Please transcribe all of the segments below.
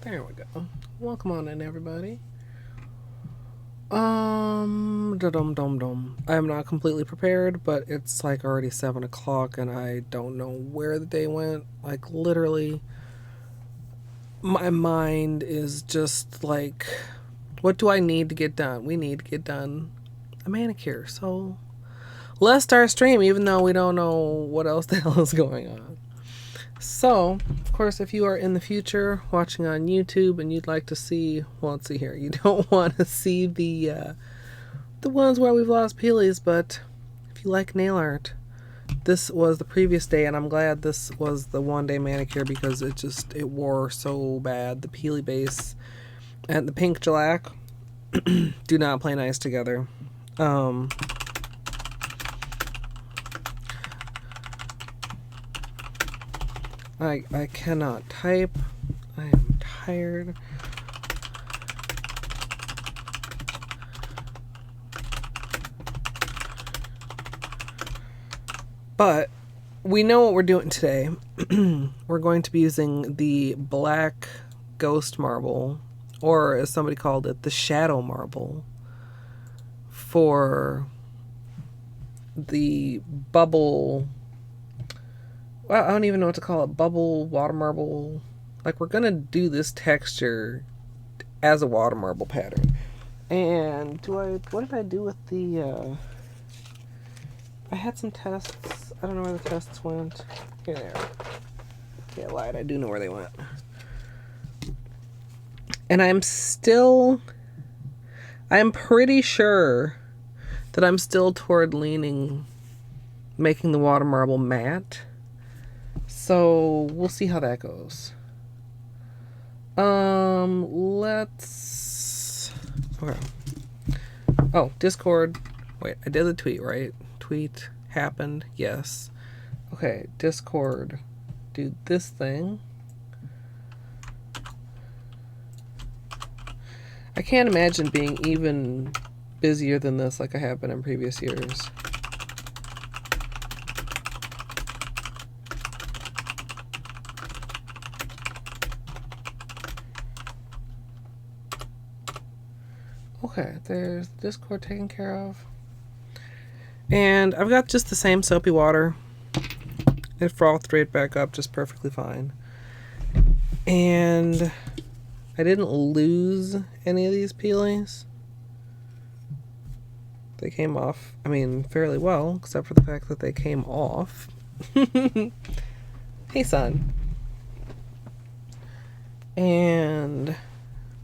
There we go. Welcome on in, everybody. Dum. I am not completely prepared, but it's like already 7 o'clock and I don't know where the day went. Like, literally, my mind is just like, what do I need to get done? We need to get done a manicure. So, let's start stream, even though we don't know what else the hell is going on. So, of course, if you are in the future watching on YouTube and you'd like to see, well, let's see here, you don't want to see the ones where we've lost peelies, but if you like nail art, this was the previous day, and I'm glad this was the one-day manicure because it wore so bad. The peely base and the pink shellac do not play nice together. I cannot type. I am tired. But we know what we're doing today. We're going to be using the black ghost marble, or as somebody called it, the shadow marble, for the bubble. Well, I don't even know what to call it. Bubble water marble. Like, we're gonna do this texture as a water marble pattern. And what did I do with the I had some tests. I don't know where the tests went. Here they are. Okay, I lied. I do know where they went. And I'm pretty sure that I'm still toward making the water marble matte. So we'll see how that goes. Okay. Oh, Discord. Wait, I did the tweet, right? Tweet happened. Yes. Okay, Discord. Do this thing. I can't imagine being even busier than this like I have been in previous years. Okay, there's Discord taken care of. And I've got just the same soapy water. It frothed right back up just perfectly fine. And I didn't lose any of these peelies. They came off, fairly well, except for the fact that they came off. Hey, son. And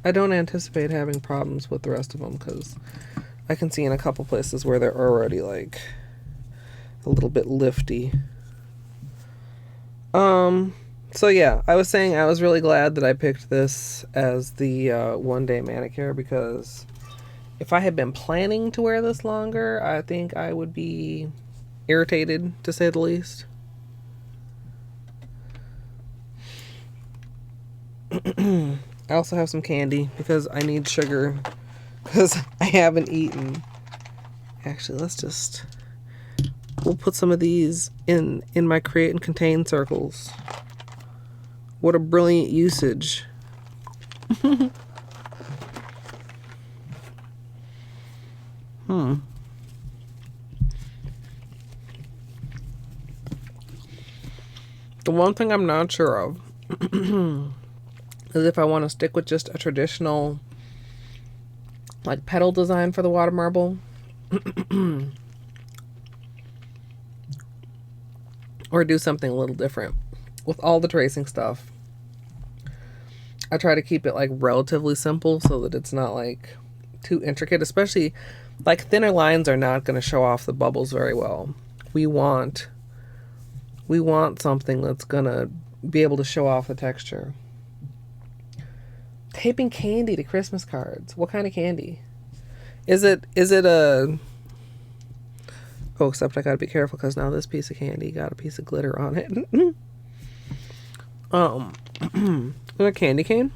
I don't anticipate having problems with the rest of them because I can see in a couple places where they're already like a little bit lifty. So yeah, I was saying I was really glad that I picked this as the one-day manicure because if I had been planning to wear this longer, I think I would be irritated, to say the least. I also have some candy because I need sugar because I haven't eaten. Actually, we'll put some of these in my create and contain circles. What a brilliant usage. The one thing I'm not sure of is if I want to stick with just a traditional like petal design for the water marble or do something a little different. With all the tracing stuff, I try to keep it like relatively simple so that it's not like too intricate, especially like thinner lines are not going to show off the bubbles very well. We want something that's going to be able to show off the texture. Taping candy to Christmas cards. What kind of candy? Is it a... Oh, except I gotta be careful because now this piece of candy got a piece of glitter on it. A candy cane?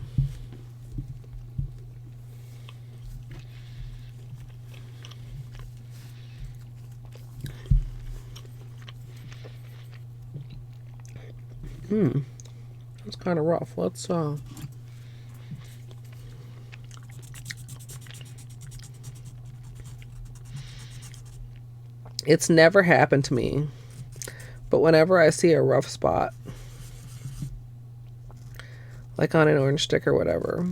It's kind of rough. Let's It's never happened to me, but whenever I see a rough spot, like on an orange stick or whatever,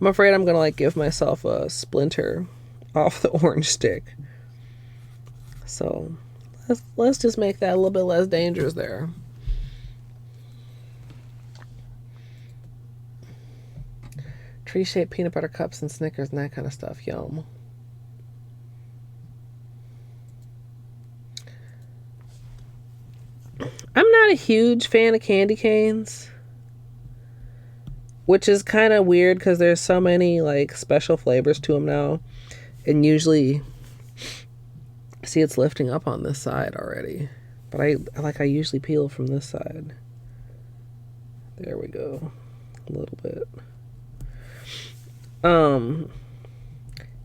I'm afraid I'm gonna like give myself a splinter off the orange stick. So let's just make that a little bit less dangerous there. Tree-shaped peanut butter cups and Snickers and that kind of stuff. Yum. I'm not a huge fan of candy canes, which is kind of weird because there's so many like special flavors to them now, and usually see it's lifting up on this side already, but I usually peel from this side. There we go, a little bit.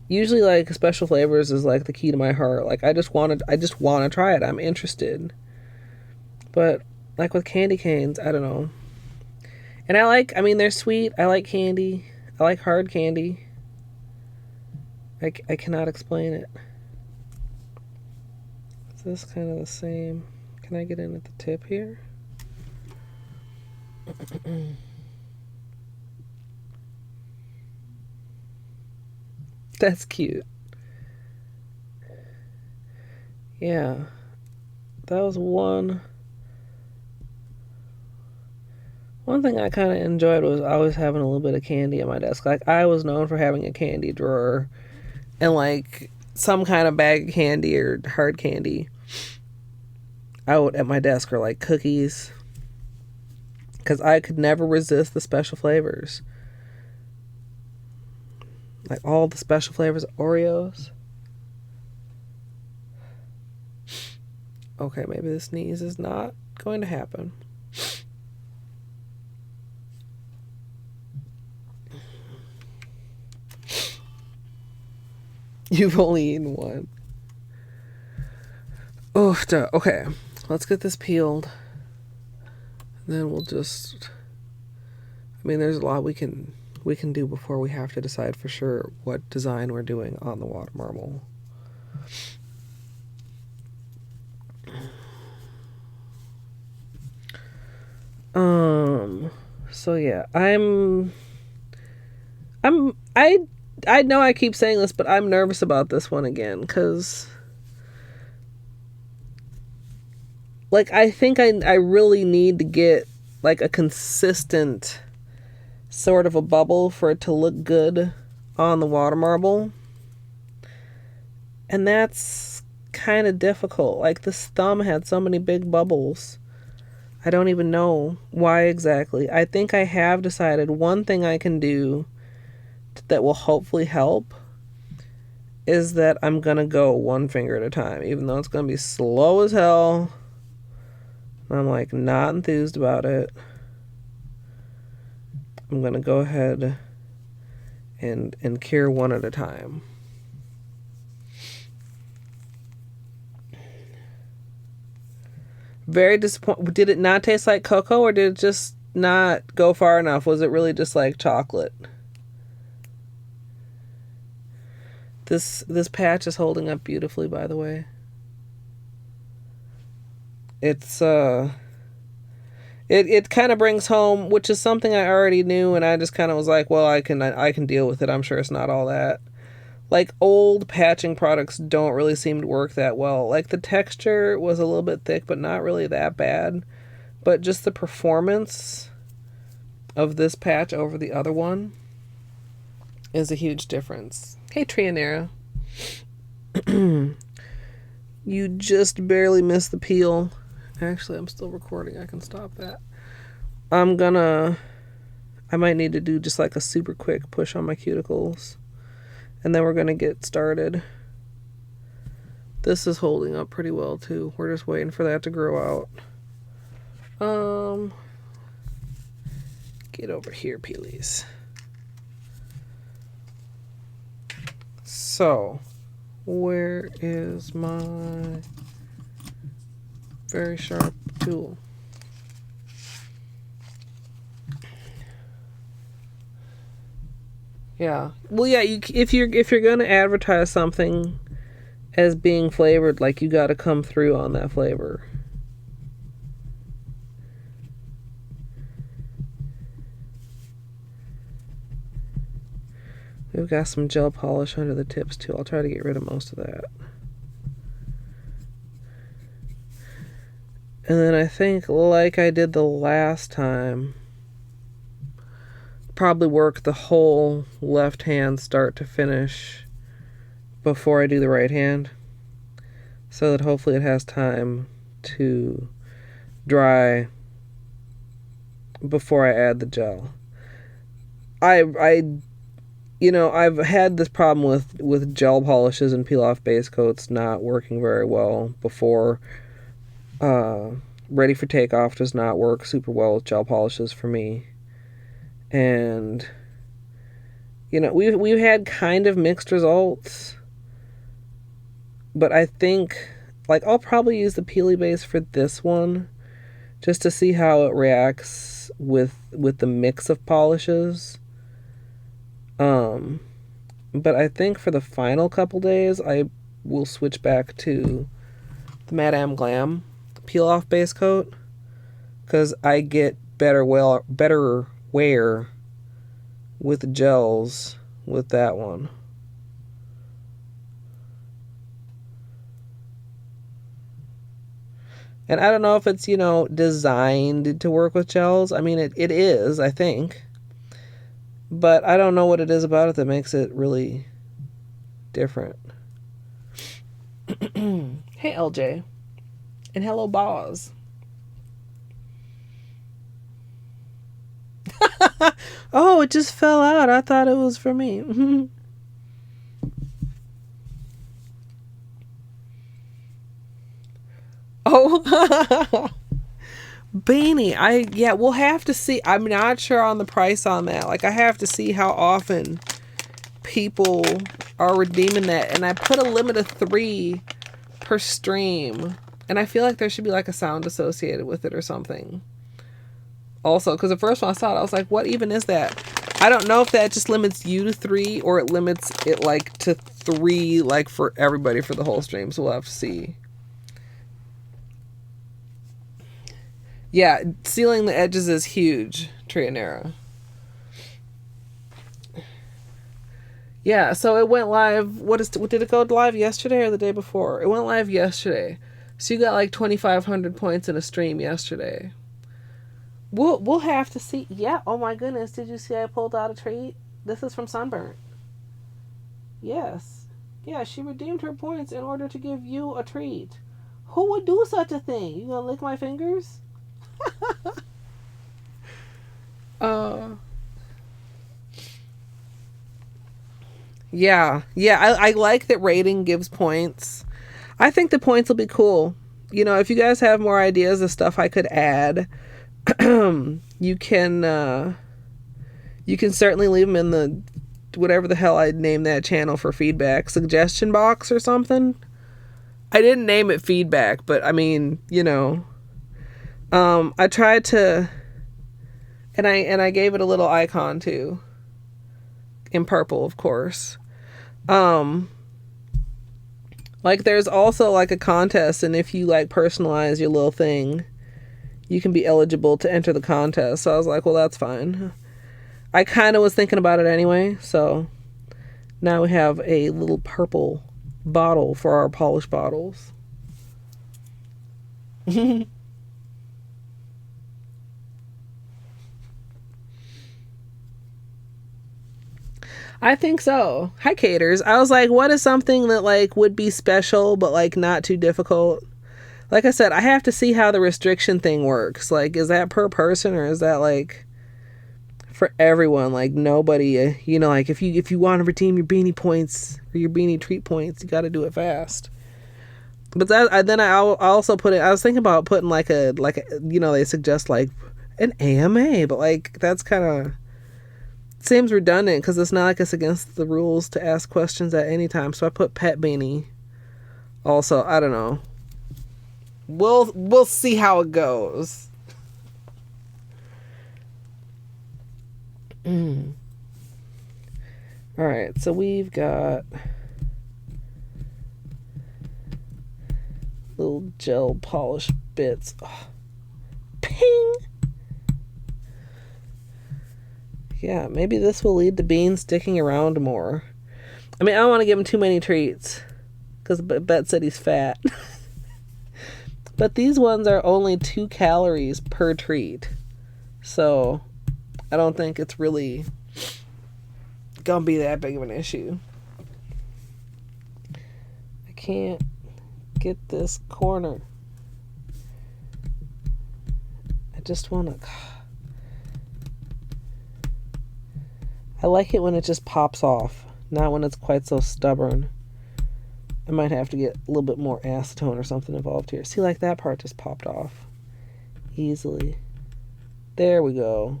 Usually like special flavors is like the key to my heart. Like I just want to try it. I'm interested. But like with candy canes, I don't know. And I mean, they're sweet. I like candy. I like hard candy. I cannot explain it. Is this kind of the same? Can I get in at the tip here? That's cute. Yeah. That was one thing I kind of enjoyed was always having a little bit of candy at my desk. Like I was known for having a candy drawer and like some kind of bag of candy or hard candy out at my desk, or like cookies, because I could never resist the special flavors. Like all the special flavors of Oreos. Okay, maybe this sneeze is not going to happen. You've only eaten one. Oof. Okay, let's get this peeled. And then we'll just... I mean, there's a lot we can do before we have to decide for sure what design we're doing on the water marble. So yeah, I know I keep saying this, but I'm nervous about this one again, because like I think I really need to get like a consistent sort of a bubble for it to look good on the water marble, and that's kind of difficult. Like this thumb had so many big bubbles. I don't even know why exactly. I think I have decided one thing I can do that will hopefully help is that I'm gonna go one finger at a time, even though it's gonna be slow as hell. I'm like not enthused about it. I'm gonna go ahead and cure one at a time. Very disappointed. Did it not taste like cocoa, or did it just not go far enough? Was it really just like chocolate? This patch is holding up beautifully, by the way. It's it kind of brings home, which is something I already knew, and I just kind of was like, well, I can deal with it. I'm sure it's not all that. Like old patching products don't really seem to work that well. Like the texture was a little bit thick, but not really that bad. But just the performance of this patch over the other one is a huge difference. Hey, Trianera. You just barely missed the peel. Actually, I'm still recording. I can stop that. I might need to do just like a super quick push on my cuticles. And then we're going to get started. This is holding up pretty well too. We're just waiting for that to grow out. Get over here, Peelies. So, where is my very sharp tool? Yeah. Well, yeah. If you're gonna advertise something as being flavored, like you got to come through on that flavor. We've got some gel polish under the tips too. I'll try to get rid of most of that. And then I think, like I did the last time, probably work the whole left hand start to finish before I do the right hand, so that hopefully it has time to dry before I add the gel. I've had this problem with gel polishes and peel-off base coats not working very well before. Ready for takeoff does not work super well with gel polishes for me. And, we've had kind of mixed results. But I think, I'll probably use the Peely base for this one, just to see how it reacts with the mix of polishes. But I think for the final couple days, I will switch back to the Madame Glam peel-off base coat, because I get better wear with gels with that one. And I don't know if it's, designed to work with gels. I mean, it is, I think. But I don't know what it is about it that makes it really different. Hey, LJ. And hello, Boz. Oh, it just fell out. I thought it was for me. Oh. Beanie. We'll have to see. I'm not sure on the price on that. I have to see how often people are redeeming that. And I put a limit of 3 per stream. And I feel like there should be a sound associated with it or something. Also, because the first one I saw it, I was like, what even is that? I don't know if that just limits you to 3 or it limits it to 3 for everybody for the whole stream. So we'll have to see. Yeah, sealing the edges is huge, Trianera. Yeah, so it went live. What did it go live yesterday or the day before? It went live yesterday. So you got 2,500 points in a stream yesterday. We'll have to see. Yeah, oh my goodness, did you see I pulled out a treat? This is from Sunburnt. Yes. Yeah, she redeemed her points in order to give you a treat. Who would do such a thing? You gonna lick my fingers? Yeah, I like that rating gives points. I think the points will be cool. If you guys have more ideas of stuff I could add, you can certainly leave them in the whatever the hell I'd name that channel for feedback, suggestion box or something. I didn't name it feedback, but I mean, I tried to, and I gave it a little icon too, in purple, of course. There's also a contest, and if you personalize your little thing, you can be eligible to enter the contest. So I was like, well, that's fine. I kind of was thinking about it anyway, so now we have a little purple bottle for our polished bottles. I think so. Hi, Caters. I was like, what is something that would be special but not too difficult? Like I said, I have to see how the restriction thing works. Is that per person or is that for everyone? Nobody, if you want to redeem your beanie points or your beanie treat points, you got to do it fast. But then I also put it. I was thinking about putting they suggest an AMA, but that's kind of seems redundant because it's not it's against the rules to ask questions at any time. So I put pet beanie. Also, I don't know. We'll see how it goes. All right, so we've got Little gel polish bits. Oh. Ping! Yeah, maybe this will lead to Bean sticking around more. I mean, I don't want to give him too many treats, because Bet said he's fat. But these ones are only 2 calories per treat. So, I don't think it's really gonna be that big of an issue. I can't get this corner. I just want to... I like it when it just pops off, not when it's quite so stubborn. I might have to get a little bit more acetone or something involved here. See, like that part just popped off easily. There we go.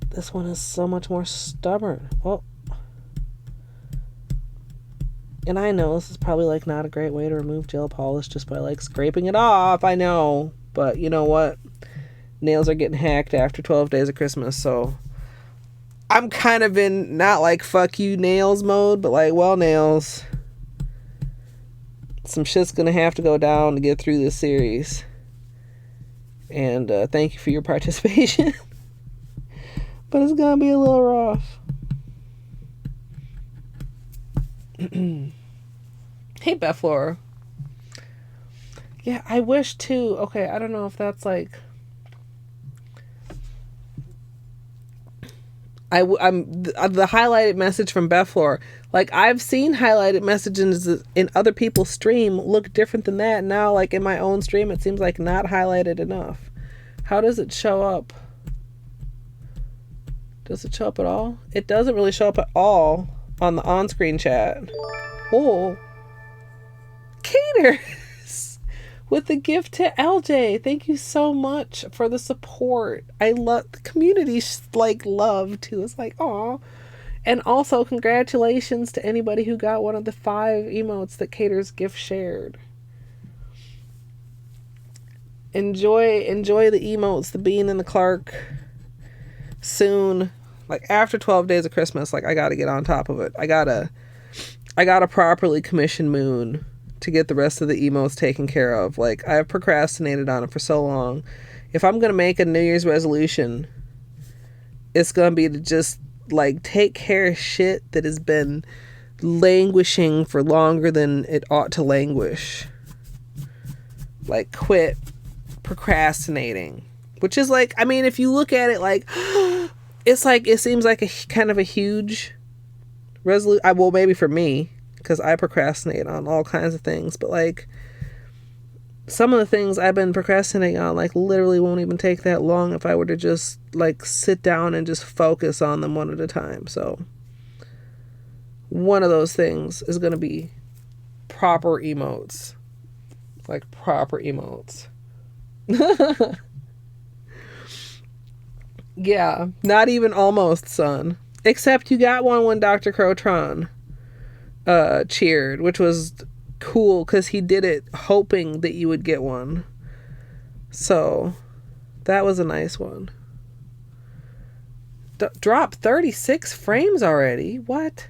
This one is so much more stubborn. Oh. And I know this is probably like not a great way to remove gel polish just by like scraping it off. I know. But you know what? Nails are getting hacked after 12 days of Christmas, so I'm kind of in not like fuck you nails mode, but like, well, nails, some shit's gonna have to go down to get through this series. And thank you for your participation. But it's gonna be a little rough. Hey, Bethflora. Yeah, I wish too. Okay, I don't know if that's like... I'm the highlighted message from Bethflora. Like, I've seen highlighted messages in other people's stream look different than that. Now, like in my own stream, it seems like not highlighted enough. How does it show up? Does it show up at all? It doesn't really show up at all on the on-screen chat. Oh, Caters with the gift to LJ. Thank you so much for the support. I love the community, like love too. It's like, aw. And also congratulations to anybody who got one of the 5 emotes that Caters gift shared. Enjoy the emotes, the Bean and the Clark. Soon, like after 12 days of Christmas, like I gotta get on top of it. I gotta properly commission Moon to get the rest of the emotes taken care of. Like, I've procrastinated on it for so long. If I'm gonna make a New Year's resolution, it's gonna be to just like take care of shit that has been languishing for longer than it ought to languish. Like, quit procrastinating. Which is like, I mean, if you look at it like, it's like, it seems like a kind of a huge resolution. Well, maybe for me, because I procrastinate on all kinds of things, but like some of the things I've been procrastinating on like literally won't even take that long if I were to just like sit down and just focus on them one at a time. So one of those things is going to be proper emotes. Like proper emotes. Yeah, not even almost, son. Except you got one when Dr. Crotron cheered, which was cool because he did it hoping that you would get one. So that was a nice one. Drop 36 frames already? What?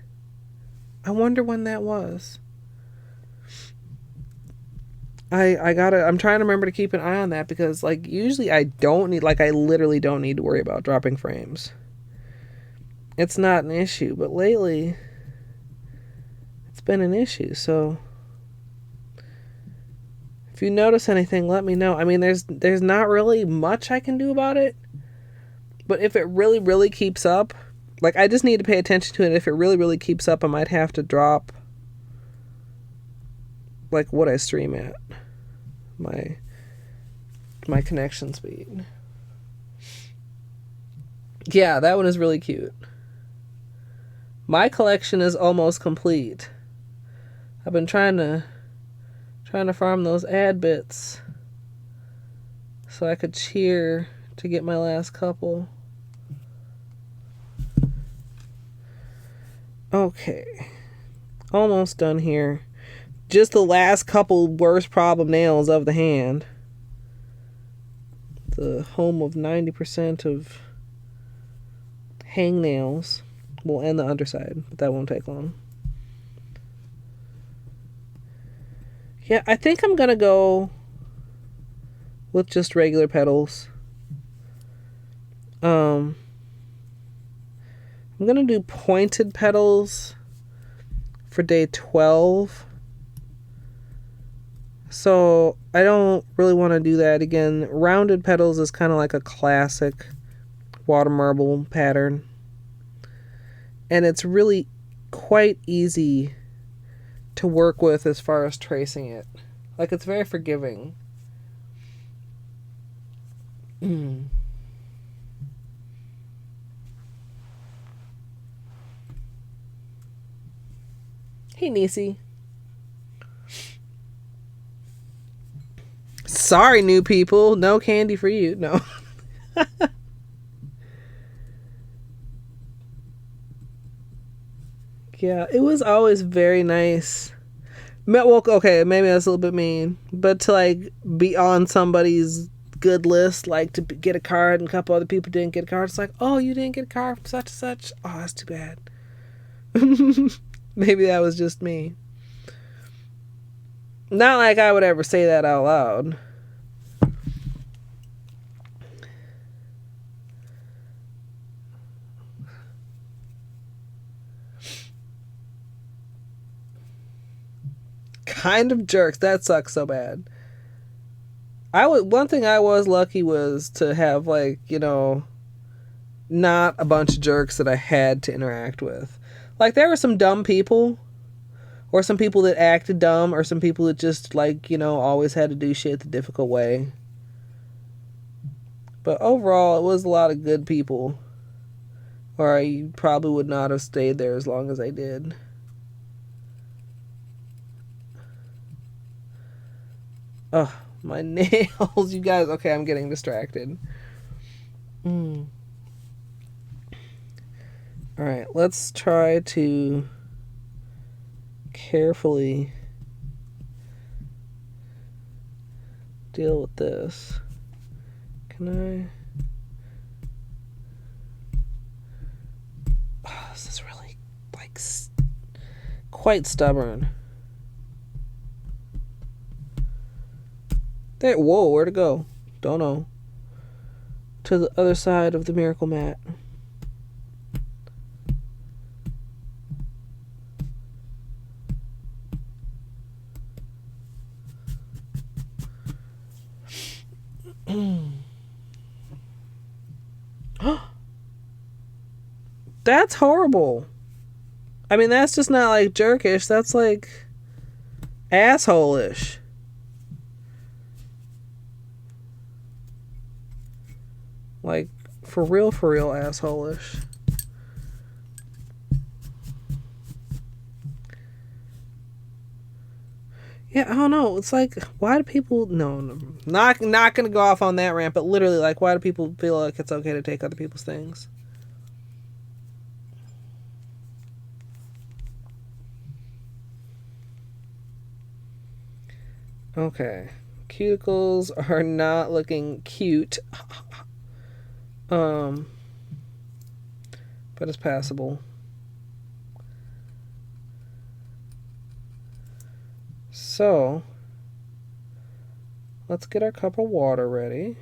I wonder when that was. I'm trying to remember to keep an eye on that because like usually I literally don't need to worry about dropping frames. It's not an issue, but lately it's been an issue. So if you notice anything, let me know. I mean, there's not really much I can do about it, but if it really, really keeps up, like I just need to pay attention to it. If it really, really keeps up, I might have to drop like what I stream at, my connection speed. Yeah, that one is really cute. My collection is almost complete. I've been trying to farm those ad bits so I could cheer to get my last couple. Okay, almost done here. Just the last couple worst problem nails of the hand. The home of 90% of hangnails. We'll end the underside, but that won't take long. Yeah, I think I'm gonna go with just regular petals. I'm gonna do pointed petals for day 12. So I don't really want to do that again. Rounded petals is kind of like a classic water marble pattern. And it's really quite easy to work with as far as tracing it. Like, it's very forgiving. Hey, Nisi. Sorry, new people. No candy for you. No. Yeah, it was always very nice. Well, okay, maybe that's a little bit mean, but to like be on somebody's good list, like to get a card and a couple other people didn't get a card. It's like, oh, you didn't get a card from such and such. Oh, that's too bad. Maybe that was just me. Not like I would ever say that out loud. Kind of jerks. That sucks so bad. One thing I was lucky was to have, like, you know, not a bunch of jerks that I had to interact with. Like, there were some dumb people, or some people that acted dumb, or some people that just, like, you know, always had to do shit the difficult way. But overall, it was a lot of good people, or I probably would not have stayed there as long as I did. Oh, my nails, you guys. Okay, I'm getting distracted. Alright, let's try to carefully deal with this. Can I... Oh, this is really, like, quite stubborn. There, whoa, where'd it go? Don't know. To the other side of the miracle mat. That's horrible. I mean, that's just not like jerkish. That's like asshole-ish. Like, for real asshole-ish. Yeah, I don't know. It's like, why do people... No, not gonna go off on that rant, but literally, like, why do people feel like it's okay to take other people's things? Okay. Cuticles are not looking cute. But it's passable. So, let's get our cup of water ready.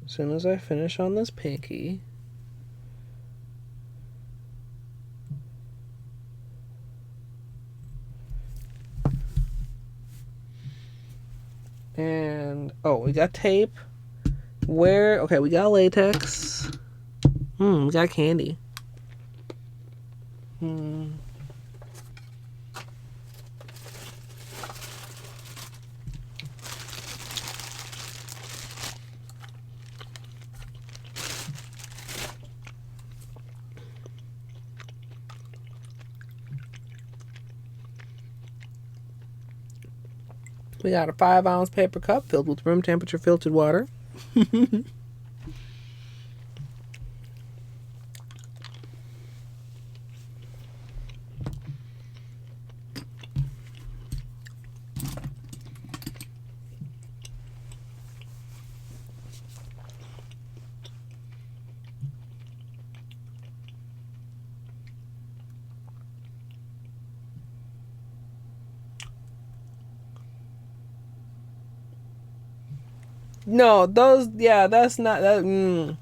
As soon as I finish on this pinky. And, oh, we got tape. Okay, we got latex. We got candy. We got a 5-ounce paper cup filled with room temperature filtered water. No, those, yeah, that's not that.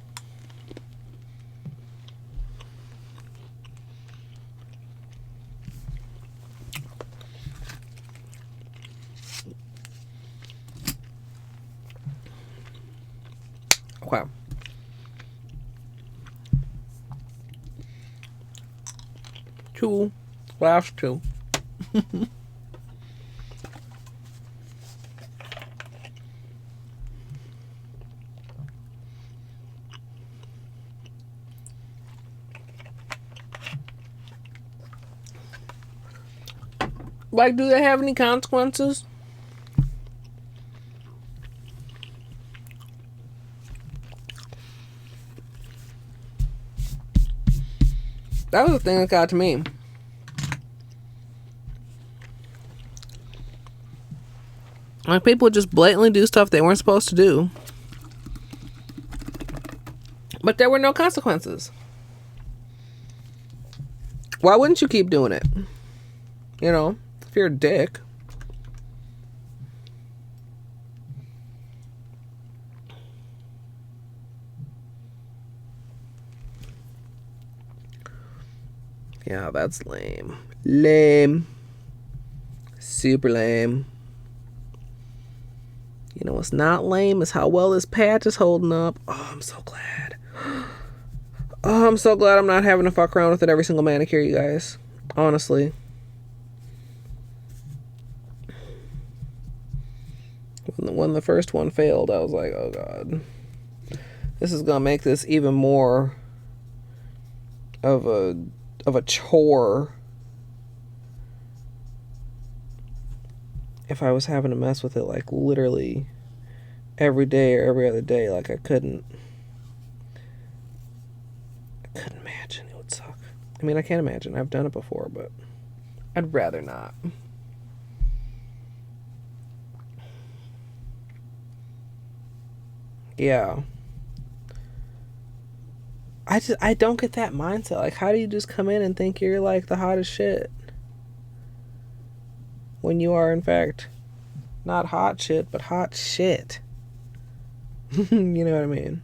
Okay. Two. Last two. Like, do they have any consequences? That was the thing that got to me. Like, people just blatantly do stuff they weren't supposed to do. But there were no consequences. Why wouldn't you keep doing it? You know, if you're a dick. Yeah, that's lame. Lame. Super lame. You know what's not lame is how well this patch is holding up. Oh, I'm so glad. Oh, I'm so glad I'm not having to fuck around with it every single manicure, you guys. Honestly. When the first one failed, I was like, oh god. This is gonna make this even more of a chore if I was having to mess with it like literally every day or every other day. Like I couldn't imagine. It would suck. I mean, I can't imagine. I've done it before, but I'd rather not. Yeah. I don't get that mindset. Like, how do you just come in and think you're like the hottest shit when you are in fact not hot shit, but hot shit? You know what I mean?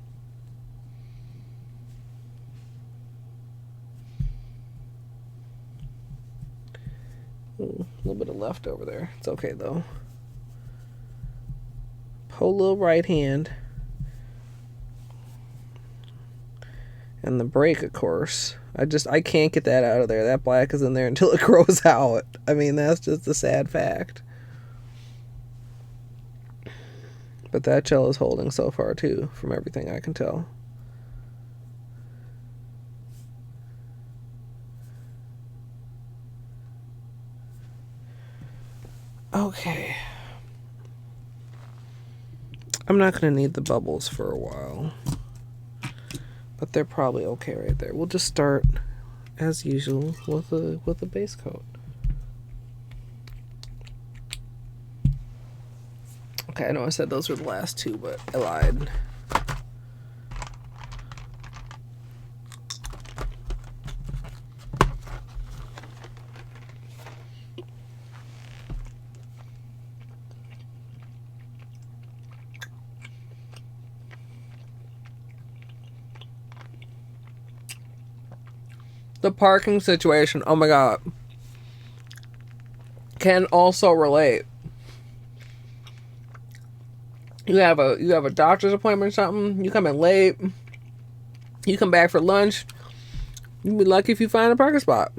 Ooh, a little bit of left over there. It's okay though. Holo right hand. And the break, of course. I can't get that out of there. That black is in there until it grows out. I mean, that's just a sad fact. But that gel is holding so far too, from everything I can tell. Okay. I'm not going to need the bubbles for a while. But they're probably okay right there. We'll just start, as usual, with a base coat. Okay, I know I said those were the last two, but I lied. The parking situation, oh my god, can also relate. You have a doctor's appointment or something, you come in late, you come back for lunch, you'd be lucky if you find a parking spot.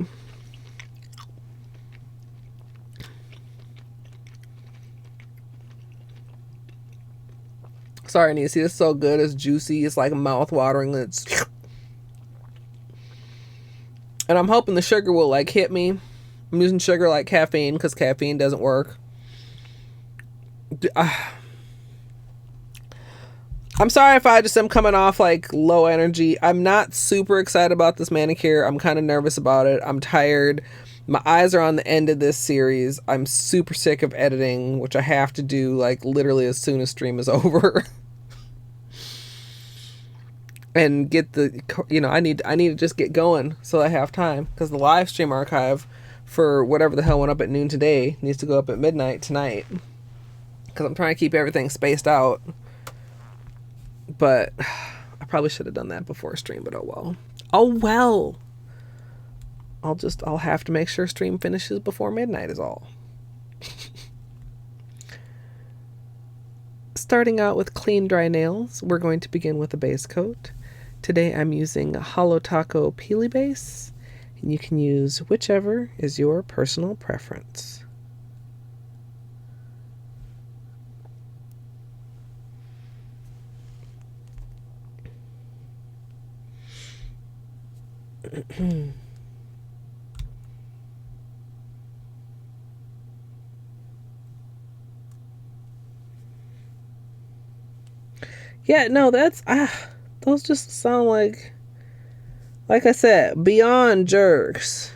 Sorry, Nisi, it's so good, it's juicy, it's like mouth-watering, it's... And I'm hoping the sugar will like hit me. I'm using sugar like caffeine because caffeine doesn't work. I'm sorry if I just am coming off like low energy. I'm not super excited about this manicure. I'm kind of nervous about it. I'm tired. My eyes are on the end of this series. I'm super sick of editing, which I have to do like literally as soon as stream is over. And get the, you know, I need to just get going so I have time, because the live stream archive for whatever the hell went up at noon today needs to go up at midnight tonight, because I'm trying to keep everything spaced out But I probably should have done that before stream, but oh well. Oh well. I'll have to make sure stream finishes before midnight is all. Starting out with clean dry nails, we're going to begin with a base coat. Today I'm using Holo Taco Peely Base, and you can use whichever is your personal preference. Yeah, no, that's those just sound like I said, beyond jerks.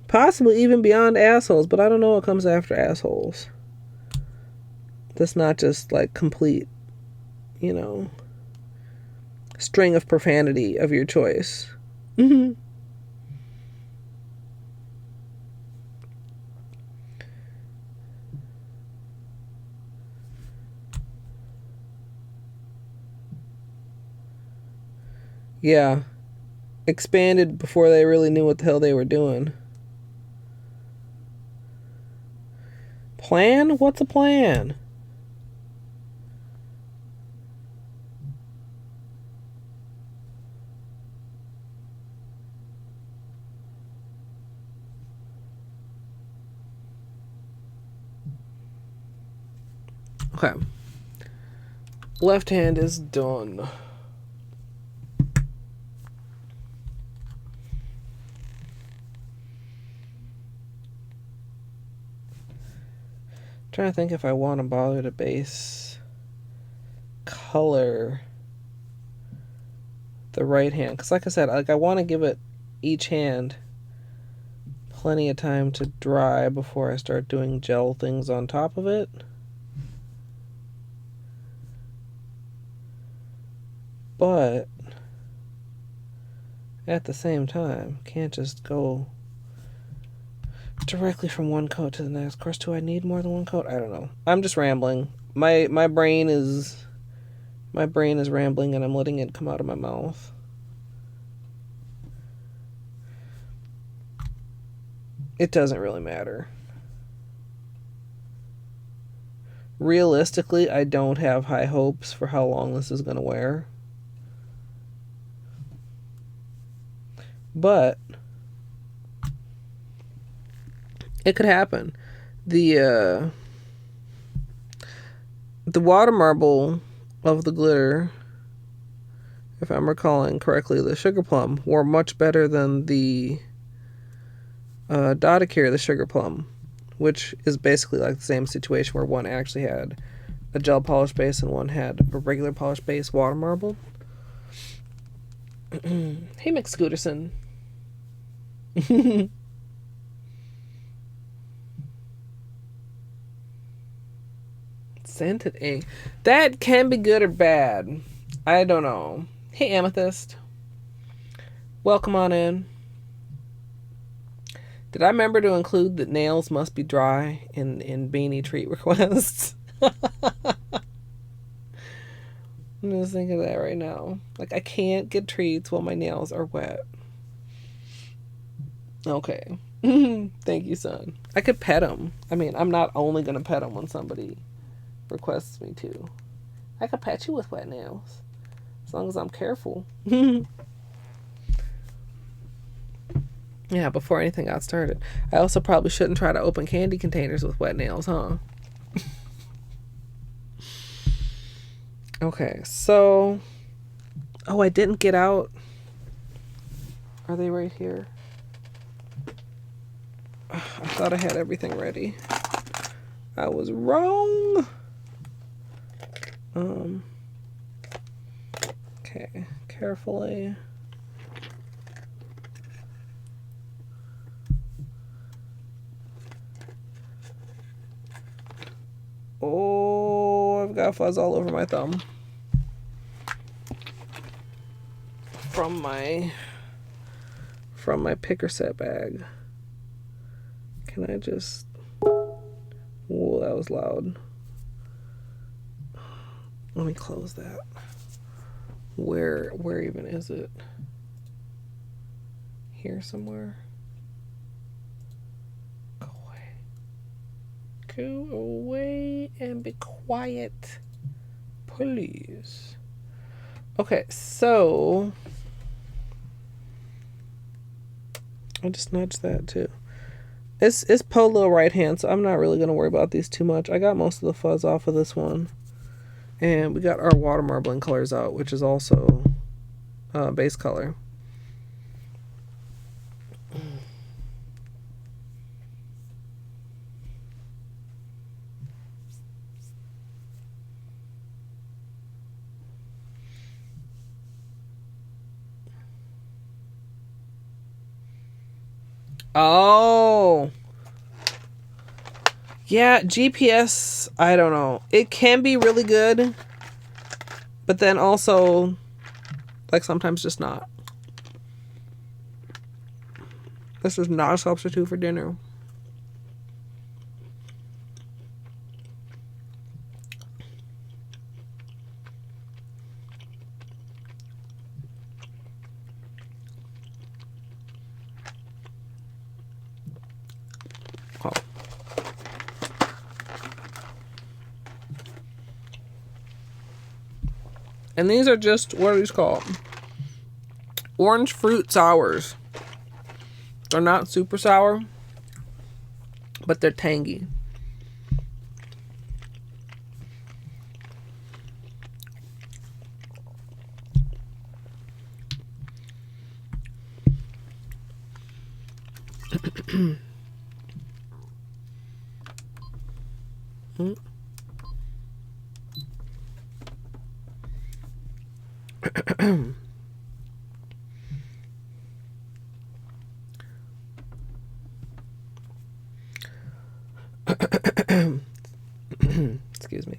Possibly even beyond assholes, but I don't know what comes after assholes. That's not just like complete, string of profanity of your choice. Mm-hmm. Yeah. Expanded before they really knew what the hell they were doing. Plan? What's a plan? Okay. Left hand is done. Trying to think if I want to bother to base color the right hand, because like I said, I want to give it each hand plenty of time to dry before I start doing gel things on top of it. But at the same time, can't just go directly from one coat to the next. Of course, do I need more than one coat? I don't know. I'm just rambling. My brain is rambling, and I'm letting it come out of my mouth. It doesn't really matter. Realistically, I don't have high hopes for how long this is going to wear. But it could happen. The water marble of the glitter, if I'm recalling correctly, the sugar plum, wore much better than the Dotacare, the sugar plum, which is basically like the same situation where one actually had a gel polish base and one had a regular polish base water marble. Hey, McScooterson. Scented ink. That can be good or bad. I don't know. Hey, Amethyst. Welcome on in. Did I remember to include that nails must be dry in beanie treat requests? I'm just thinking of that right now. Like, I can't get treats while my nails are wet. Okay. Thank you, son. I could pet them. I mean, I'm not only going to pet them when somebody requests me to. I could pet you with wet nails. As long as I'm careful. Yeah, before anything got started. I also probably shouldn't try to open candy containers with wet nails, huh? Okay, so... Oh, I didn't get out. Are they right here? I thought I had everything ready. I was wrong. Okay, carefully. Oh, I've got fuzz all over my thumb. From my picker set bag. Can I just... Whoa, that was loud. Let me close that. Where even is it? Here somewhere? Go away. Go away and be quiet. Please. Okay, so I just nudged that too. It's Polo right hand, so I'm not really going to worry about these too much. I got most of the fuzz off of this one. And we got our water marbling colors out, which is also base color. Oh. Yeah, GPS, I don't know. It can be really good, but then also, like, sometimes just not. This is not a substitute for dinner. Oh. And these are just, what are these called? Orange fruit sours. They're not super sour, but they're tangy. Excuse me.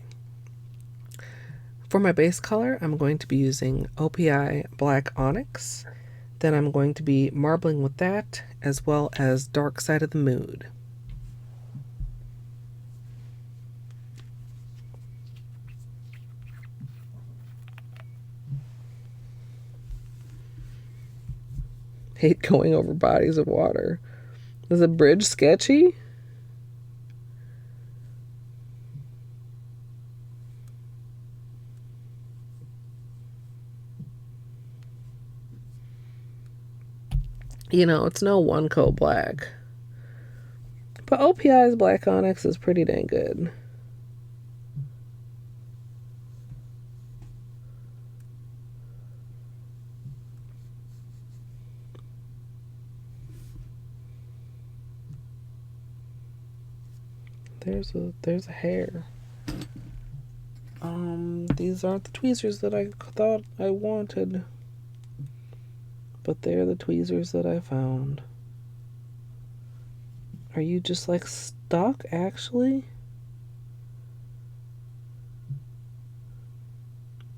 For my base color, I'm going to be using OPI Black Onyx. Then I'm going to be marbling with that, as well as Dark Side of the Mood. Hate going over bodies of water. Is the bridge sketchy? You know, it's no one coat black. But OPI's Black Onyx is pretty dang good. There's a hair. These aren't the tweezers that I thought I wanted. But they're the tweezers that I found. Are you just like stuck, actually?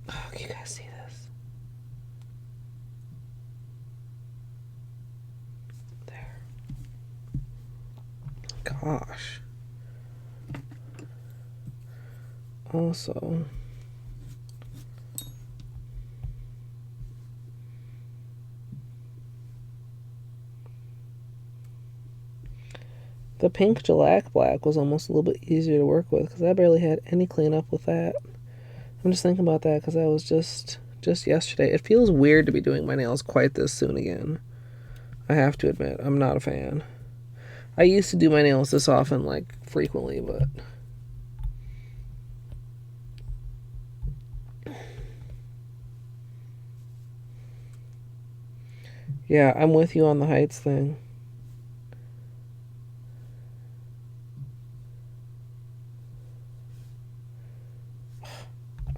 Oh, can you guys see this? There. Gosh. Also, the pink shellac black was almost a little bit easier to work with because I barely had any cleanup with that. I'm just thinking about that because I was just yesterday. It feels weird to be doing my nails quite this soon again. I have to admit, I'm not a fan. I used to do my nails this often, like frequently, but yeah, I'm with you on the heights thing.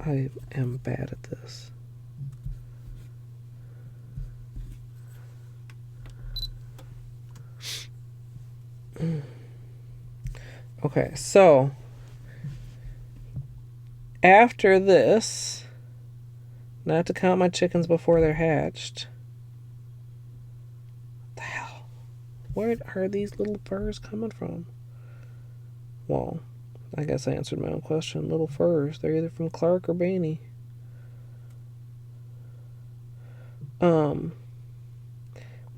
I am bad at this. Okay, so after this, not to count my chickens before they're hatched. What the hell? Where are these little furs coming from? Well, I guess I answered my own question. Little furs. They're either from Clark or Baney.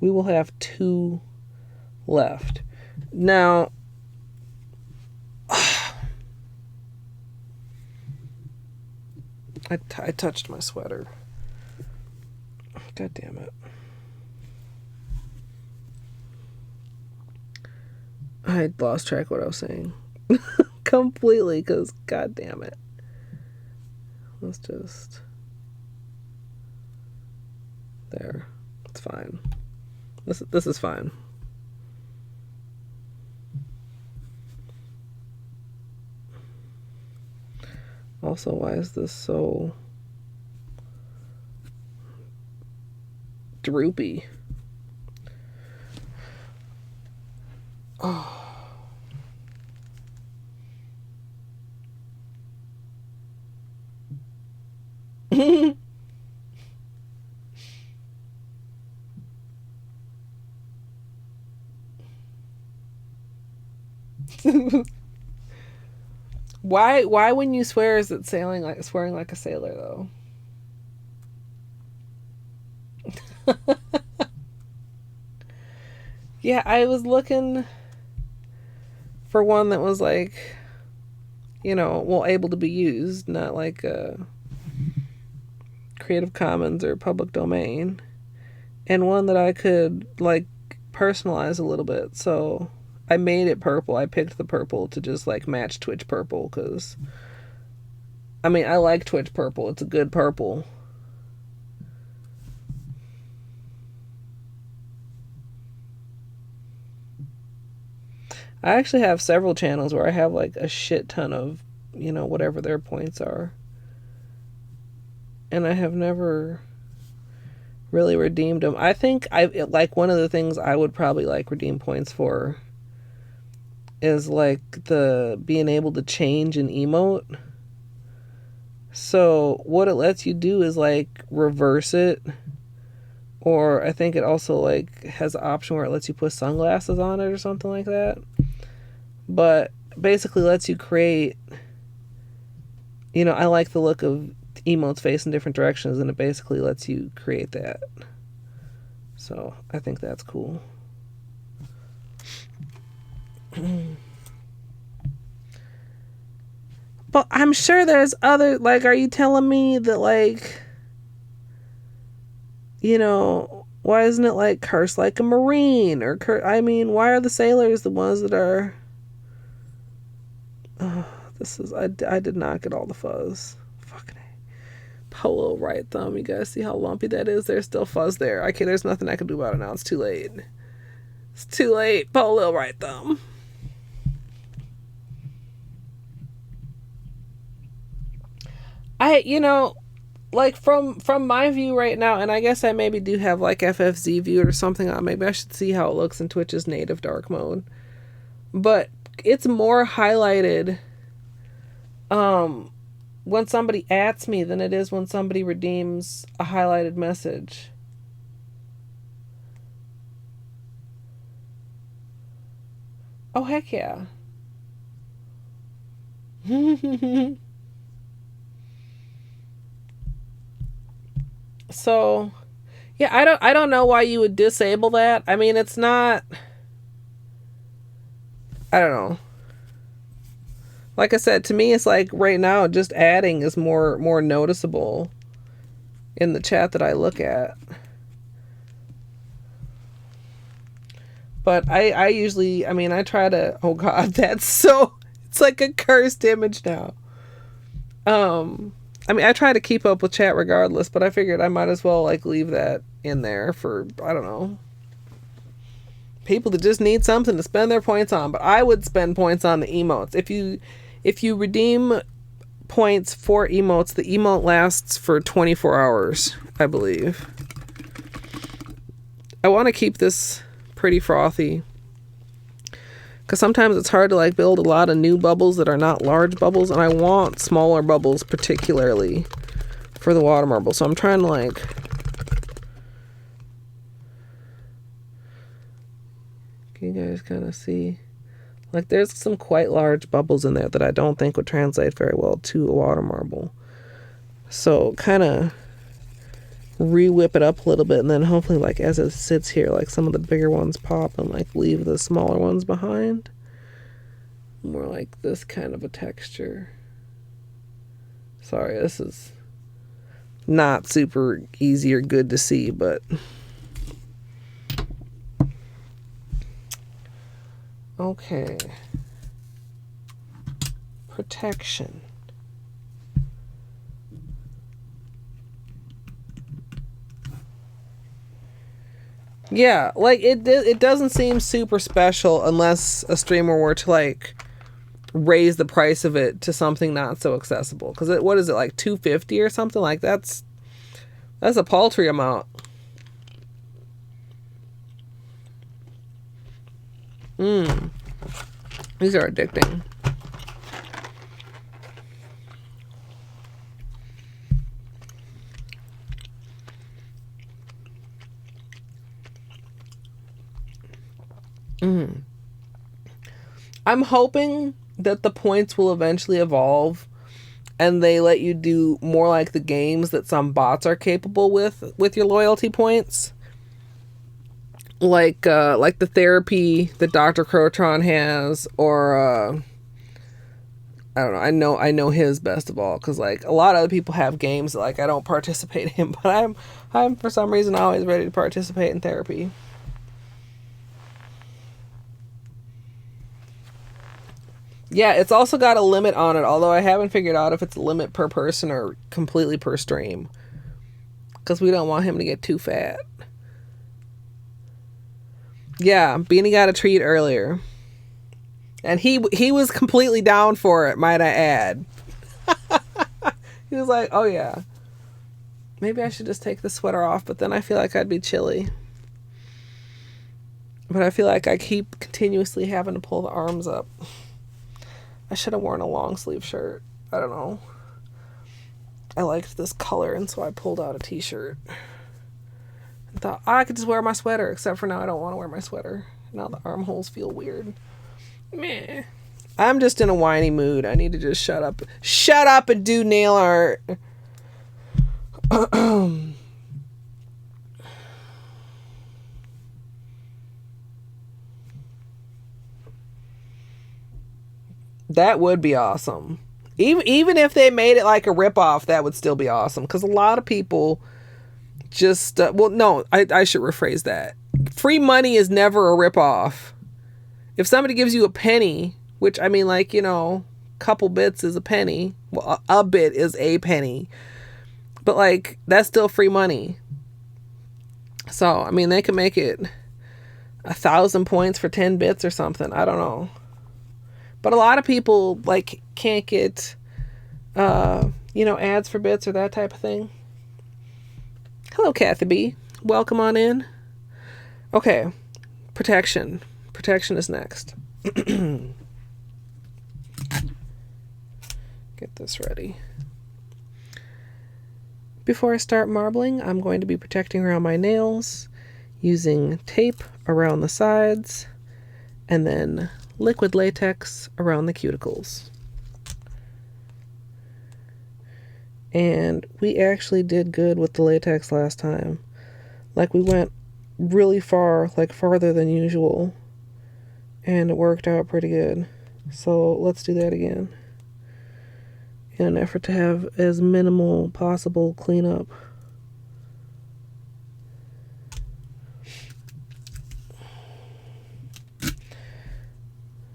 We will have 2 left. Now, I touched my sweater. God damn it. I lost track of what I was saying. Completely, because god damn it. Let's just... There. It's fine. This is fine. Also, why is this so droopy? Oh. Why when you swear is it swearing like a sailor though? Yeah, I was looking for one that was like, you know, well, able to be used, not like Creative Commons or public domain, and one that I could like personalize a little bit. So I made it purple. I picked the purple to just like match Twitch purple, because I mean, I like Twitch purple. It's a good purple. I actually have several channels where I have like a shit ton of, you know, whatever their points are. And I have never really redeemed them. I think like one of the things I would probably like redeem points for is like the being able to change an emote. So what it lets you do is like reverse it, or I think it also like has an option where it lets you put sunglasses on it or something like that. But basically lets you create, you know, I like the look of emotes facing different directions, and it basically lets you create that. So I think that's cool. But I'm sure there's other, like, are you telling me that, like, you know, why isn't it like curse like a marine, or I mean, why are the sailors the ones that are... this is, I did not get all the fuzz. Fucking A. Holo right thumb. You guys see how lumpy that is? There's still fuzz there. Okay, there's nothing I can do about it now. It's too late. It's too late. Polo right thumb. You know, like from my view right now, and I guess I maybe do have like FFZ viewed or something on. Maybe I should see how it looks in Twitch's native dark mode. But it's more highlighted when somebody @s me than it is when somebody redeems a highlighted message. Oh, heck yeah. So, yeah, I don't know why you would disable that. I mean, it's not... I don't know. Like I said, to me, it's like right now, just adding is more noticeable in the chat that I look at. But I usually, I mean, I try to, oh God, that's so, it's like a cursed image now. I mean, I try to keep up with chat regardless, but I figured I might as well like leave that in there for, I don't know, people that just need something to spend their points on. But I would spend points on the emotes. If you redeem points for emotes, the emote lasts for 24 hours, I believe. I want to keep this pretty frothy, because sometimes it's hard to like build a lot of new bubbles that are not large bubbles, and I want smaller bubbles particularly for the water marble. So I'm trying to like... Can you guys kind of see? Like, there's some quite large bubbles in there that I don't think would translate very well to a water marble. So kind of re-whip it up a little bit, and then hopefully, like, as it sits here, like, some of the bigger ones pop and, like, leave the smaller ones behind. More like this kind of a texture. Sorry, this is not super easy or good to see, but okay. Protection. Yeah, like it doesn't seem super special unless a streamer were to like raise the price of it to something not so accessible. Because what is it, like $250 or something? Like that's a paltry amount. These are addicting. I'm hoping that the points will eventually evolve and they let you do more like the games that some bots are capable with your loyalty points. Like the therapy that Dr. Crotron has, or I don't know. I know his best of all because like a lot of other people have games that like I don't participate in, but I'm for some reason always ready to participate in therapy. Yeah, it's also got a limit on it, although I haven't figured out if it's a limit per person or completely per stream. Because we don't want him to get too fat. Yeah, Beanie got a treat earlier. And he was completely down for it, might I add. He was like, oh yeah. Maybe I should just take the sweater off, but then I feel like I'd be chilly. But I feel like I keep continuously having to pull the arms up. I should have worn a long sleeve shirt. I don't know. I liked this color, and so I pulled out a t-shirt. And thought, I could just wear my sweater, except for now I don't want to wear my sweater. Now the armholes feel weird. Meh. I'm just in a whiny mood. I need to just shut up. Shut up and do nail art. That would be awesome. Even if they made it like a ripoff, that would still be awesome. Because a lot of people just... well, no, I should rephrase that. Free money is never a ripoff. If somebody gives you a penny, which, I mean, like, you know, couple bits is a penny. Well, a bit is a penny. But, like, that's still free money. So, I mean, they could make it 1,000 points for 10 bits or something. I don't know. But a lot of people, like, can't get, you know, ads for bits or that type of thing. Hello, Kathy B. Welcome on in. Okay. Protection. Protection is next. Get this ready. Before I start marbling, I'm going to be protecting around my nails using tape around the sides and then liquid latex around the cuticles. And we actually did good with the latex last time. Like, we went really far, like farther than usual, and it worked out pretty good. So let's do that again in an effort to have as minimal possible cleanup.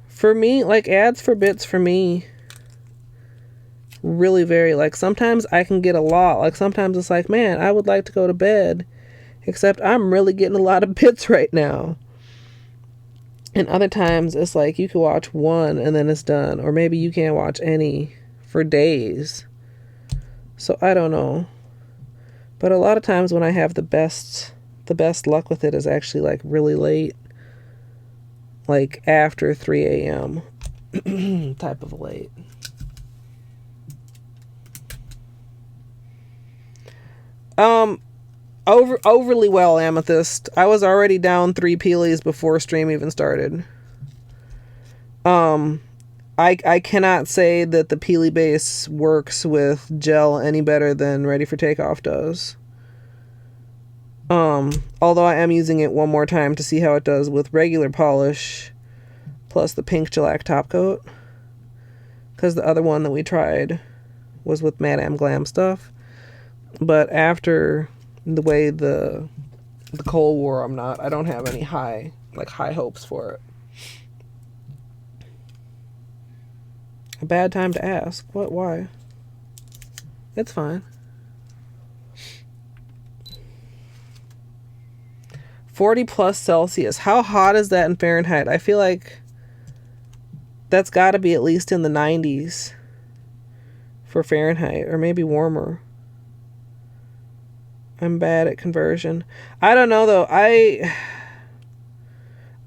For me, like, ads for bits for me really vary. Like, sometimes I can get a lot. Like, sometimes it's like, man, I would like to go to bed, except I'm really getting a lot of bits right now. And other times it's like you can watch one and then it's done. Or maybe you can't watch any for days. So I don't know. But a lot of times when I have the best luck with it is actually like really late. Like after 3 a.m. type of late. Overly well, Amethyst. I was already down 3 peelies before stream even started. I cannot say that the Peely base works with gel any better than Ready for Takeoff does. Although I am using it one more time to see how it does with regular polish plus the pink shellac top coat, because the other one that we tried was with Madame Glam stuff. But after the way the coal wore, I don't have any high hopes for it. A bad time to ask. What? Why? It's fine. 40 plus Celsius. How hot is that in Fahrenheit? I feel like that's got to be at least in the 90s for Fahrenheit, or maybe warmer. I'm bad at conversion. I don't know though.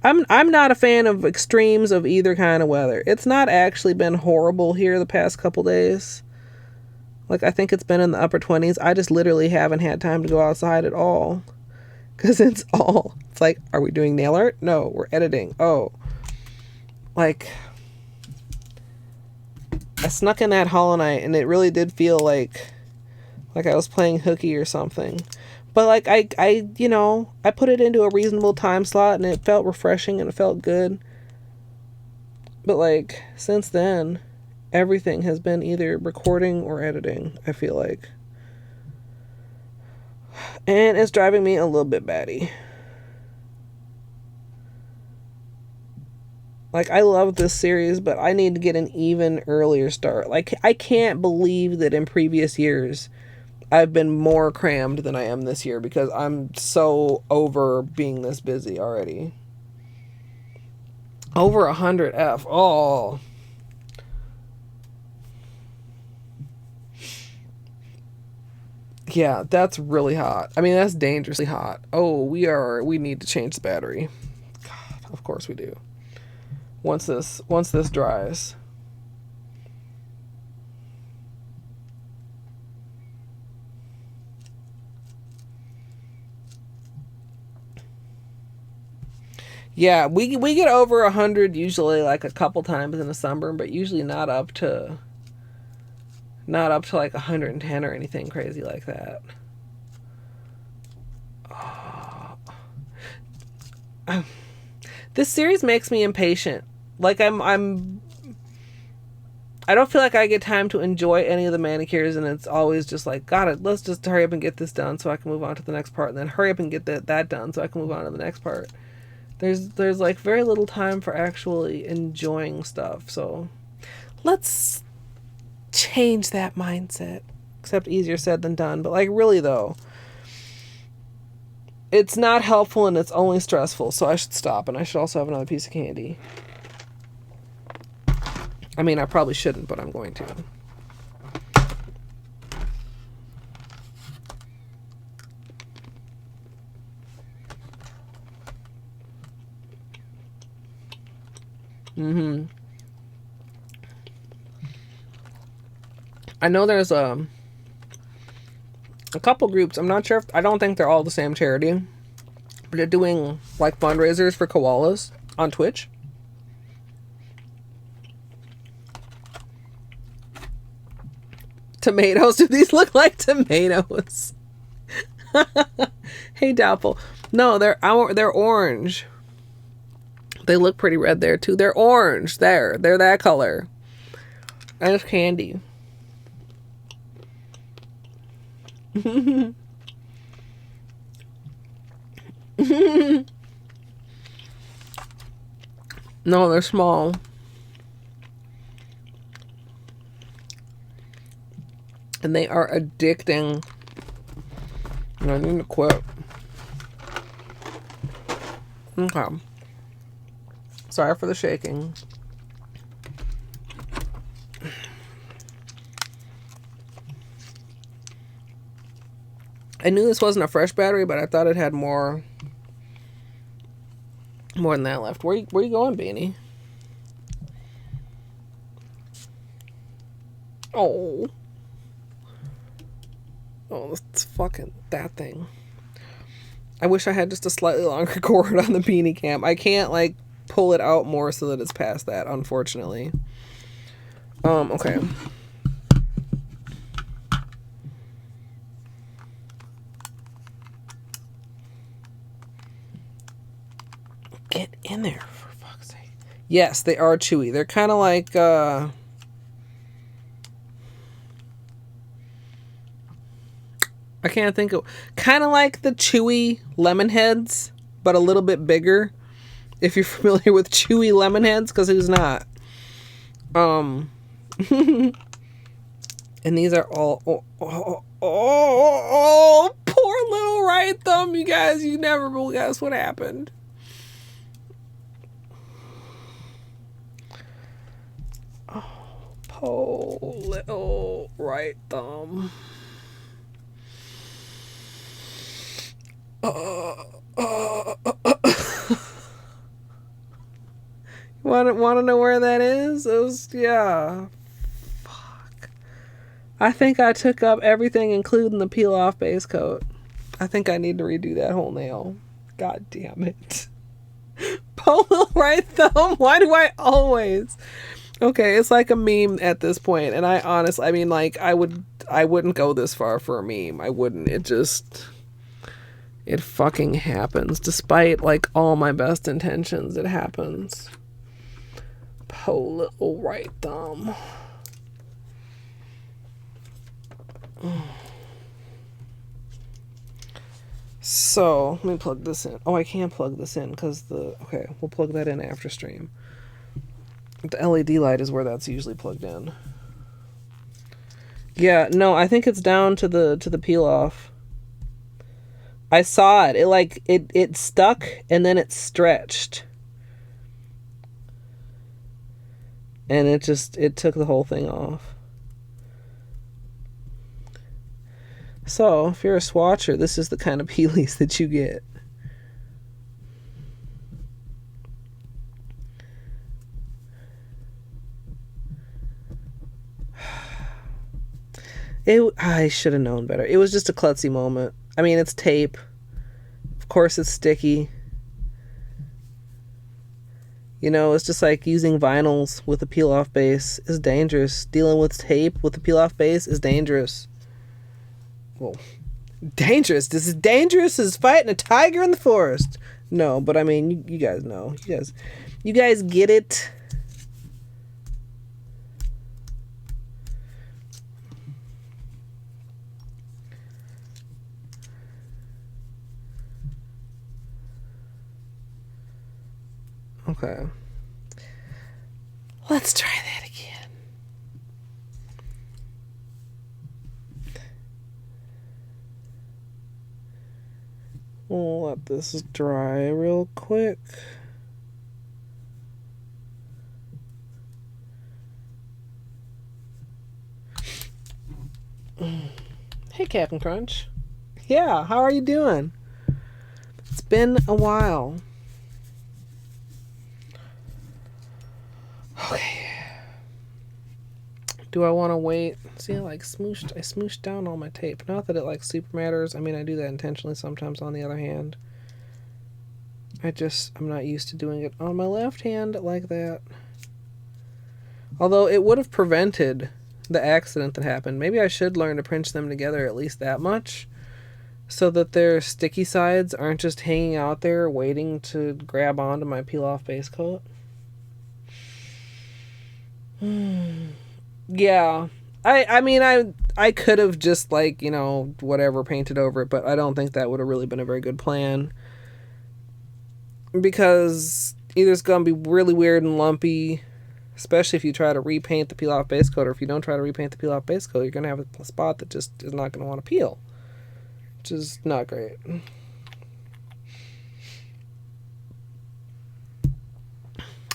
I'm not a fan of extremes of either kind of weather. It's not actually been horrible here the past couple days. Like, I think it's been in the upper 20s. I just literally haven't had time to go outside at all. Because it's like, are we doing nail art? No, we're editing. Oh. Like, I snuck in that Hollow Knight and it really did feel like I was playing hooky or something. But like I put it into a reasonable time slot and it felt refreshing and it felt good. But like since then, everything has been either recording or editing, I feel like. And it's driving me a little bit batty. Like, I love this series, but I need to get an even earlier start. Like, I can't believe that in previous years I've been more crammed than I am this year, because I'm so over being this busy already. Over 100 F. Oh. Yeah, that's really hot. I mean, that's dangerously hot. Oh, we need to change the battery. God, of course we do. Once this dries. Yeah, we get over 100 usually like a couple times in the summer, but usually not up to like 110 or anything crazy like that. This series makes me impatient. Like I don't feel like I get time to enjoy any of the manicures, and it's always just like, got it, let's just hurry up and get this done so I can move on to the next part, and then hurry up and get that done so I can move on to the next part. There's like very little time for actually enjoying stuff. So let's change that mindset. Except easier said than done. But like, really though, it's not helpful and it's only stressful. So I should stop, and I should also have another piece of candy. I mean, I probably shouldn't, but I'm going to. I know there's a couple groups. I'm not sure I don't think they're all the same charity, but they're doing like fundraisers for koalas on Twitch. Tomatoes? Do these look like tomatoes? Hey, Doubtful. No, they're orange. They look pretty red there too. They're orange. They're that color. And it's candy. No, they're small. And they are addicting. I need to quit. Okay. Sorry for the shaking. I knew this wasn't a fresh battery, but I thought it had more than that left. Where you going, Beanie? Oh, that's fucking that thing. I wish I had just a slightly longer cord on the Beanie Cam. I can't like pull it out more so that it's past that, unfortunately. Okay. Get in there, for fuck's sake. Yes, they are chewy. They're kind of like, I can't think of... Kind of like the chewy lemon heads, but a little bit bigger. If you're familiar with chewy lemon heads, because who's not? And these are all... Oh, poor little right thumb, you guys. You never will guess what happened. Oh, poor little right thumb. Want to know where that is? It was, yeah. Fuck. I think I took up everything, including the peel-off base coat. I think I need to redo that whole nail. God damn it. Polo right thumb? Why do I always... Okay, it's like a meme at this point, and I honestly, I mean, like, I wouldn't go this far for a meme. I wouldn't. It fucking happens. Despite, like, all my best intentions, it happens. Little right thumb. So, let me plug this in. Oh, I can't plug this in because okay, we'll plug that in after stream. The LED light is where that's usually plugged in. Yeah, no, I think it's down to the peel off. I saw it. It stuck and then it stretched. And it took the whole thing off. So, if you're a swatcher, this is the kind of peelies that you get. I should have known better. It was just a klutzy moment. I mean, it's tape. Of course it's sticky. You know, it's just like using vinyls with a peel-off base is dangerous. Dealing with tape with a peel-off base is dangerous. Well, dangerous? This is dangerous as fighting a tiger in the forest. No, but I mean, you guys know. You guys get it. Okay. Let's try that again. We'll let this dry real quick. Hey, Captain Crunch. Yeah, how are you doing? It's been a while. Okay. Do I want to wait? See, I smooshed down all my tape. Not that it like super matters. I mean, I do that intentionally sometimes on the other hand. I'm not used to doing it on my left hand like that. Although it would have prevented the accident that happened. Maybe I should learn to pinch them together at least that much, so that their sticky sides aren't just hanging out there waiting to grab onto my peel-off base coat. Yeah. I mean, I could have just, like, you know, whatever, painted over it, but I don't think that would have really been a very good plan. Because either it's going to be really weird and lumpy, especially if you try to repaint the peel-off base coat, or if you don't try to repaint the peel-off base coat, you're going to have a spot that just is not going to want to peel, which is not great.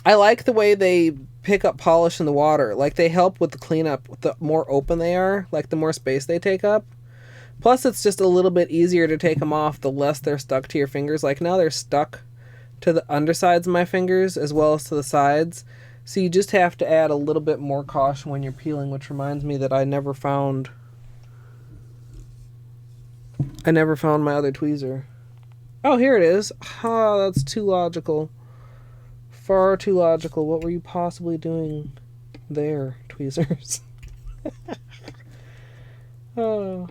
I like the way they pick up polish in the water. Like, they help with the cleanup. The more open they are, like, the more space they take up. Plus, it's just a little bit easier to take them off the less they're stuck to your fingers. Like, now they're stuck to the undersides of my fingers as well as to the sides. So you just have to add a little bit more caution when you're peeling, which reminds me that I never found my other tweezer. Oh, here it is. Oh, that's too logical. Far too logical. What were you possibly doing there, tweezers? Oh.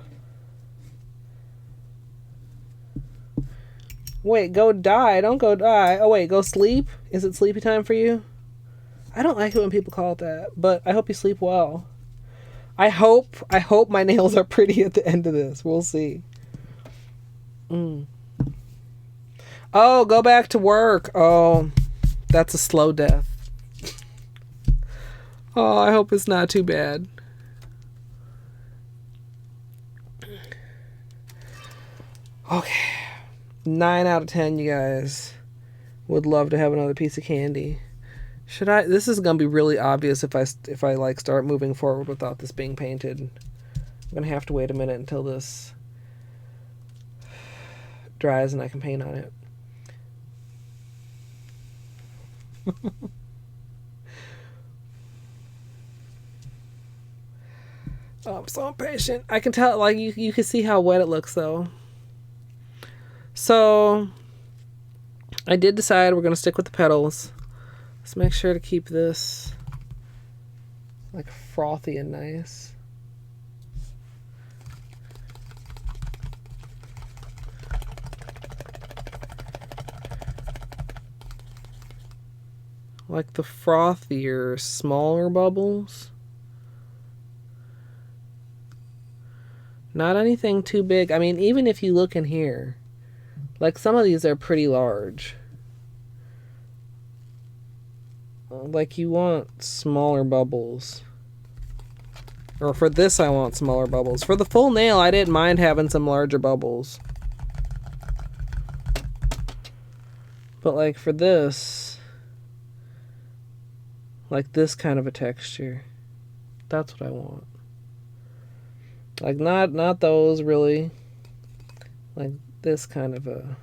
Wait, go die. Don't go die. Oh, wait, go sleep? Is it sleepy time for you? I don't like it when people call it that, but I hope you sleep well. I hope my nails are pretty at the end of this. We'll see. Oh, go back to work. Oh, that's a slow death. Oh, I hope it's not too bad. Okay. 9 out of 10, you guys. Would love to have another piece of candy. Should I? This is gonna be really obvious if I like start moving forward without this being painted. I'm gonna have to wait a minute until this dries and I can paint on it. Oh, I'm so impatient. I can tell, like, you can see how wet it looks though. So I did decide we're gonna stick with the petals. Let's make sure to keep this like frothy and nice. Like the frothier, smaller bubbles. Not anything too big. I mean, even if you look in here, like some of these are pretty large. Like you want smaller bubbles. Or for this I want smaller bubbles. For the full nail I didn't mind having some larger bubbles. But like for this, like this kind of a texture, that's what I want. Like not those really. Like this kind of a.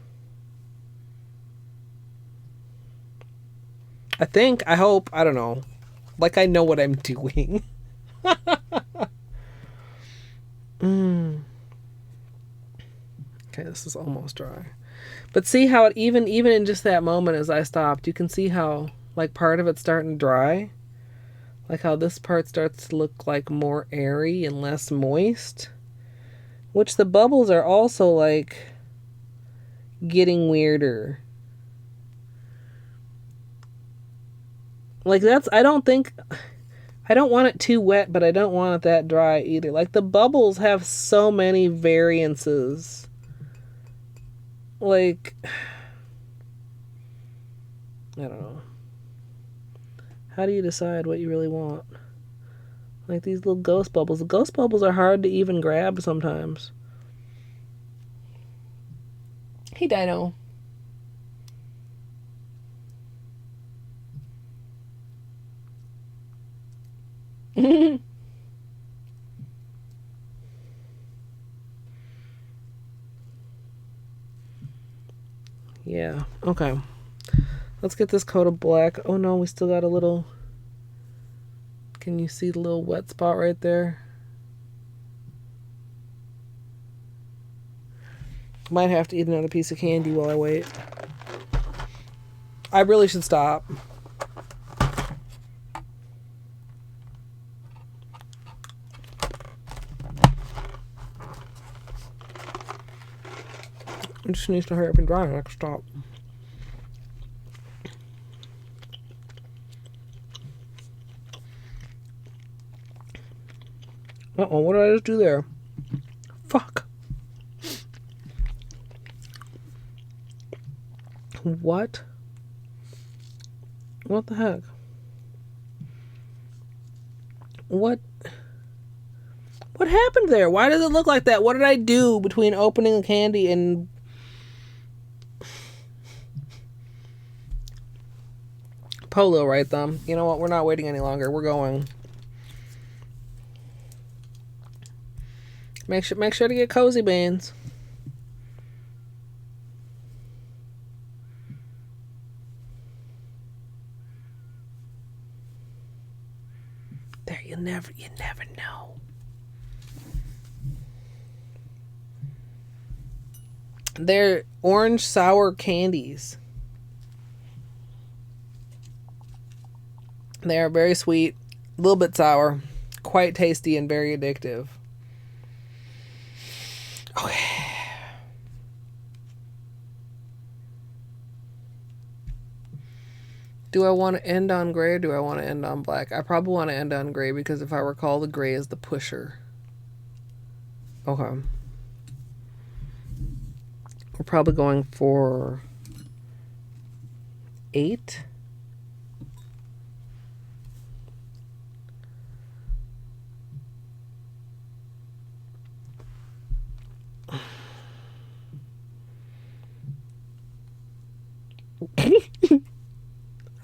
I hope, I don't know. Like I know what I'm doing. Okay, this is almost dry. But see how it even in just that moment as I stopped, you can see how like part of it's starting to dry. Like how this part starts to look like more airy and less moist. Which the bubbles are also like getting weirder. Like that's, I don't want it too wet, but I don't want it that dry either. Like the bubbles have so many variances. Like, I don't know. How do you decide what you really want? Like these little ghost bubbles. The ghost bubbles are hard to even grab sometimes. Hey, Dino. Yeah, okay. Let's get this coat of black. Oh no, we still got a little... Can you see the little wet spot right there? Might have to eat another piece of candy while I wait. I really should stop. It just needs to hurry up and dry and I can stop. Uh-oh, what did I just do there? Fuck. What? What the heck? What happened there? Why does it look like that? What did I do between opening the candy and... Polo, right thumb? You know what? We're not waiting any longer. We're going. Make sure to get cozy, beans. There, you never know. They're orange sour candies. They are very sweet, a little bit sour, quite tasty, and very addictive. Okay. Do I want to end on gray or do I want to end on black? I probably want to end on gray because if I recall, the gray is the pusher. Okay. We're probably going for 8.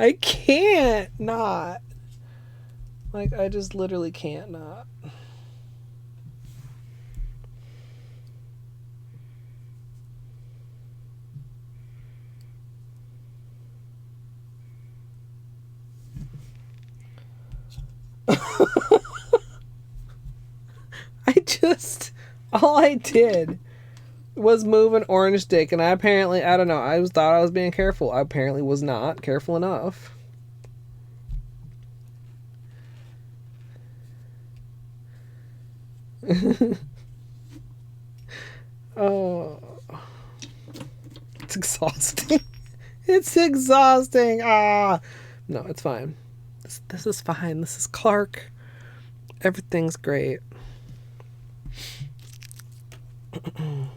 I can't not. Like, I just literally can't not. All I did was move an orange stick, and I don't know, thought I was being careful. I apparently was not careful enough. Oh, it's exhausting. It's exhausting. No, it's fine. This is fine. This is Clark. Everything's great. You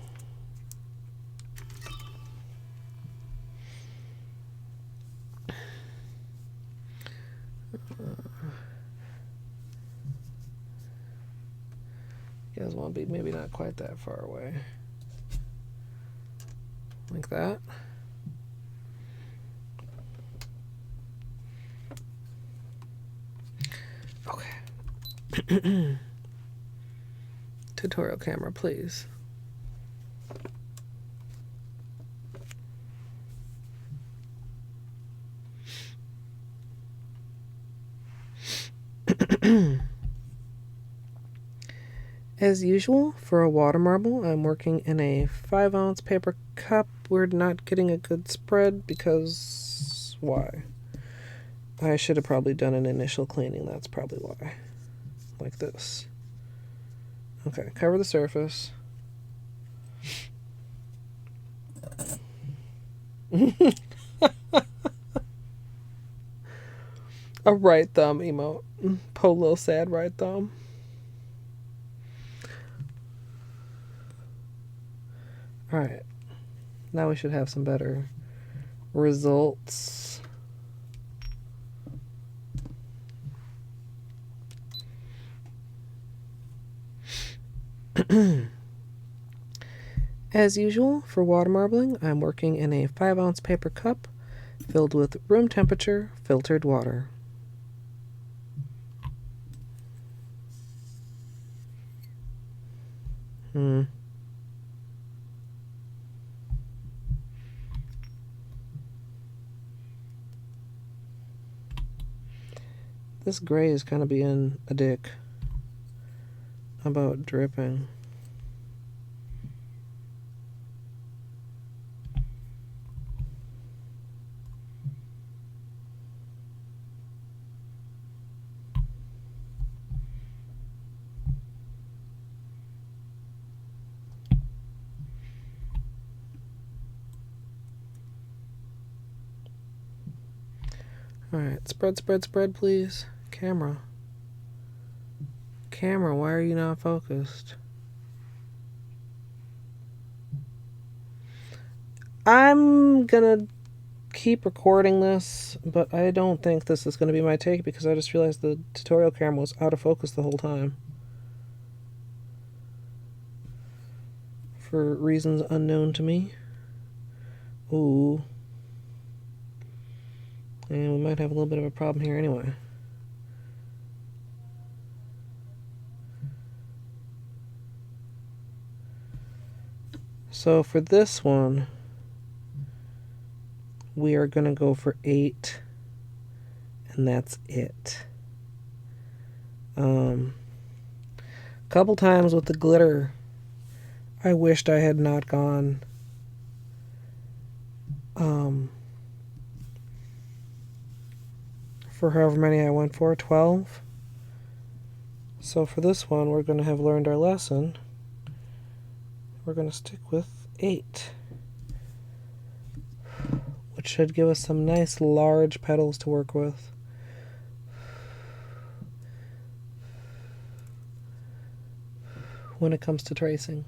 guys want to be maybe not quite that far away. Like that. Okay. Tutorial camera, please. As usual, for a water marble, I'm working in a 5-ounce paper cup. We're not getting a good spread because... why? I should have probably done an initial cleaning. That's probably why. Like this. Okay, cover the surface. A right thumb emote. Holo sad right thumb. Alright. Now we should have some better results. As usual, for water marbling, I'm working in a 5-ounce paper cup filled with room temperature filtered water. This gray is kind of being a dick about dripping. Alright, spread, please. Camera, why are you not focused? I'm gonna keep recording this, but I don't think this is gonna be my take because I just realized the tutorial camera was out of focus the whole time. For reasons unknown to me. Ooh. And we might have a little bit of a problem here anyway. So for this one, we are going to go for 8, and that's it. Couple times with the glitter, I wished I had not gone for however many I went for, 12. So for this one, we're going to have learned our lesson. We're going to stick with 8, which should give us some nice large petals to work with. When it comes to tracing.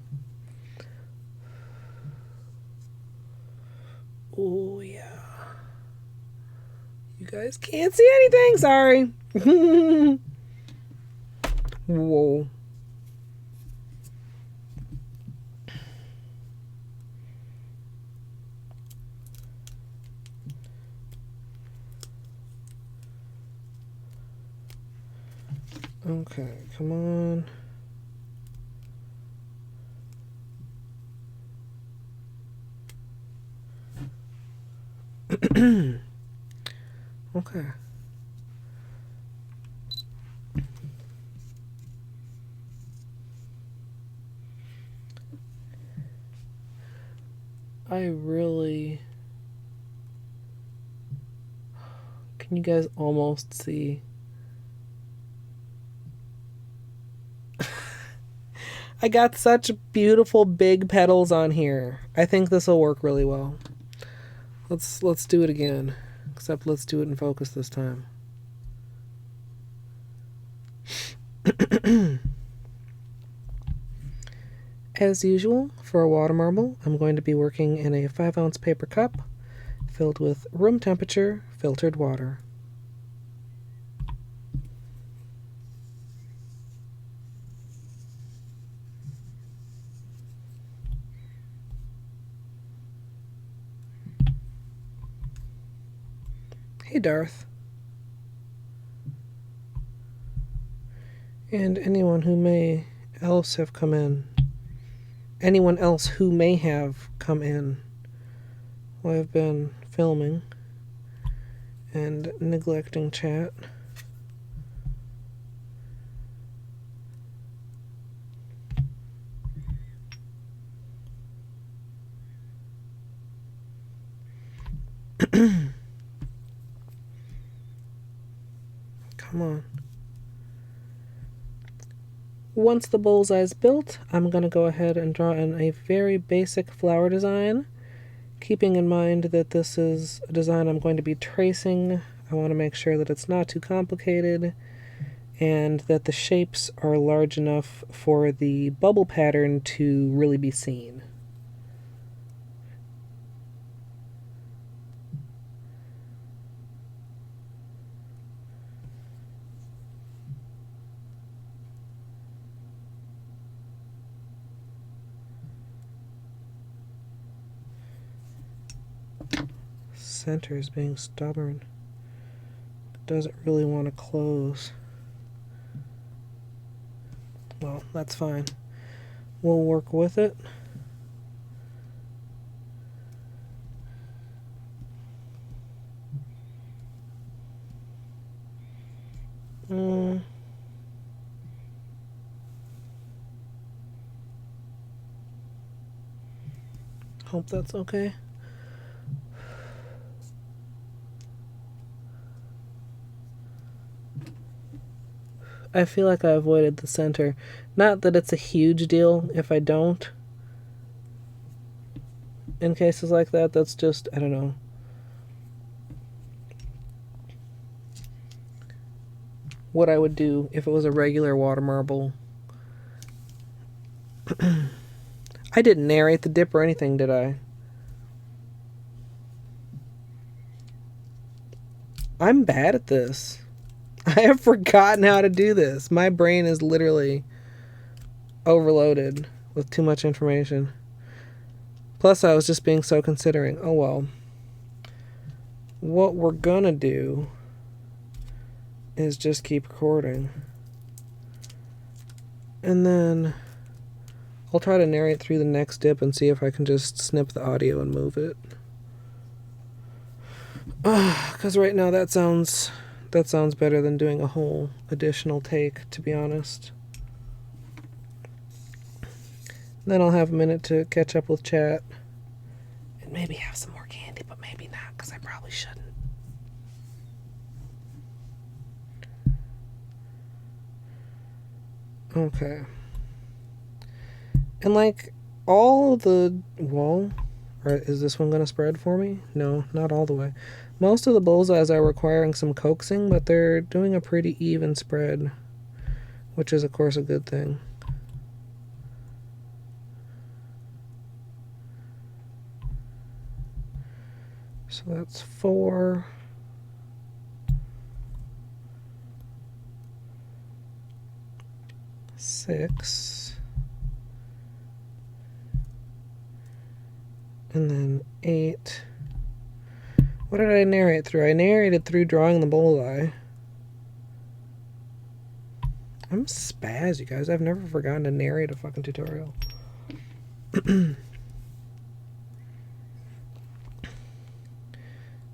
Oh yeah. You guys can't see anything, sorry. Whoa. Okay, come on. Okay. I really... Can you guys almost see? I got such beautiful big petals on here. I think this will work really well. Let's do it again. Except let's do it in focus this time. As usual, for a water marble, I'm going to be working in a 5-ounce paper cup filled with room temperature filtered water. Hey, Darth. And anyone who may else have come in. Anyone else who may have come in while I've been filming and neglecting chat. Come on. Once the bullseye's built, I'm going to go ahead and draw in a very basic flower design, keeping in mind that this is a design I'm going to be tracing. I want to make sure that it's not too complicated and that the shapes are large enough for the bubble pattern to really be seen. Center is being stubborn. It doesn't really want to close. Well, that's fine. We'll work with it. Hope that's okay. I feel like I avoided the center. Not that it's a huge deal if I don't. In cases like that, that's just, I don't know. What I would do if it was a regular water marble. I didn't narrate the dip or anything, did I? I'm bad at this. I have forgotten how to do this. My brain is literally overloaded with too much information. Plus, I was just being so considering. Oh well. What we're gonna do is just keep recording. And then I'll try to narrate through the next dip and see if I can just snip the audio and move it. Because right now that sounds better than doing a whole additional take, to be honest. Then I'll have a minute to catch up with chat. And maybe have some more candy, but maybe not, because I probably shouldn't. Okay. And like all the, well, or is this one gonna spread for me? No, not all the way. Most of the bullseyes are requiring some coaxing, but they're doing a pretty even spread, which is of course a good thing. So that's 4. Six. And then 8. What did I narrate through? I narrated through drawing the bullseye. I'm spaz, you guys. I've never forgotten to narrate a fucking tutorial.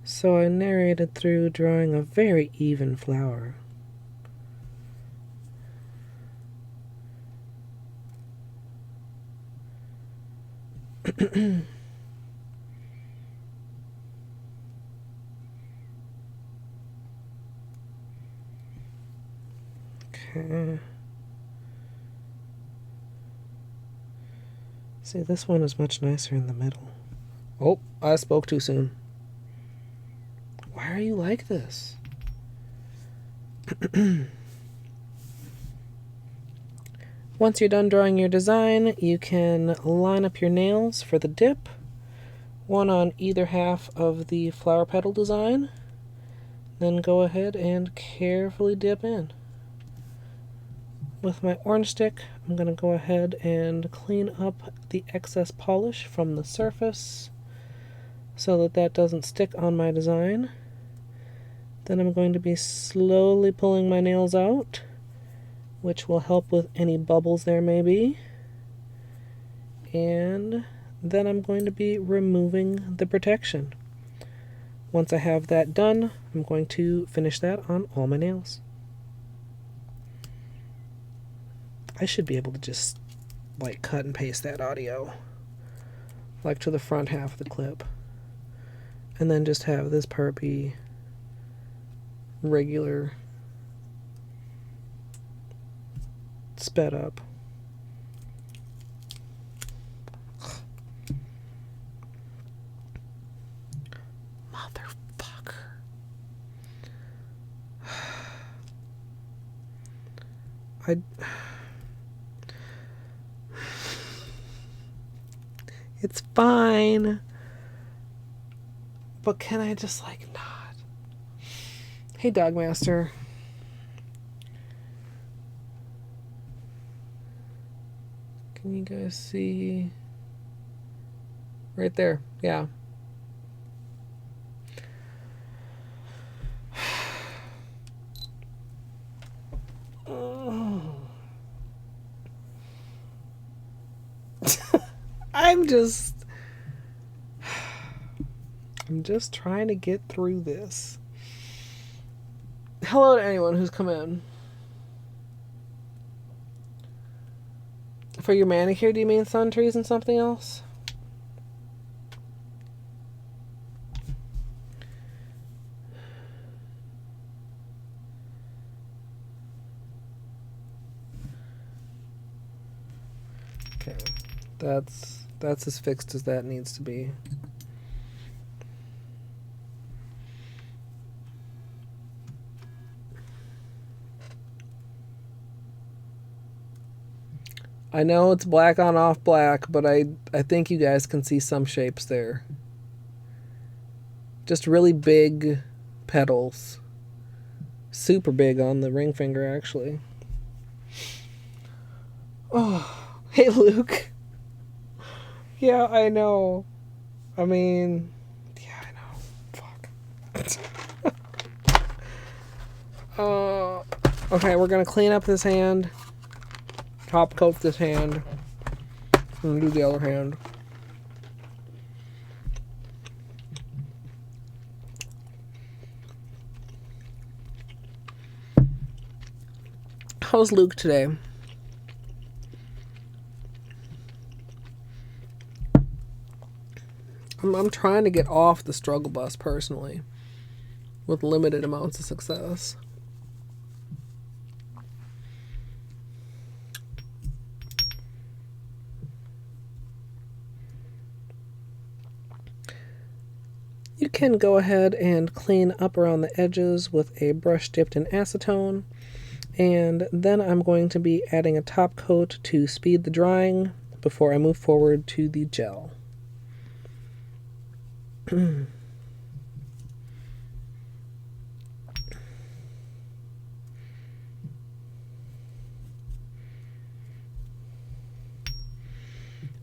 So I narrated through drawing a very even flower. Okay. See, this one is much nicer in the middle. Oh, I spoke too soon. Why are you like this? Once you're done drawing your design, you can line up your nails for the dip, one on either half of the flower petal design. Then go ahead and carefully dip in. With my orange stick, I'm going to go ahead and clean up the excess polish from the surface so that that doesn't stick on my design. Then I'm going to be slowly pulling my nails out, which will help with any bubbles there may be. And then I'm going to be removing the protection. Once I have that done, I'm going to finish that on all my nails. I should be able to just like cut and paste that audio like to the front half of the clip, and then just have this part be regular sped up. Motherfucker. It's fine. But can I just like not? Hey, Dogmaster. Can you guys see? Right there. Yeah. I'm just trying to get through this. Hello to anyone who's come in. For your manicure, do you mean sun trees and something else? Okay. That's as fixed as that needs to be. I know it's black on off black, but I think you guys can see some shapes there. Just really big petals. Super big on the ring finger, actually. Oh, hey, Luke. Yeah, I know. I mean, yeah, I know. Fuck. Okay, we're gonna clean up this hand. Top coat this hand. And do the other hand. How's Luke today? I'm trying to get off the struggle bus personally, with limited amounts of success. can go ahead and clean up around the edges with a brush dipped in acetone. And then I'm going to be adding a top coat to speed the drying before I move forward to the gel.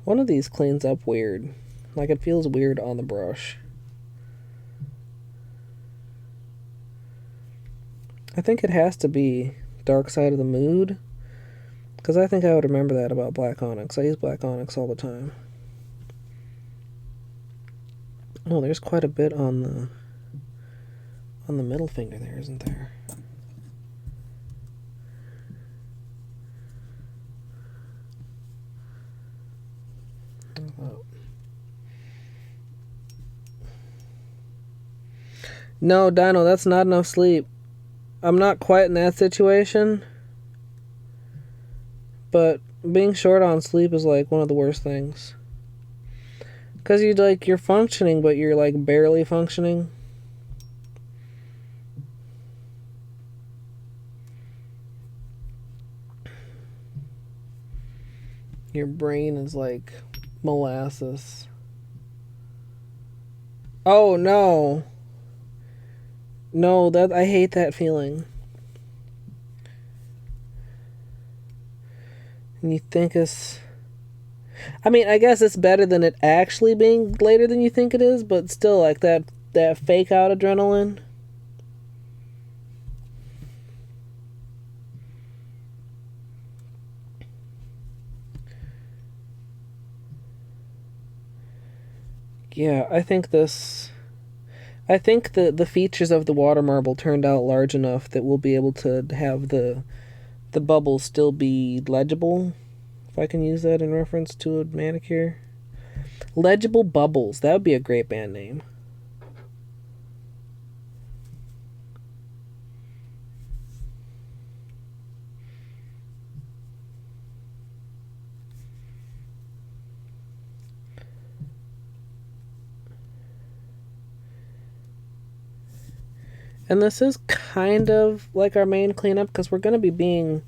One of these cleans up weird. Like, it feels weird on the brush. I think it has to be Dark Side of the Mood, because I think I would remember that about black onyx. I use black onyx all the time. Oh, there's quite a bit on the middle finger there, isn't there? No, Dino, that's not enough sleep. I'm not quite in that situation, but being short on sleep is like one of the worst things. Because you're functioning, but you're like barely functioning. Your brain is like molasses. Oh no. No, I hate that feeling. And you think I mean, I guess it's better than it actually being later than you think it is, but still, like, that fake out adrenaline. Yeah, I think the features of the water marble turned out large enough that we'll be able to have the bubbles still be legible, if I can use that in reference to a manicure. Legible Bubbles, that would be a great band name. And this is kind of like our main cleanup, because we're going to be being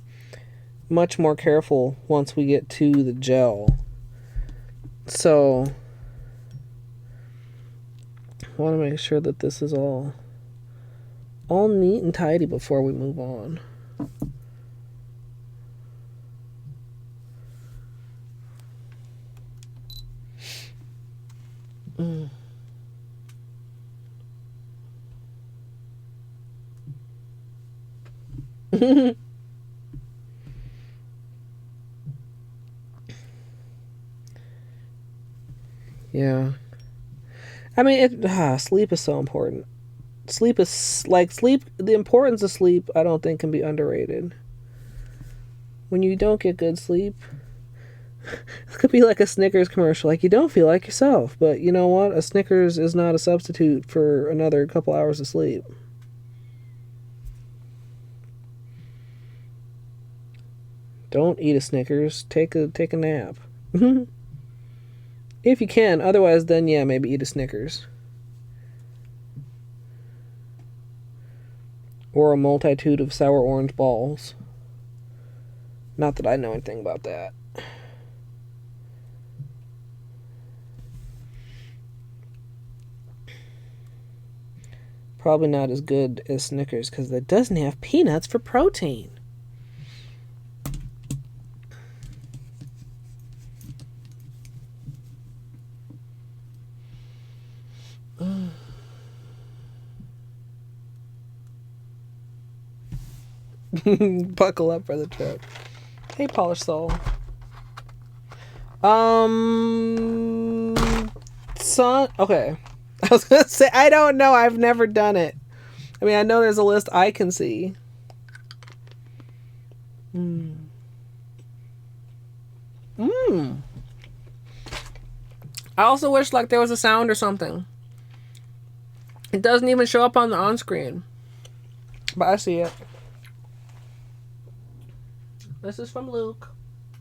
much more careful once we get to the gel. So, I want to make sure that this is all neat and tidy before we move on. Yeah. I mean, sleep is so important. The importance of sleep, I don't think, can be underrated. When you don't get good sleep, it could be like a Snickers commercial. Like, you don't feel like yourself, but you know what? A Snickers is not a substitute for another couple hours of sleep. Don't eat a Snickers. Take a nap. If you can. Otherwise, then yeah, maybe eat a Snickers. Or a multitude of sour orange balls. Not that I know anything about that. Probably not as good as Snickers, because that doesn't have peanuts for protein. Buckle up for the trip. Hey, Polished Soul. Okay. I was gonna say, I don't know. I've never done it. I mean, I know there's a list I can see. I also wish, like, there was a sound or something. It doesn't even show up on the on-screen. But I see it. This is from Luke.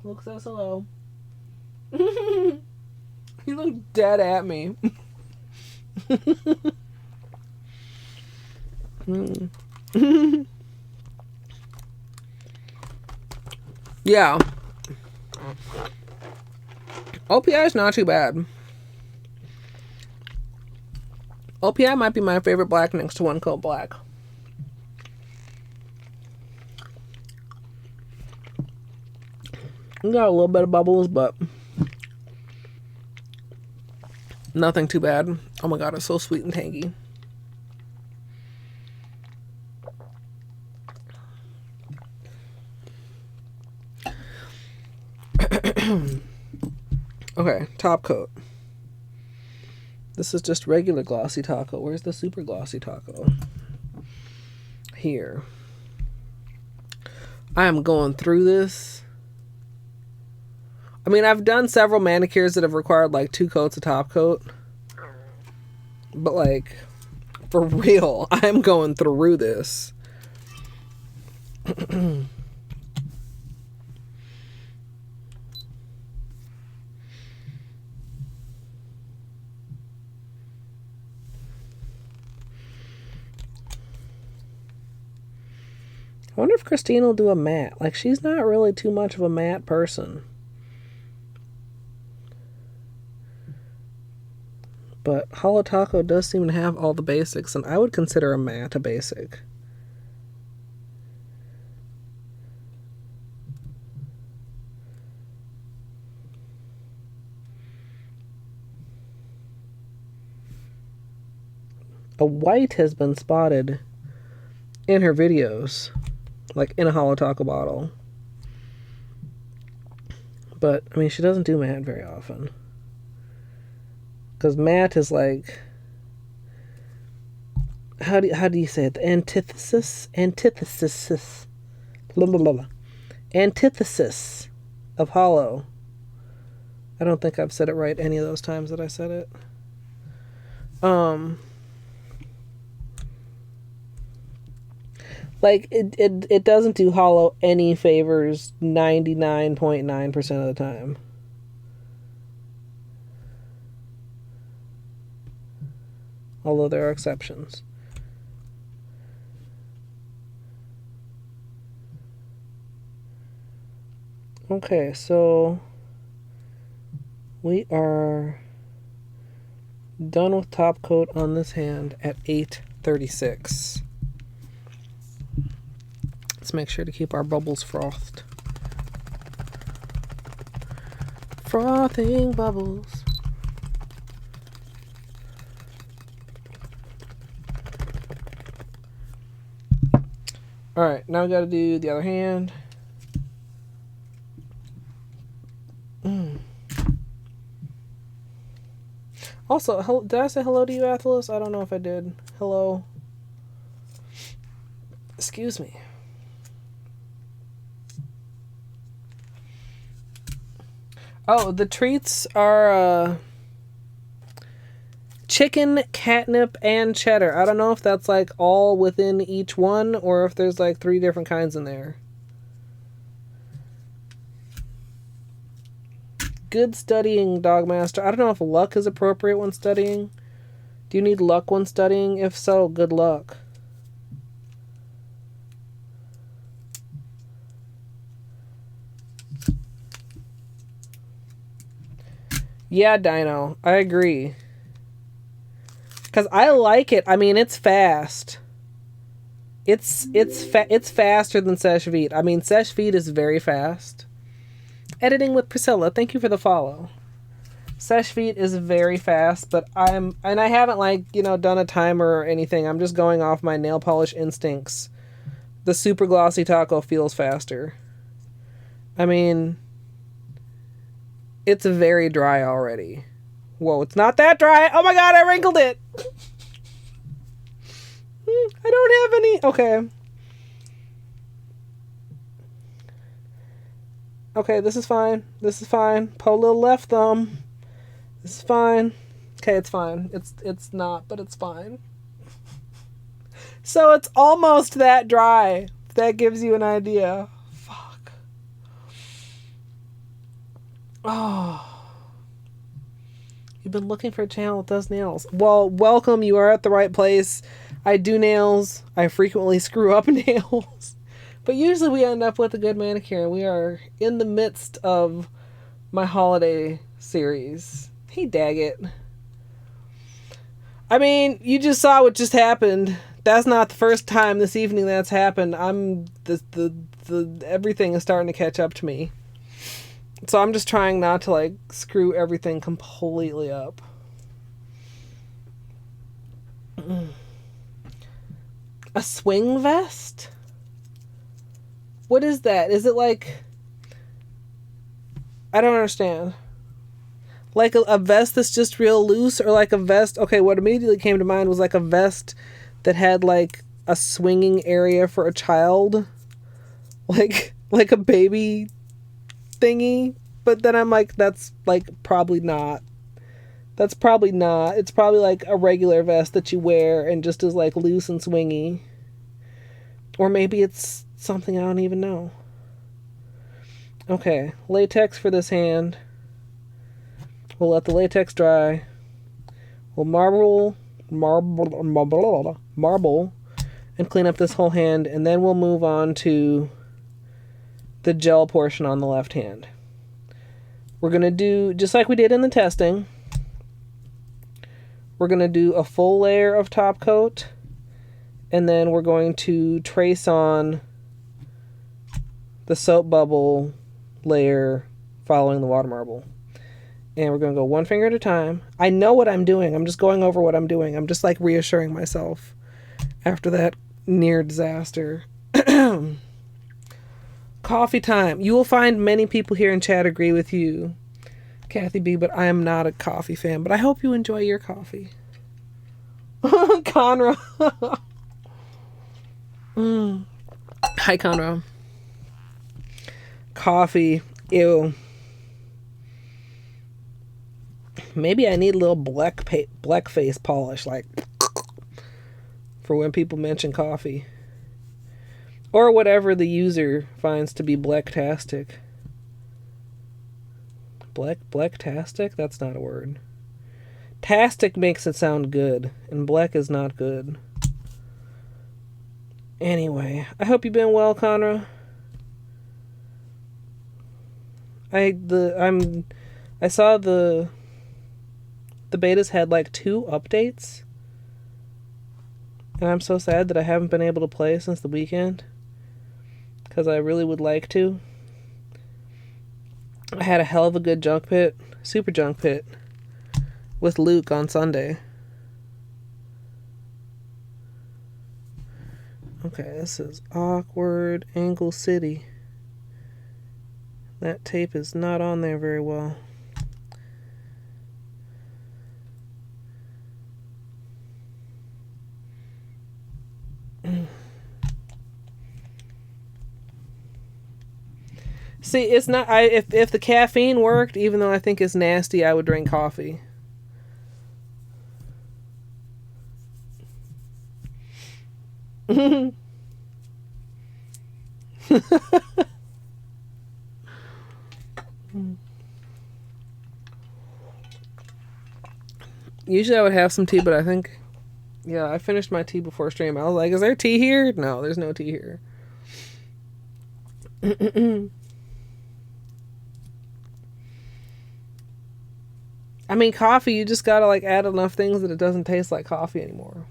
Luke says hello. He looked dead at me. Yeah. OPI is not too bad. OPI might be my favorite black next to One Coat Black. You got a little bit of bubbles, but nothing too bad. Oh my god, it's so sweet and tangy. Okay, top coat. This is just regular glossy taco. Where's the super glossy taco? Here. I am going through this. I mean, I've done several manicures that have required like 2 coats of top coat. But like, for real, I'm going through this. I wonder if Christine will do a matte. Like, she's not really too much of a matte person. But Holo Taco does seem to have all the basics, and I would consider a matte a basic. A white has been spotted in her videos. Like in a Holo Taco bottle. But, I mean, she doesn't do matte very often. Because matte is like... How do you say it? The antithesis? Antithesis. Blah, blah, blah, blah. Antithesis of Holo. I don't think I've said it right any of those times that I said it. Like, it doesn't do Holo any favors 99.9% of the time. Although there are exceptions. Okay, so we are done with top coat on this hand at 8:36. Let's make sure to keep our bubbles frothed. Frothing bubbles. Alright, now we gotta do the other hand. Also, did I say hello to you, Atlas? I don't know if I did. Hello. Excuse me. Oh, the treats are chicken, catnip, and cheddar. I don't know if that's like all within each one or if there's like 3 different kinds in there. Good studying, Dogmaster. I don't know if luck is appropriate when studying. Do you need luck when studying? If so, good luck. Yeah, Dino, I agree. Because I like it. I mean, it's fast. It's faster than Sesh Vite. I mean, Sesh Vite is very fast. Editing with Priscilla, thank you for the follow. Sesh Vite is very fast, but I haven't like, you know, done a timer or anything. I'm just going off my nail polish instincts. The super glossy taco feels faster. I mean, it's very dry already. Whoa, it's not that dry. Oh my god, I wrinkled it. I don't have any. Okay. Okay, this is fine. This is fine. Pull a little left thumb. This is fine. Okay, it's fine. It's not, but it's fine. So it's almost that dry. If that gives you an idea. Fuck. Oh. You've been looking for a channel that does nails. Well, welcome. You are at the right place. I do nails. I frequently screw up nails. But usually we end up with a good manicure. We are in the midst of my holiday series. Hey, Daggett. I mean, you just saw what just happened. That's not the first time this evening that's happened. Everything is starting to catch up to me. So I'm just trying not to like screw everything completely up. A swing vest? What is that? Is it like... I don't understand. Like a vest that's just real loose, or like a vest... Okay, what immediately came to mind was like a vest that had like a swinging area for a child. Like a baby thingy. But then I'm like, that's like probably not. That's probably not. It's probably like a regular vest that you wear and just is like loose and swingy. Or maybe it's something I don't even know. Okay, latex for this hand. We'll let the latex dry. We'll marble, and clean up this whole hand, and then we'll move on to the gel portion on the left hand. We're going to do, just like we did in the testing, we're going to do a full layer of top coat, and then we're going to trace on the soap bubble layer following the water marble. And we're going to go one finger at a time. I know what I'm doing. I'm just going over what I'm doing. I'm just like reassuring myself after that near disaster. Coffee time. You will find many people here in chat agree with you, Kathy B, but I am not a coffee fan. But I hope you enjoy your coffee. Conra. Hi, Conra. Coffee. Ew. Maybe I need a little black face polish, like, for when people mention coffee. Or whatever the user finds to be blacktastic. Blacktastic? That's not a word. Tastic makes it sound good, and black is not good. Anyway, I hope you've been well, Conra. I saw the betas had like 2 updates. And I'm so sad that I haven't been able to play since the weekend. Because I really would like to. I had a hell of a good super junk pit, with Luke on Sunday. Okay, this is awkward Angle City. That tape is not on there very well. See, it's not. If the caffeine worked, even though I think it's nasty, I would drink coffee. Usually I would have some tea, but I think, yeah, I finished my tea before stream. I was like, is there tea here? No, there's no tea here. I mean, coffee, you just gotta like add enough things that it doesn't taste like coffee anymore.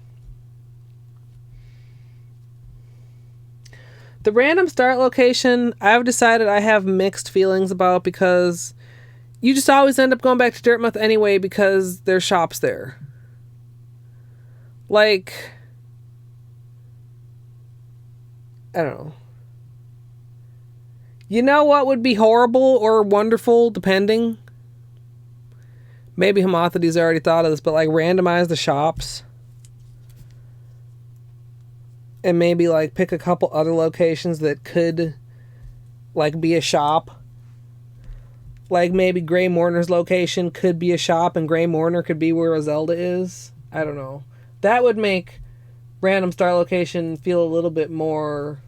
The random start location, I've decided I have mixed feelings about, because you just always end up going back to Dirtmouth anyway because there's shops there. Like, I don't know. You know what would be horrible or wonderful, depending? Maybe Homothety's already thought of this, but like randomize the shops. And maybe like pick a couple other locations that could like be a shop. Like maybe Grey Mourner's location could be a shop and Grey Mourner could be where Zelda is. I don't know. That would make random star location feel a little bit more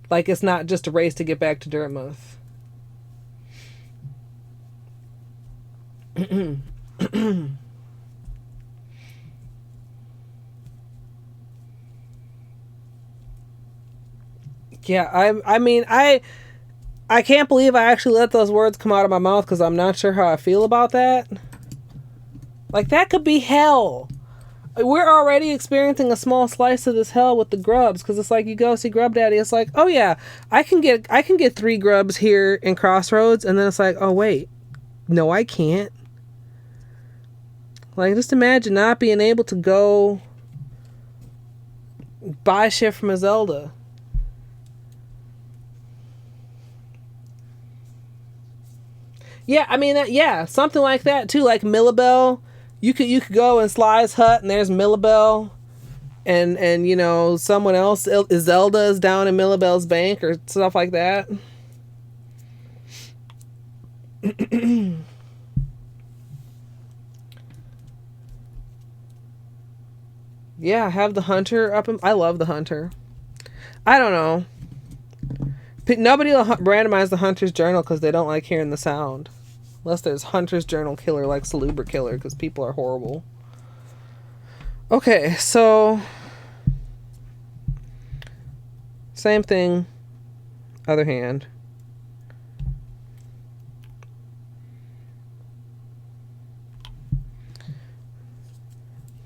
like it's not just a race to get back to Dirtmouth. Yeah, I mean, I can't believe I actually let those words come out of my mouth because I'm not sure how I feel about that. Like, that could be hell. We're already experiencing a small slice of this hell with the grubs, because it's like you go see Grub Daddy, it's like, oh yeah, I can get 3 grubs here in Crossroads, and then it's like, oh wait, no I can't. Like, just imagine not being able to go buy shit from a Zelda. Yeah, I mean, yeah, something like that too. Like Millabelle, you could go in Sly's hut and there's Millabelle, and you know someone else, Zelda is down in Millabelle's bank or stuff like that. Yeah, have the hunter up. I love the hunter. I don't know. Nobody will randomize the hunter's journal because they don't like hearing the sound. Unless there's hunter's journal killer like Saluber killer, because people are horrible. Okay, so same thing, other hand.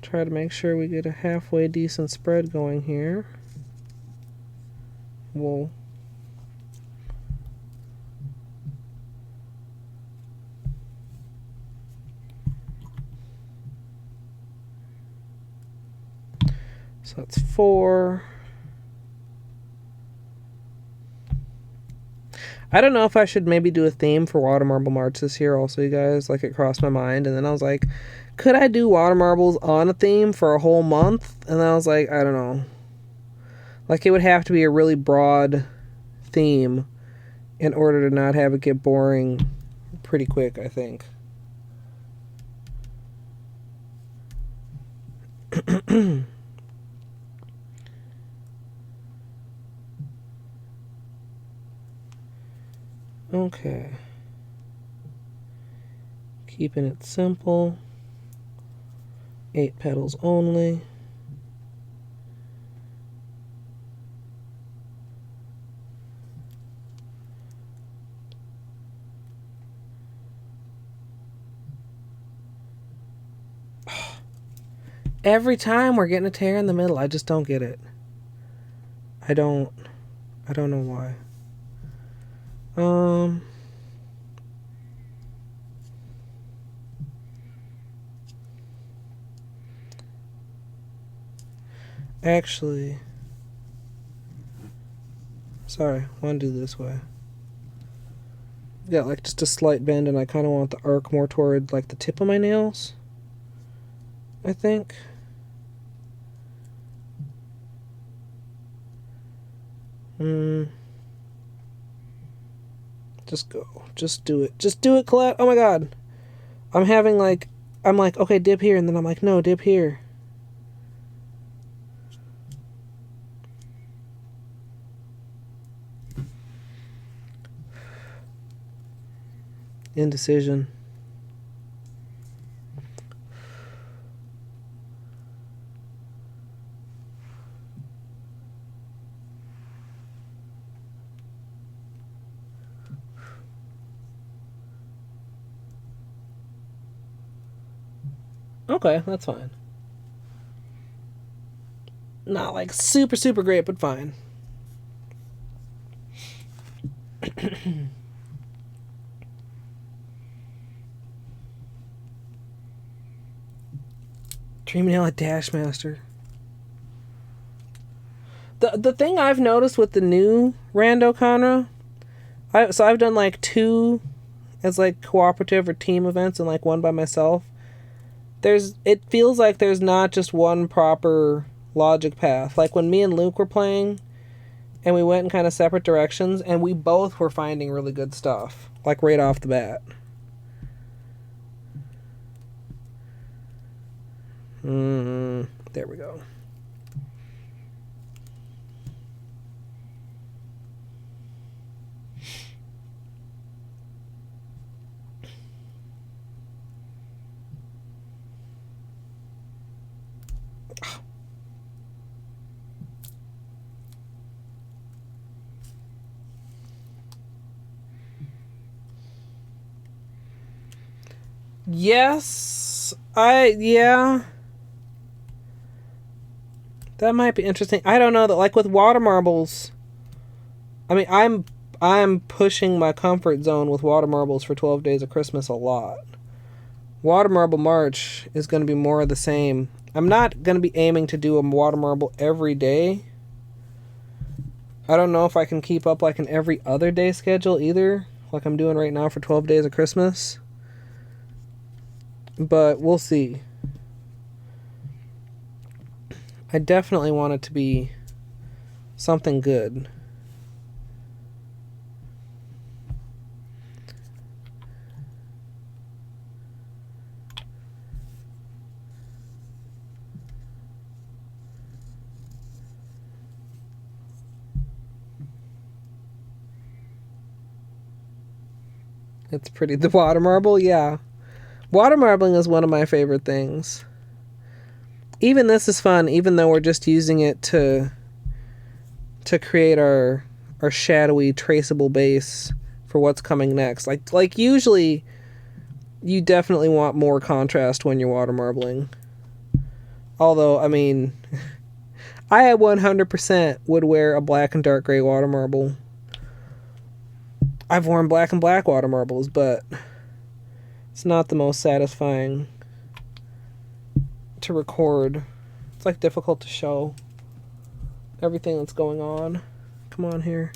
Try to make sure we get a halfway decent spread going here. Whoa. So that's 4. I don't know if I should maybe do a theme for Water Marble March this year also, you guys. Like, it crossed my mind, and then I was like, could I do Water Marbles on a theme for a whole month? And then I was like, I don't know. Like, it would have to be a really broad theme in order to not have it get boring pretty quick, I think. Okay. Keeping it simple. 8 petals only. Every time we're getting a tear in the middle. I just don't get it. I don't know why. Actually, sorry, I want to do this way. Got like just a slight bend, and I kind of want the arc more toward like the tip of my nails, I think. Just go. Just do it. Just do it, Colette. Oh my god. I'm like, okay, dip here, and then I'm like, no, dip here. Indecision. Okay, that's fine. Not like super, super great, but fine. Dream Nail at Dash Master. The thing I've noticed with the new Rando Conra, I've done like 2 as like cooperative or team events and like 1 by myself. It feels like there's not just one proper logic path. Like when me and Luke were playing and we went in kind of separate directions and we both were finding really good stuff, like right off the bat. There we go. Yes, yeah. That might be interesting. I don't know that, like with water marbles. I mean, I'm pushing my comfort zone with water marbles for 12 Days of Christmas a lot. Water Marble March is going to be more of the same. I'm not going to be aiming to do a water marble every day. I don't know if I can keep up like an every other day schedule either, like I'm doing right now for 12 Days of Christmas. But we'll see. I definitely want it to be something good. It's pretty. The water marble, yeah. Water marbling is one of my favorite things. Even this is fun, even though we're just using it to create our shadowy, traceable base for what's coming next. Like usually, you definitely want more contrast when you're water marbling. Although, I mean, I 100% would wear a black and dark gray water marble. I've worn black and black water marbles, but it's not the most satisfying to record. It's like difficult to show everything that's going on. Come on here.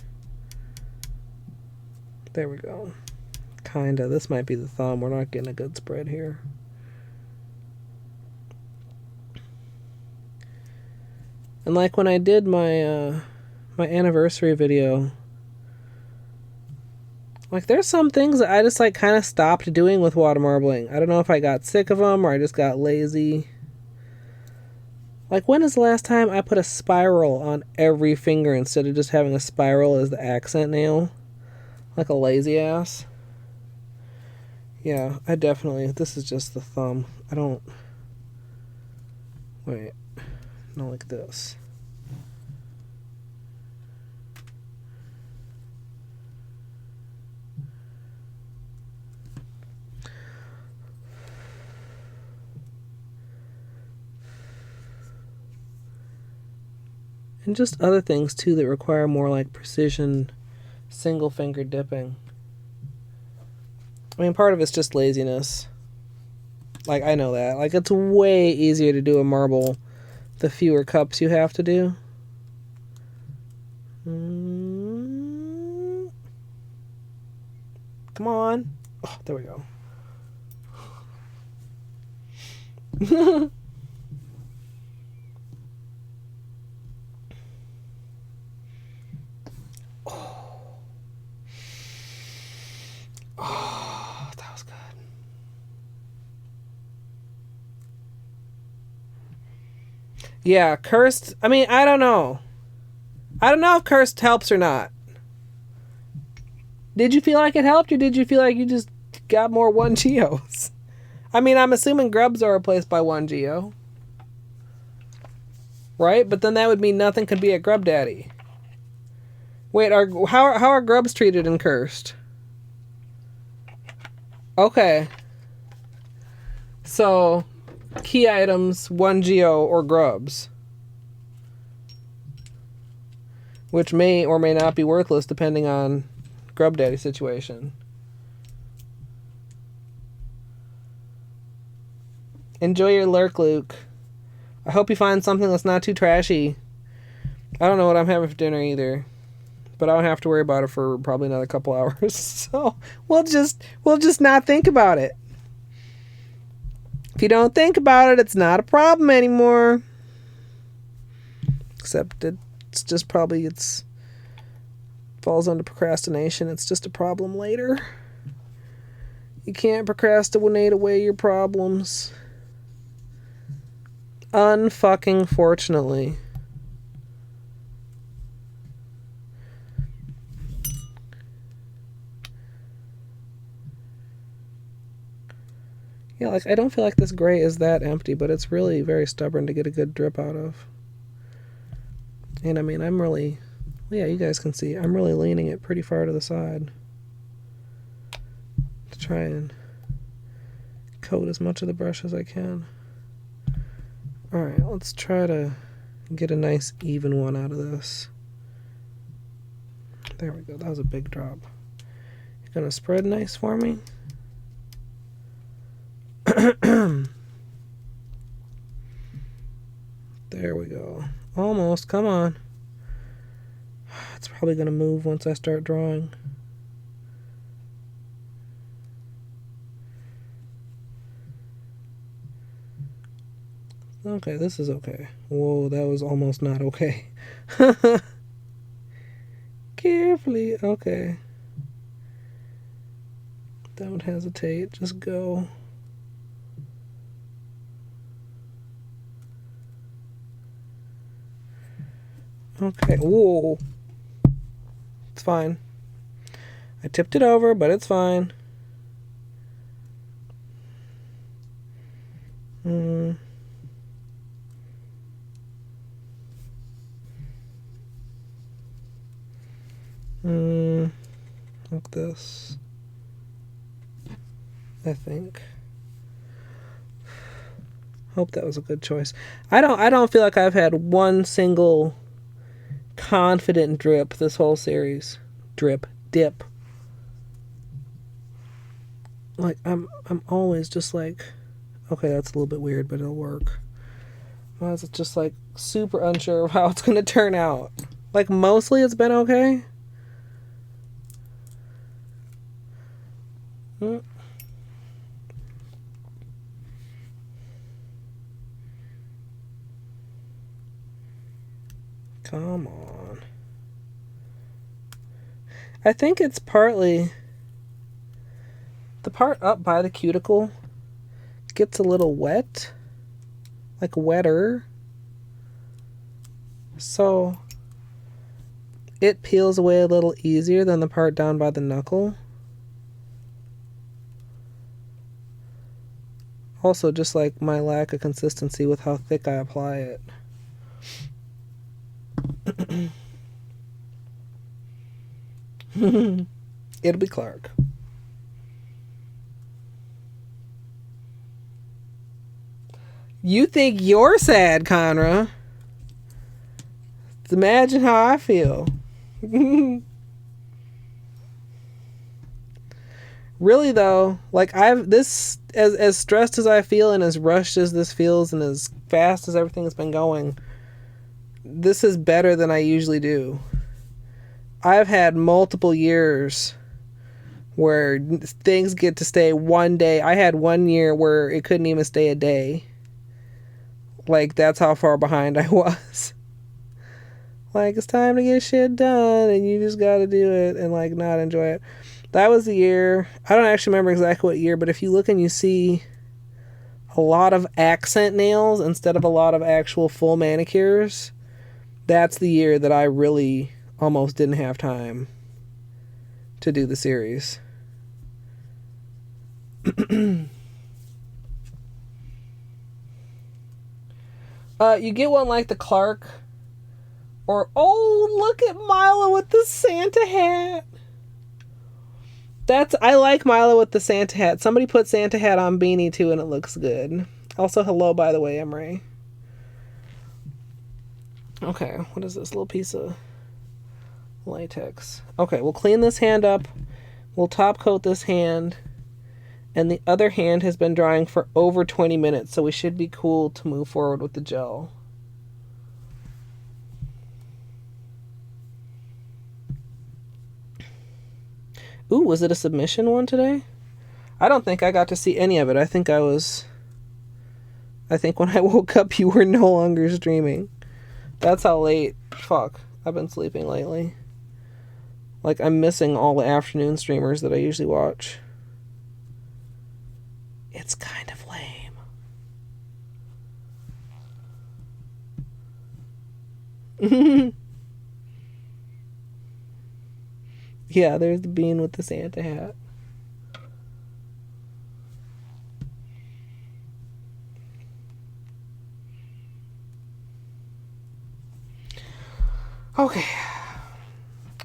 There we go. Kinda. This might be the thumb. We're not getting a good spread here. And like when I did my my anniversary video, like there's some things that I just like kind of stopped doing with water marbling. I don't know if I got sick of them or I just got lazy. Like when is the last time I put a spiral on every finger instead of just having a spiral as the accent nail? Like a lazy ass. Yeah, I definitely, this is just the thumb. I don't, wait, not like this. And just other things too that require more like precision single finger dipping. I mean, part of it's just laziness. Like, I know that. Like, it's way easier to do a marble the fewer cups you have to do. Come on. Oh, there we go. Oh, that was good. Yeah, cursed. I mean, I don't know. I don't know if cursed helps or not. Did you feel like it helped, or did you feel like you just got more 1 geos? I mean, I'm assuming grubs are replaced by 1 geo. Right? But then that would mean nothing could be a grub daddy. Wait, how are grubs treated in cursed? Okay. So, key items, 1 geo or grubs. Which may or may not be worthless depending on grub daddy situation. Enjoy your lurk, Luke. I hope you find something that's not too trashy. I don't know what I'm having for dinner either. But I don't have to worry about it for probably another couple hours. So we'll just not think about it. If you don't think about it, it's not a problem anymore. Except it's just probably falls under procrastination. It's just a problem later. You can't procrastinate away your problems. Unfucking fortunately. Yeah, like I don't feel like this gray is that empty, but it's really very stubborn to get a good drip out of. And I mean, I'm really, yeah, you guys can see, I'm really leaning it pretty far to the side to try and coat as much of the brush as I can. Alright, let's try to get a nice even one out of this. There we go, that was a big drop. You're gonna spread nice for me? There we go. Almost, come on. It's probably gonna move once I start drawing. Okay, this is okay. Whoa, that was almost not okay. Carefully, okay. Don't hesitate, just go. Okay, whoa. It's fine. I tipped it over, but it's fine. Like this, I think. Hope that was a good choice. I don't feel like I've had one single confident drip this whole series. Dip. Like I'm always just like, okay, that's a little bit weird, but it'll work. I was just like super unsure of how it's gonna turn out. Like mostly it's been okay. Come on. I think it's partly the part up by the cuticle gets a little wet, like wetter. So it peels away a little easier than the part down by the knuckle. Also, just like my lack of consistency with how thick I apply it. It'll be Clark. You think you're sad, Conra. Imagine how I feel. Really though, like I've this as stressed as I feel and as rushed as this feels and as fast as everything's been going, this is better than I usually do. I've had multiple years where things get to stay one day. I had 1 year where it couldn't even stay a day. Like that's how far behind I was. Like it's time to get shit done and you just gotta do it and like not enjoy it. That was the year. I don't actually remember exactly what year, but if you look and you see a lot of accent nails instead of a lot of actual full manicures, that's the year that I really almost didn't have time to do the series. You get one like the Clark, or oh, look at Milo with the Santa hat. I like Milo with the Santa hat. Somebody put Santa hat on beanie too, and it looks good. Also, hello, by the way, Emery. Okay, what is this little piece of latex? Okay, we'll clean this hand up. We'll top coat this hand. And the other hand has been drying for over 20 minutes, so we should be cool to move forward with the gel. Ooh, was it a submission one today? I don't think I got to see any of it. I think when I woke up, you were no longer streaming. That's how late. Fuck. I've been sleeping lately. Like, I'm missing all the afternoon streamers that I usually watch. It's kind of lame. Yeah, there's the bean with the Santa hat. Okay.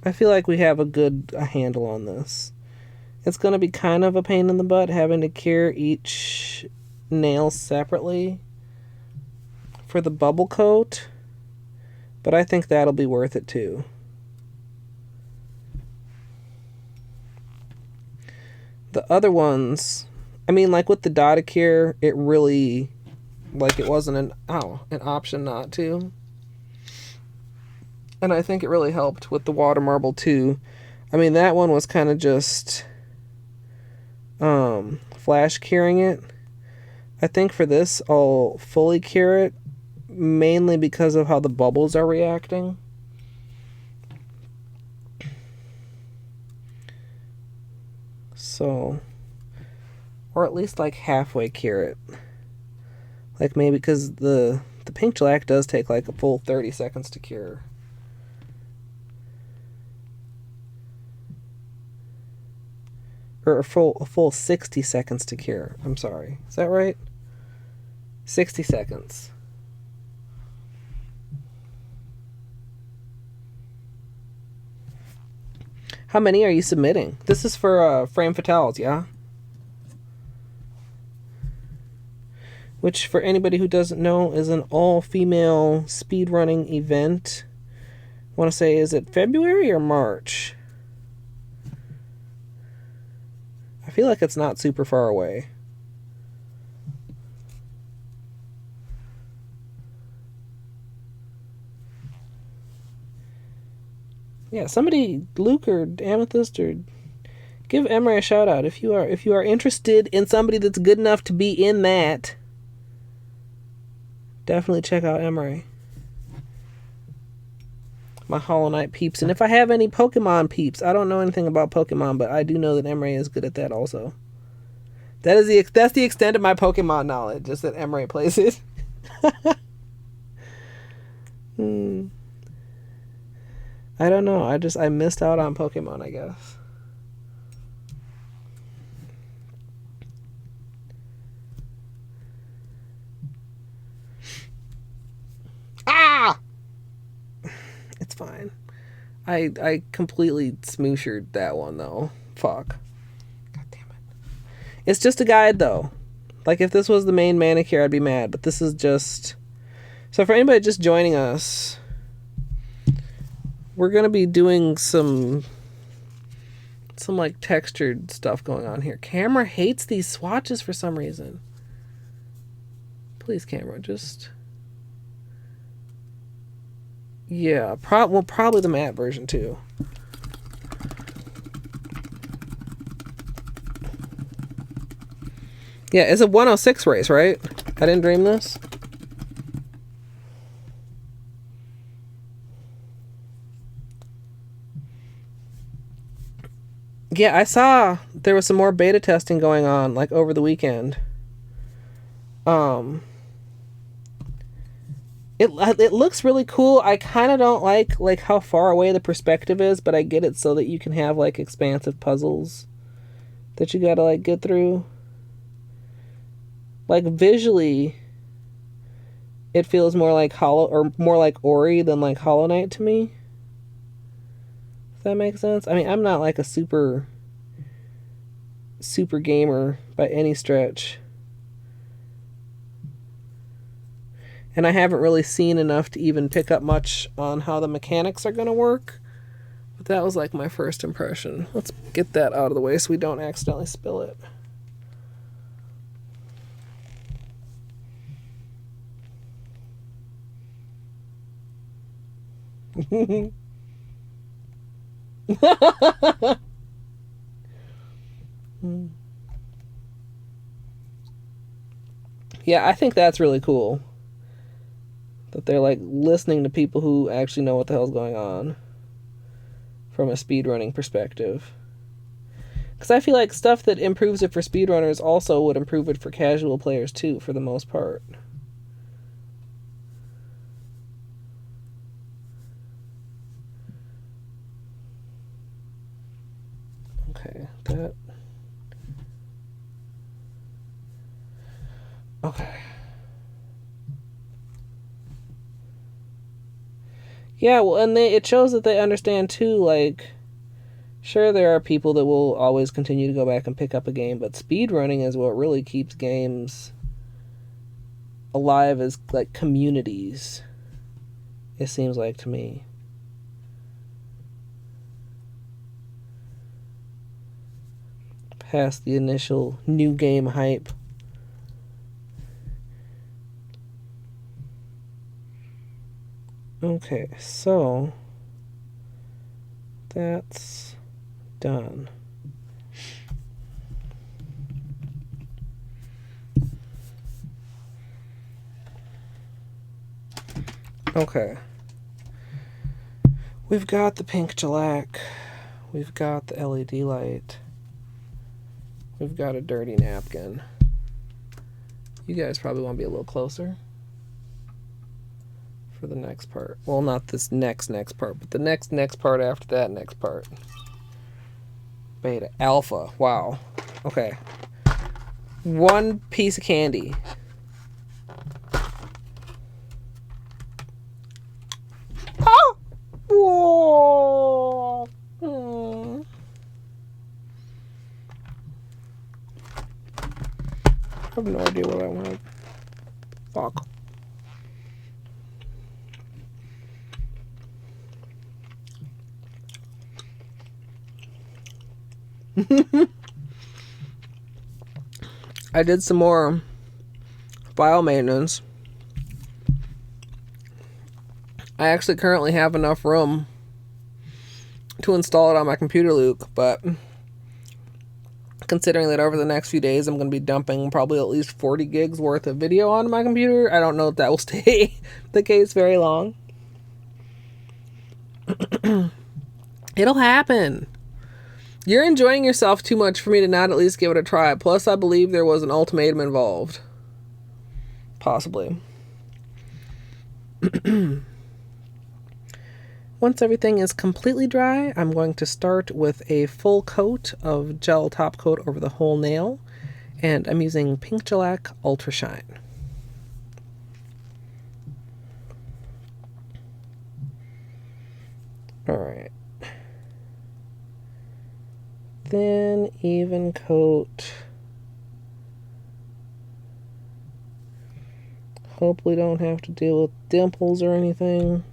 I feel like we have a handle on this. It's going to be kind of a pain in the butt having to cure each nail separately for the bubble coat, but I think that'll be worth it too. The other ones, I mean, like with the Data Cure, it really, like, it wasn't an option not to. And I think it really helped with the Water Marble too. I mean, that one was kind of just flash curing it. I think for this, I'll fully cure it, mainly because of how the bubbles are reacting. So, or at least like halfway cure it. Like maybe because the pink shellac does take like a full 30 seconds to cure. Or a full 60 seconds to cure. I'm sorry. Is that right? 60 seconds. How many are you submitting? This is for Frame Fatales, yeah? Which, for anybody who doesn't know, is an all-female speedrunning event. I want to say, is it February or March? I feel like it's not super far away. Yeah, somebody, Luke or Amethyst, or give Emery a shout out if you are interested in somebody that's good enough to be in that. Definitely check out Emery. My Hollow Knight peeps, and if I have any Pokemon peeps, I don't know anything about Pokemon, but I do know that Emery is good at that also. That's the extent of my Pokemon knowledge, just that Emery plays it. I don't know. I missed out on Pokemon, I guess. Ah! It's fine. I completely smooshered that one though. Fuck. God damn it. It's just a guide though. Like if this was the main manicure, I'd be mad, but this is just. So for anybody just joining us, we're gonna be doing some like textured stuff going on here. Camera hates these swatches for some reason. Please, camera, just. Yeah, probably the matte version too. Yeah, it's a 106 race, right? I didn't dream this. Yeah, I saw there was some more beta testing going on, like over the weekend. It looks really cool. I kind of don't like how far away the perspective is, but I get it so that you can have like expansive puzzles that you gotta like get through. Like visually, it feels more like more like Ori than like Hollow Knight to me. Does that make sense? I mean, I'm not like a super gamer by any stretch. And I haven't really seen enough to even pick up much on how the mechanics are going to work. But that was like my first impression. Let's get that out of the way so we don't accidentally spill it. Yeah, I think that's really cool. That they're like listening to people who actually know what the hell's going on from a speedrunning perspective. Because I feel like stuff that improves it for speedrunners also would improve it for casual players too, for the most part. Okay, that. Okay. Yeah, well, and it shows that they understand too, like, Sure, there are people that will always continue to go back and pick up a game, but speedrunning is what really keeps games alive as, like, communities, it seems like to me. Past the initial new game hype. Okay, so that's done. Okay. We've got the pink shellac. We've got the LED light. We've got a dirty napkin. You guys probably want to be a little closer for the next part. Well, not this next part, but the next part after that next part. Beta. Alpha. Wow. Okay. One piece of candy. Oh! Whoa! I have no idea what I want. Fuck. I did some more file maintenance. I actually currently have enough room to install it on my computer, Luke, but considering that over the next few days I'm going to be dumping probably at least 40 gigs worth of video onto my computer, I don't know if that will stay the case very long. It'll happen. You're enjoying yourself too much for me to not at least give it a try. Plus, I believe there was an ultimatum involved. Possibly. Once everything is completely dry, I'm going to start with a full coat of gel top coat over the whole nail. And I'm using Pink Shellac Ultra Shine. Alright. Thin, even coat. Hope we don't have to deal with dimples or anything.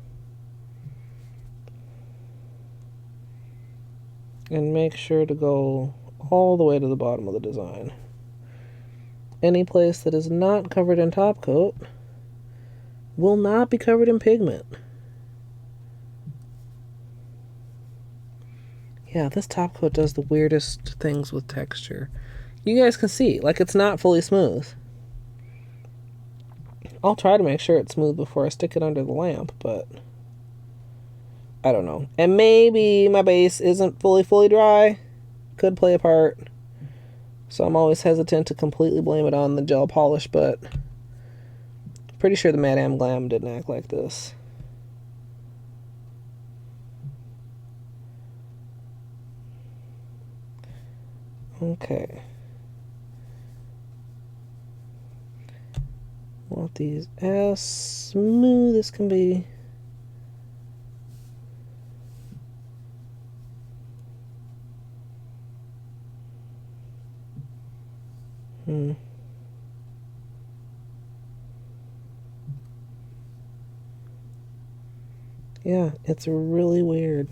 And make sure to go all the way to the bottom of the design. Any place that is not covered in top coat will not be covered in pigment. Yeah, this top coat does the weirdest things with texture. You guys can see, like, it's not fully smooth. I'll try to make sure it's smooth before I stick it under the lamp, but I don't know. And maybe my base isn't fully dry. Could play a part. So I'm always hesitant to completely blame it on the gel polish, but pretty sure the Madame Glam didn't act like this. Okay. Want these as smooth as can be. Yeah, it's really weird.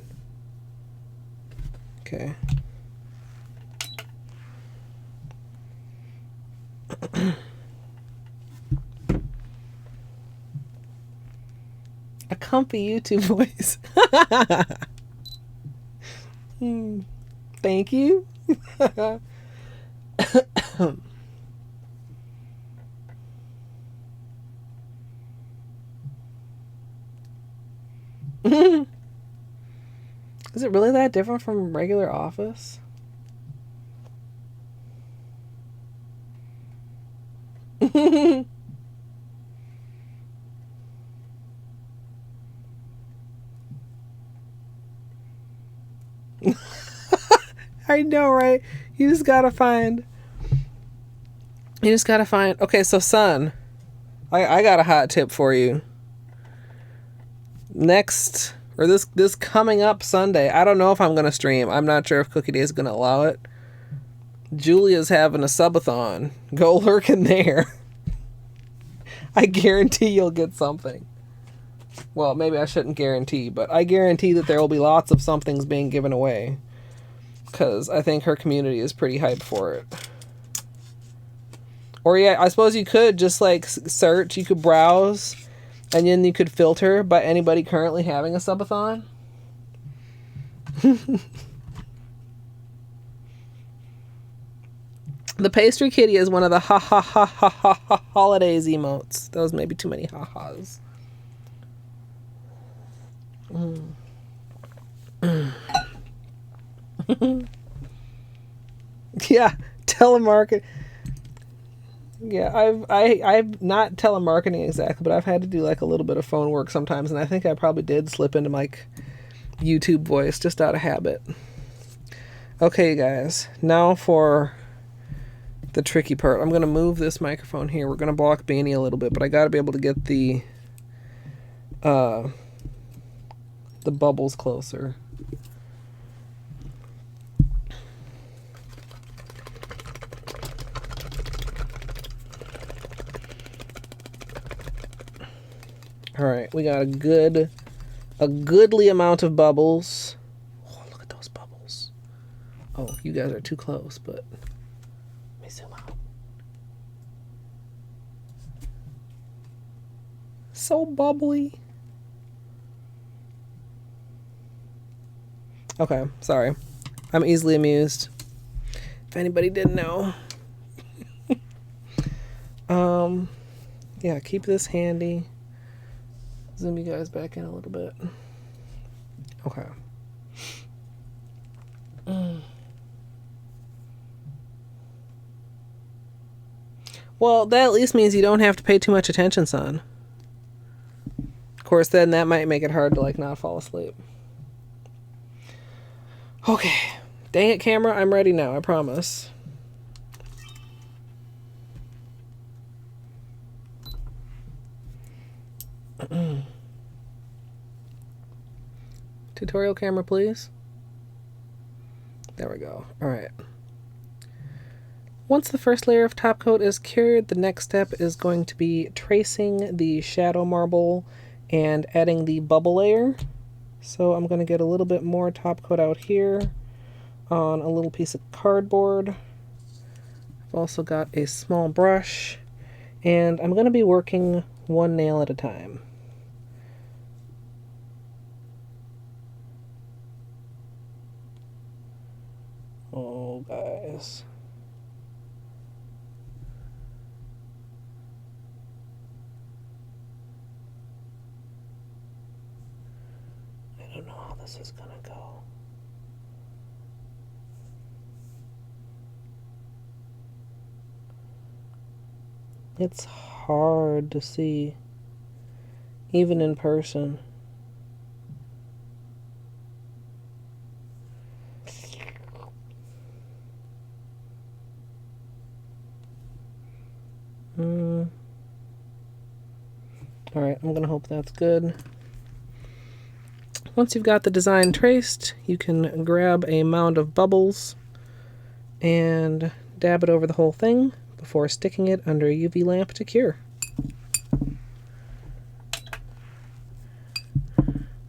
Okay. A comfy YouTube voice. Thank you. Is it really that different from regular Office? I know, right? You just gotta find. Okay, so son, I got a hot tip for you. Next or this coming up Sunday. I don't know if I'm gonna stream. I'm not sure if Cookie Day is gonna allow it. Julia's having a subathon. Go lurk in there. I guarantee you'll get something. Well, maybe I shouldn't guarantee, but I guarantee that there will be lots of somethings being given away. Because I think her community is pretty hyped for it. Or yeah, I suppose you could just like search, you could browse, and then you could filter by anybody currently having a subathon. The pastry kitty is one of the ha ha ha ha ha ha holidays emotes. Those may be too many ha-has. Yeah, telemarketing. Yeah, I've not telemarketing exactly, but I've had to do like a little bit of phone work sometimes, and I think I probably did slip into like YouTube voice just out of habit. Okay, you guys, now for the tricky part. I'm gonna move this microphone here. We're gonna block Beanie a little bit, but I gotta be able to get the bubbles closer. All right, we got a goodly amount of bubbles. Oh, look at those bubbles. Oh, you guys are too close, but let me zoom out. So bubbly. Okay, sorry. I'm easily amused. If anybody didn't know. Yeah, keep this handy. Zoom you guys back in a little bit. Okay. Well, that at least means you don't have to pay too much attention, son. Of course, then that might make it hard to like not fall asleep. Okay. Dang it, camera. I'm ready now, I promise. Tutorial camera, please. There we go. All right. Once the first layer of top coat is cured, the next step is going to be tracing the shadow marble and adding the bubble layer. So I'm going to get a little bit more top coat out here on a little piece of cardboard. I've also got a small brush, and I'm going to be working one nail at a time. Oh, guys. I don't know how this is gonna go. It's hard to see, even in person. Alright, I'm gonna hope that's good. Once you've got the design traced, you can grab a mound of bubbles and dab it over the whole thing before sticking it under a UV lamp to cure.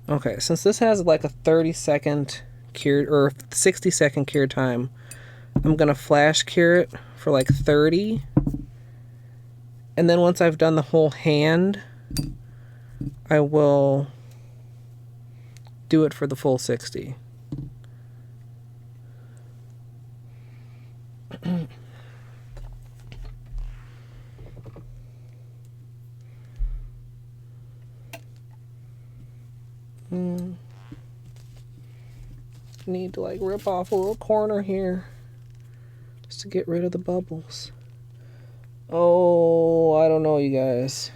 Okay, since this has like a 30-second cure or 60-second cure time, I'm gonna flash cure it for like 30, and then once I've done the whole hand, I will do it for the full 60. Need to like rip off a little corner here just to get rid of the bubbles. Oh, I don't know, you guys.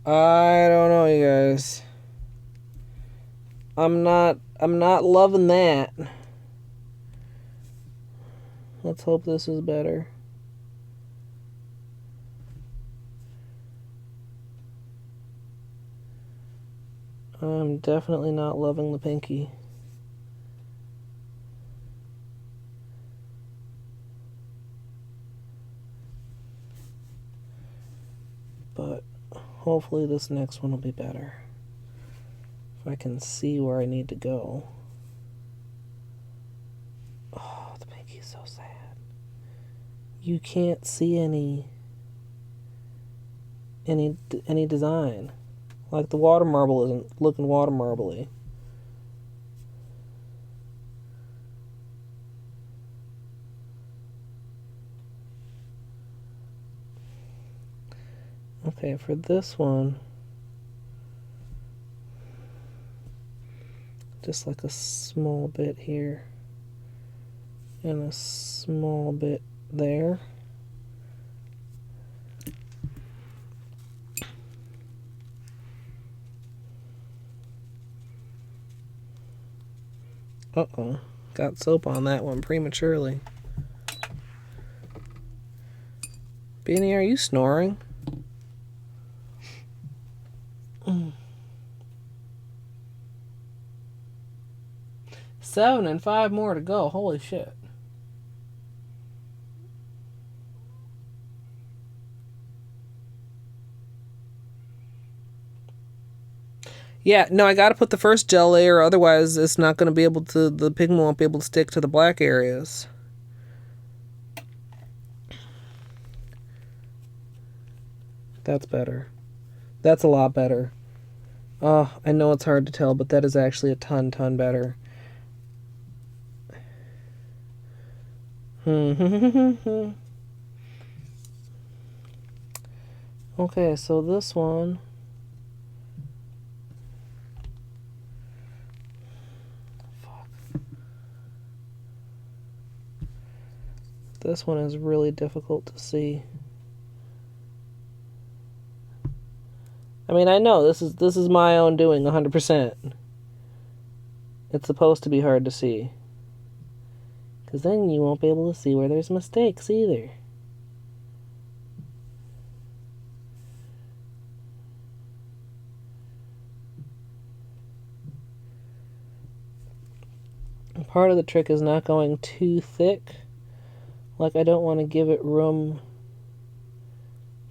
I don't know, you guys. I'm not loving that. Let's hope this is better. I'm definitely not loving the pinky. But hopefully this next one will be better. If I can see where I need to go. Oh, the pinky's so sad. You can't see any design. Like the water marble isn't looking water marbly. Okay, for this one, just like a small bit here and a small bit there. Uh-oh, got soap on that one prematurely. Beanie, are you snoring? 7 and 5 more to go. Holy shit. Yeah, no, I gotta put the first gel layer, otherwise it's not gonna be able to, the pigment won't be able to stick to the black areas. That's better. That's a lot better. Oh, I know it's hard to tell, but that is actually a ton better. Okay, so this one. Fuck. This one is really difficult to see. I mean, I know this is my own doing 100%. It's supposed to be hard to see. Because then you won't be able to see where there's mistakes either. And part of the trick is not going too thick. Like, I don't want to give it room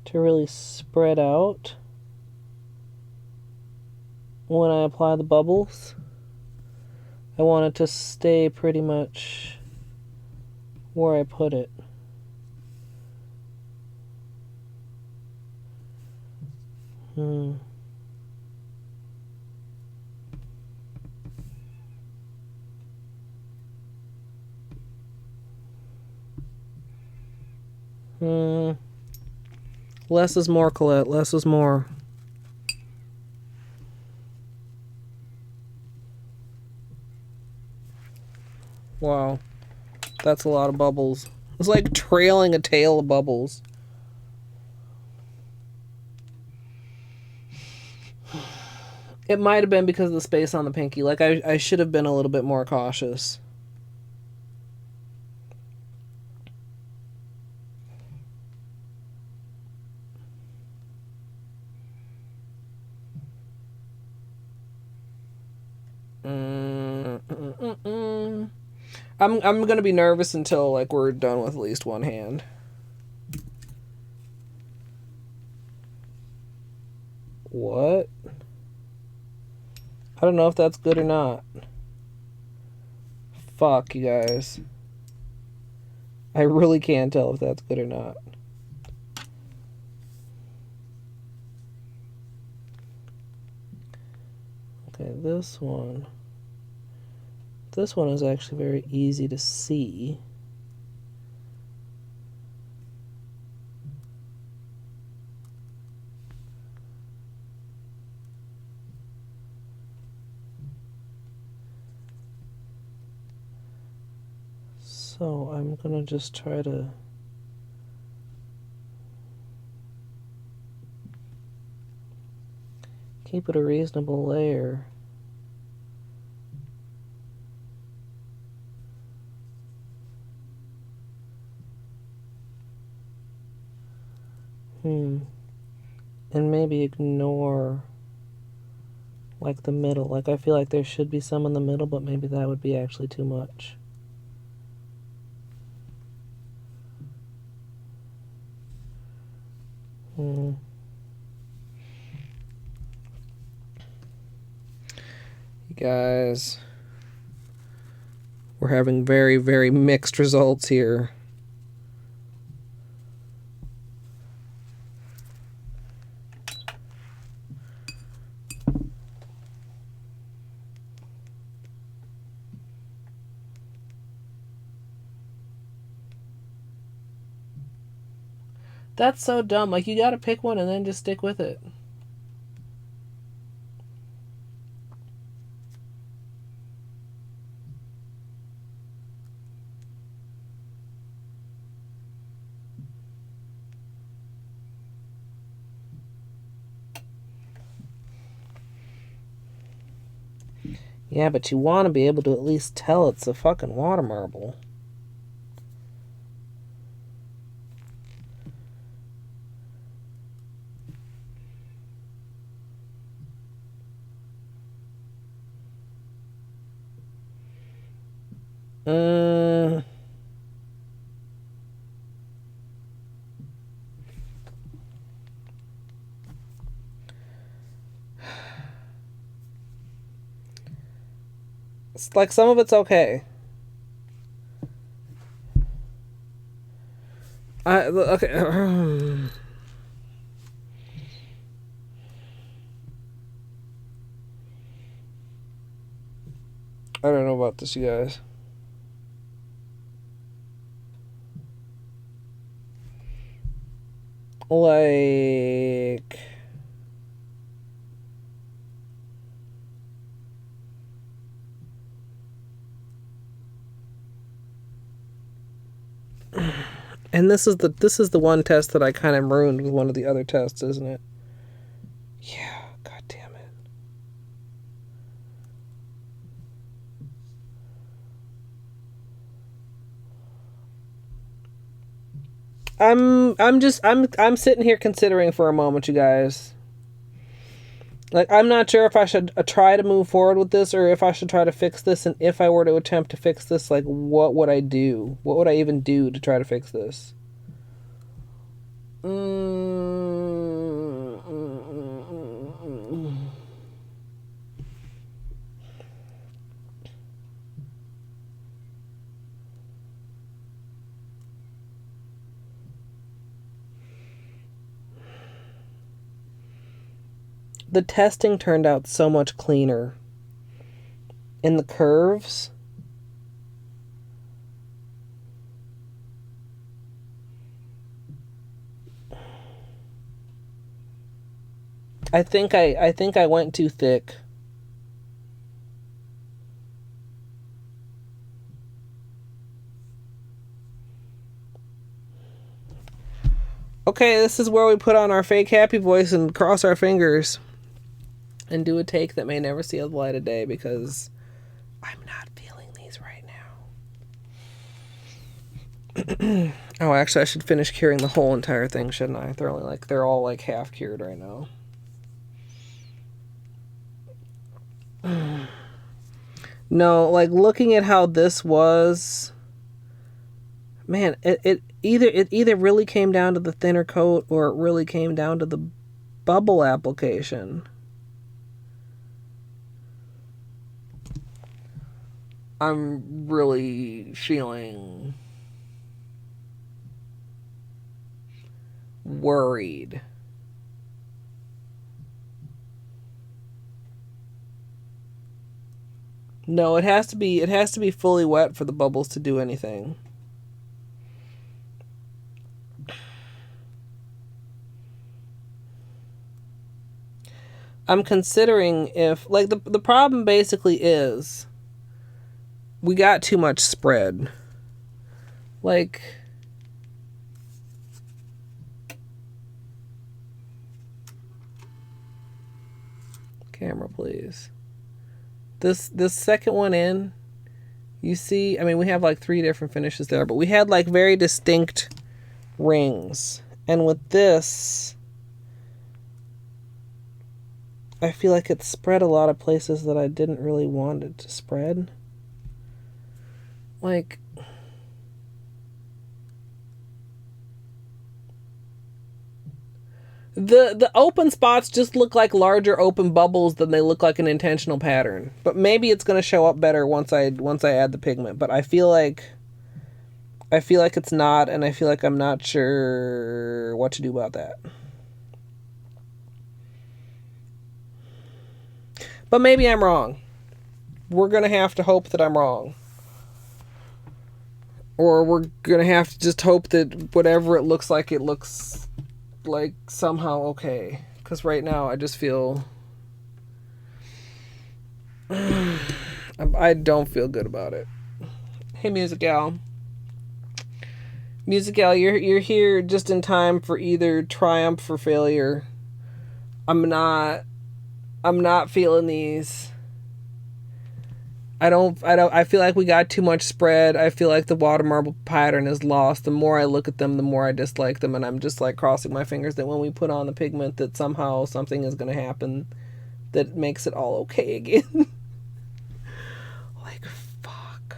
to really spread out when I apply the bubbles. I want it to stay pretty much where I put it. Less is more, Colette. Less is more. Wow. That's a lot of bubbles. It's like trailing a tail of bubbles. It might have been because of the space on the pinky. Like, I should have been a little bit more cautious. I'm gonna be nervous until, like, we're done with at least one hand. What? I don't know if that's good or not. Fuck, you guys. I really can't tell if that's good or not. Okay, this one. This one is actually very easy to see. So I'm gonna just try to keep it a reasonable layer. And maybe ignore Like the middle. Like I feel like there should be some in the middle, but maybe that would be actually too much. You guys, we're having very, very mixed results here. That's so dumb. Like, you gotta pick one and then just stick with it. Yeah, but you want to be able to at least tell it's a fucking water marble. It's like some of it's okay. Okay. I don't know about this, you guys. Like, and this is the one test that I kind of ruined with one of the other tests, isn't it? Yeah, god damn it. I'm sitting here considering for a moment, you guys. Like, I'm not sure if I should try to move forward with this or if I should try to fix this, and if I were to attempt to fix this, like, what would I do? What would I even do to try to fix this? The testing turned out so much cleaner. In the curves, I think I went too thick. Okay, this is where we put on our fake happy voice and cross our fingers and do a take that may never see the light of day, because I'm not feeling these right now. Oh, actually, I should finish curing the whole entire thing, shouldn't I? They're all like half cured right now. No, like, looking at how this was, man, it either really came down to the thinner coat or it really came down to the bubble application. I'm really feeling worried. No, it has to be fully wet for the bubbles to do anything. I'm considering if, like, the problem basically is we got too much spread. Like, camera please. This second one in, you see, I mean, we have like 3 different finishes there, but we had like very distinct rings. And with this, I feel like it spread a lot of places that I didn't really want it to spread. Like, the open spots just look like larger open bubbles than they look like an intentional pattern. But maybe it's going to show up better once I add the pigment. But I feel like it's not, and I feel like I'm not sure what to do about that. But maybe I'm wrong. We're going to have to hope that I'm wrong. Or we're going to have to just hope that whatever it looks like somehow okay. Because right now I just feel... I don't feel good about it. Hey, Music Gal. Music Gal, you're here just in time for either triumph or failure. I'm not feeling these. I feel like we got too much spread. I feel like the water marble pattern is lost. The more I look at them, the more I dislike them, and I'm just like crossing my fingers that when we put on the pigment that somehow something is going to happen that makes it all okay again. Like, fuck.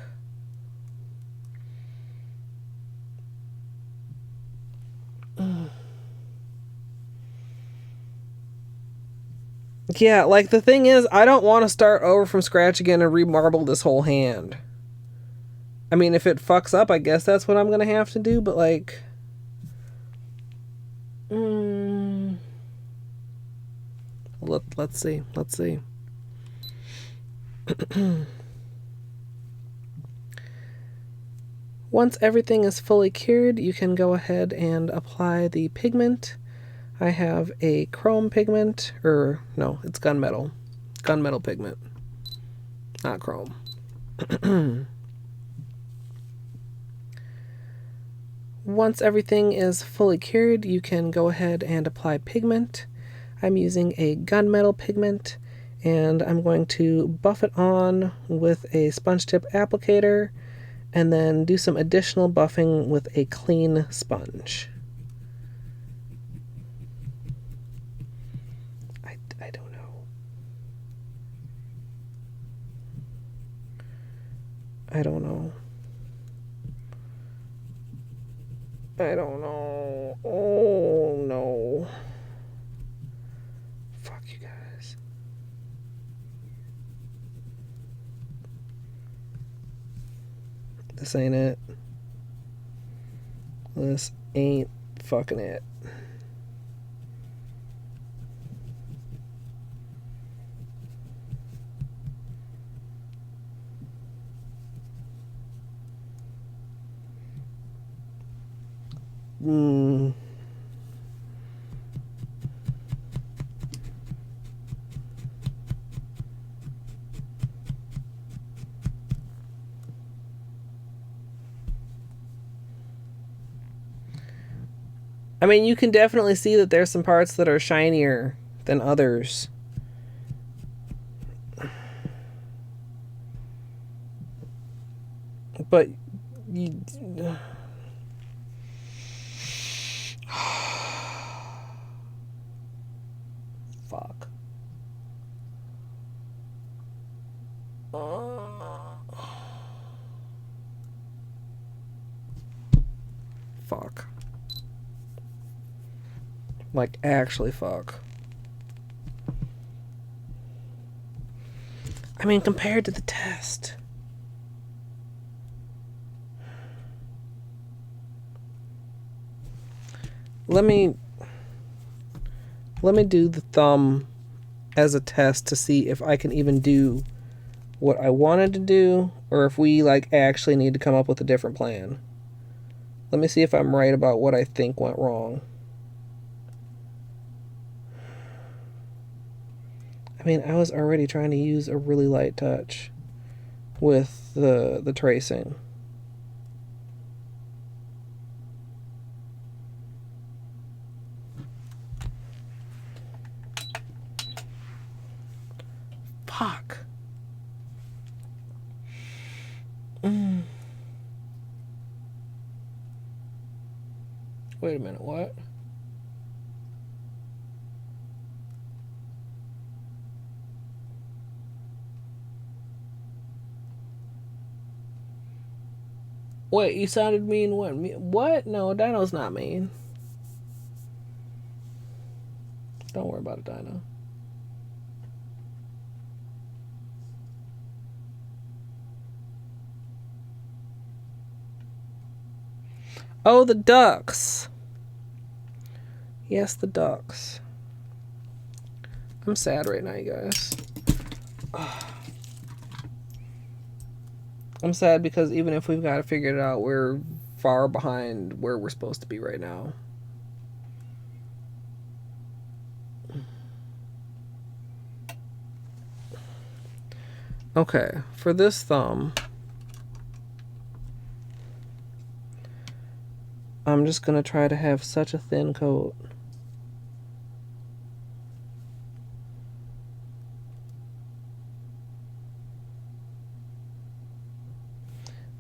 Yeah, like the thing is, I don't want to start over from scratch again and remarble this whole hand. I mean, if it fucks up, I guess that's what I'm gonna have to do, but like... Let's see. Once everything is fully cured, you can go ahead and apply the pigment. I have a chrome pigment, or no, it's gunmetal. Gunmetal pigment, not chrome. Once everything is fully cured, you can go ahead and apply pigment. I'm using a gunmetal pigment, and I'm going to buff it on with a sponge tip applicator, and then do some additional buffing with a clean sponge. I don't know. I don't know. Oh, no. Fuck you guys. This ain't it. This ain't fucking it. I mean, you can definitely see that there's some parts that are shinier than others. But you... Fuck. Fuck. Like, actually fuck. I mean, compared to the test. Let me do the thumb as a test to see if I can even do what I wanted to do, or if we like actually need to come up with a different plan. Let me see if I'm right about what I think went wrong. I mean, I was already trying to use a really light touch with the tracing. Fuck. Wait a minute, what? Wait, you sounded mean. What? No, Dino's not mean. Don't worry about it, Dino. Oh, the ducks. Yes, the ducks. I'm sad right now, you guys. I'm sad because even if we've got to figure it out, we're far behind where we're supposed to be right now. Okay, for this thumb, I'm just going to try to have such a thin coat.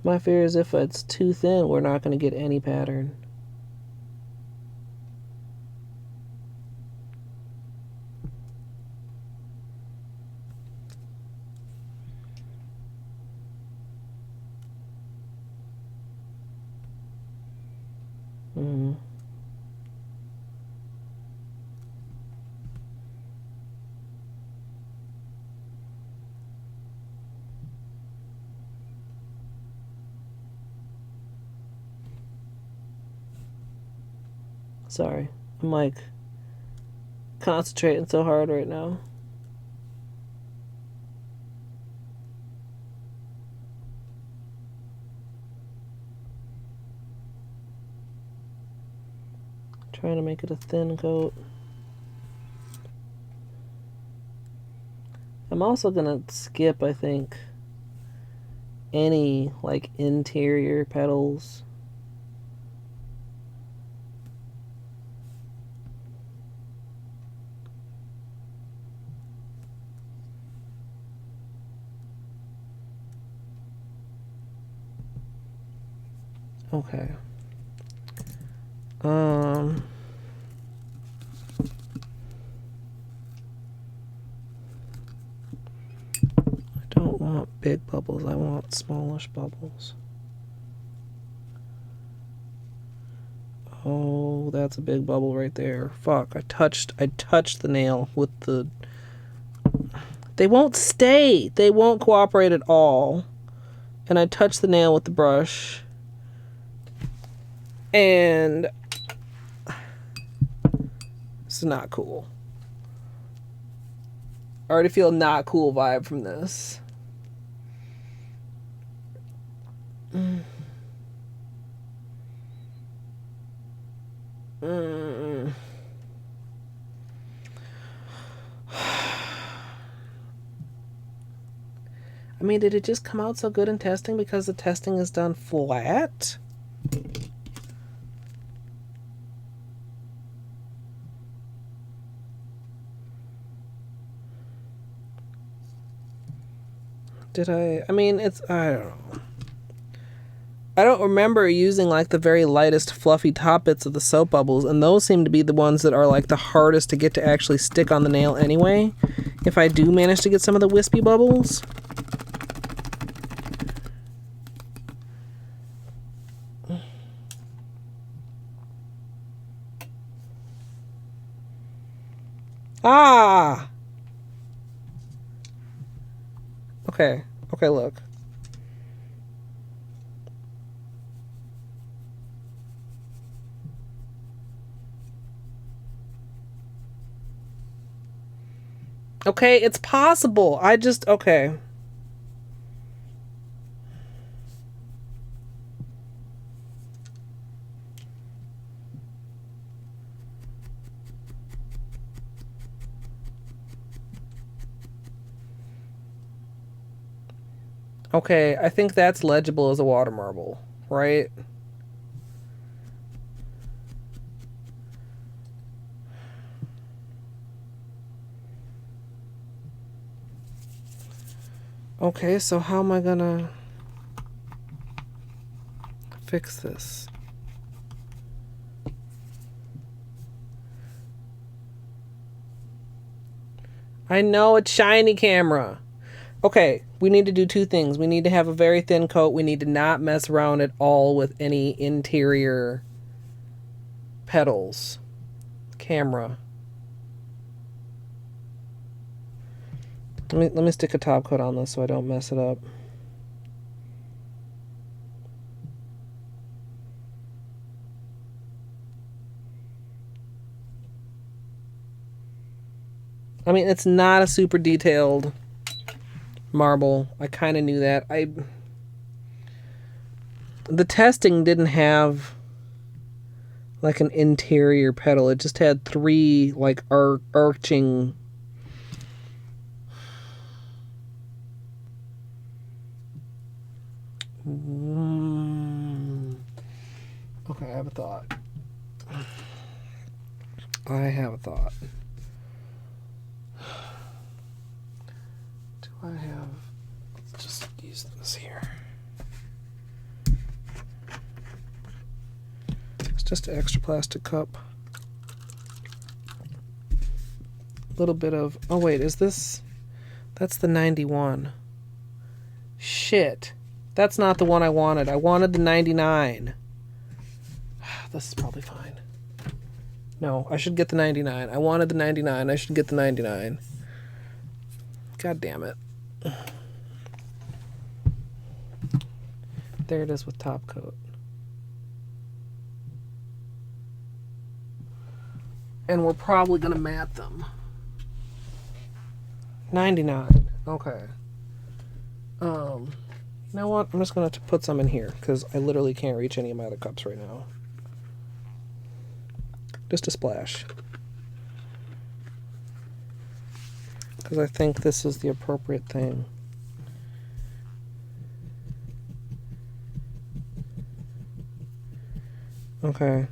My fear is if it's too thin, we're not going to get any pattern. Sorry, I'm like concentrating so hard right now. Trying to make it a thin coat. I'm also gonna skip, I think, any like interior petals. Okay. I don't want big bubbles. I want smallish bubbles. Oh, that's a big bubble right there. Fuck, I touched the nail with the... They won't stay. They won't cooperate at all. And I touched the nail with the brush. And it's not cool. I already feel not cool vibe from this. I mean, did it just come out so good in testing because the testing is done flat? Did I mean, it's, I don't know. I don't remember using like the very lightest fluffy top bits of the soap bubbles, and those seem to be the ones that are like the hardest to get to actually stick on the nail anyway. If I do manage to get some of the wispy bubbles. Ah! Okay. Okay, look. Okay, it's possible. Okay. Okay, I think that's legible as a water marble, right? Okay, so how am I gonna fix this? I know it's shiny camera. Okay, We need to do two things. We need to have a very thin coat. We need to not mess around at all with any interior petals. Camera. Let me stick a top coat on this so I don't mess it up. I mean, it's not a super detailed marble. I kind of knew that. The testing didn't have like an interior petal. It just had three like arching. Okay, I have a thought. Do I have... Let's just use this here. It's just an extra plastic cup. A little bit of... Oh, wait, is this... That's the 91. Shit. That's not the one I wanted. I wanted the 99. This is probably fine. No, I should get the 99. I wanted the 99. I should get the 99. God damn it. There it is with top coat. And we're probably going to mat them. 99. Okay. You know what? I'm just going to put some in here because I literally can't reach any of my other cups right now. Just a splash. Because I think this is the appropriate thing. Okay.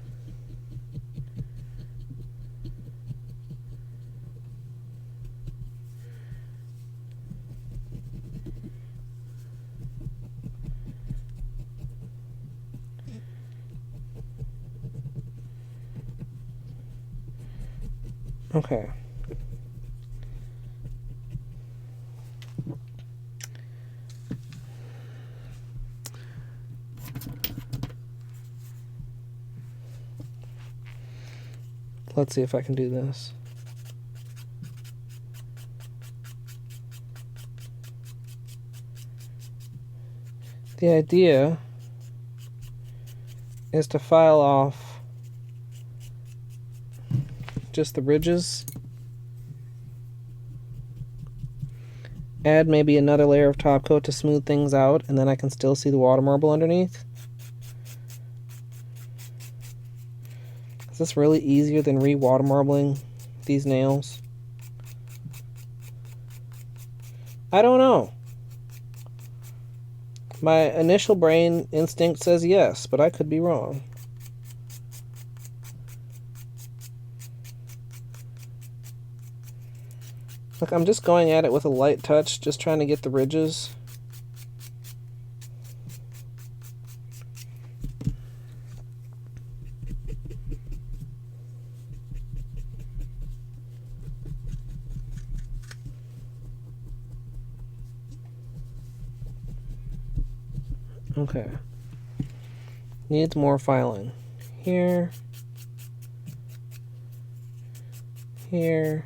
Okay. Let's see if I can do this. The idea is to file off just the ridges. Add maybe another layer of top coat to smooth things out, and then I can still see the water marble underneath. Is this really easier than re-water marbling these nails? I don't know. My initial brain instinct says yes, but I could be wrong. Look, I'm just going at it with a light touch, just trying to get the ridges. Okay. Needs more filing. Here. Here.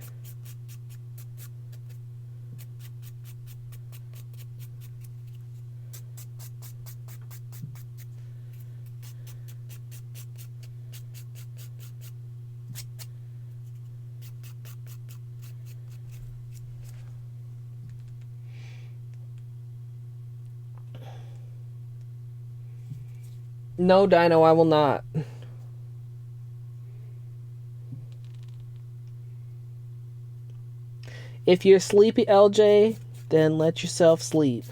No, Dino, I will not. If you're sleepy, LJ, then let yourself sleep.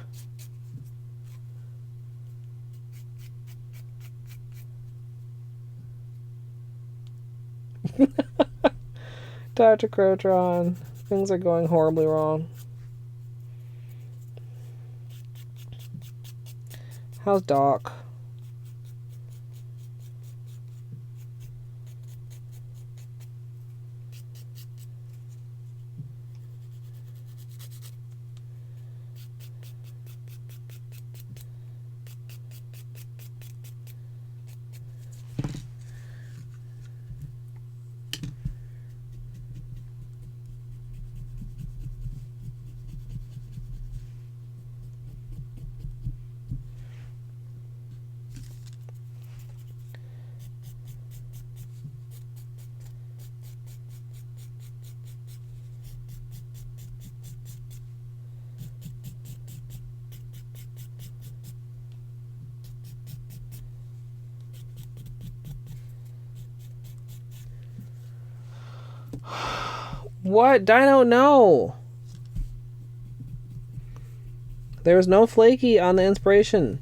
Dr. Crotron, things are going horribly wrong. How's Doc? What? Dino, no. There was no flaky on the inspiration.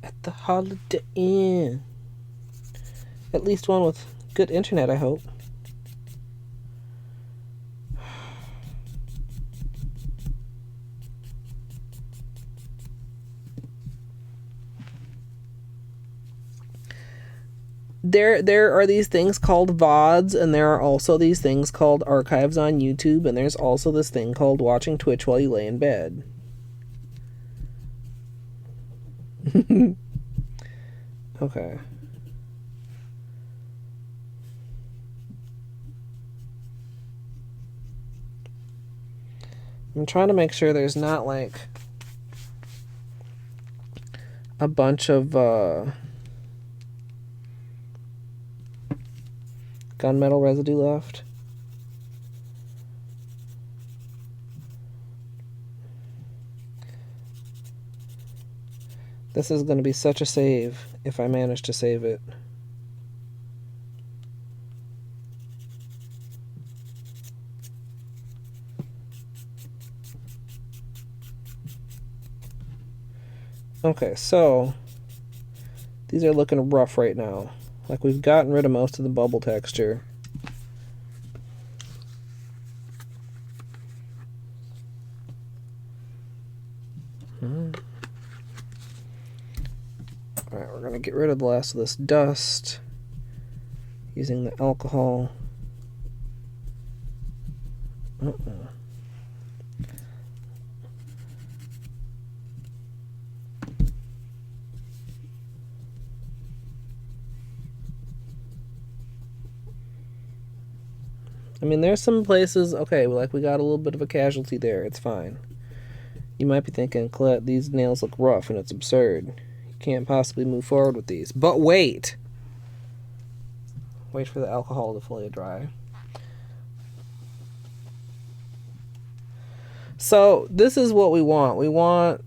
At the Holiday Inn. At least one with good internet, I hope. There are these things called VODs, and there are also these things called archives on YouTube, and there's also this thing called watching Twitch while you lay in bed. Okay. I'm trying to make sure there's not like a bunch of gunmetal residue left. This is going to be such a save if I manage to save it. Okay, so these are looking rough right now. Like we've gotten rid of most of the bubble texture. Alright, we're going to get rid of the last of this dust using the alcohol. I mean, there's some places, okay, like we got a little bit of a casualty there. It's fine. You might be thinking, Colette, these nails look rough and it's absurd. You can't possibly move forward with these. But wait! Wait for the alcohol to fully dry. So, this is what we want. We want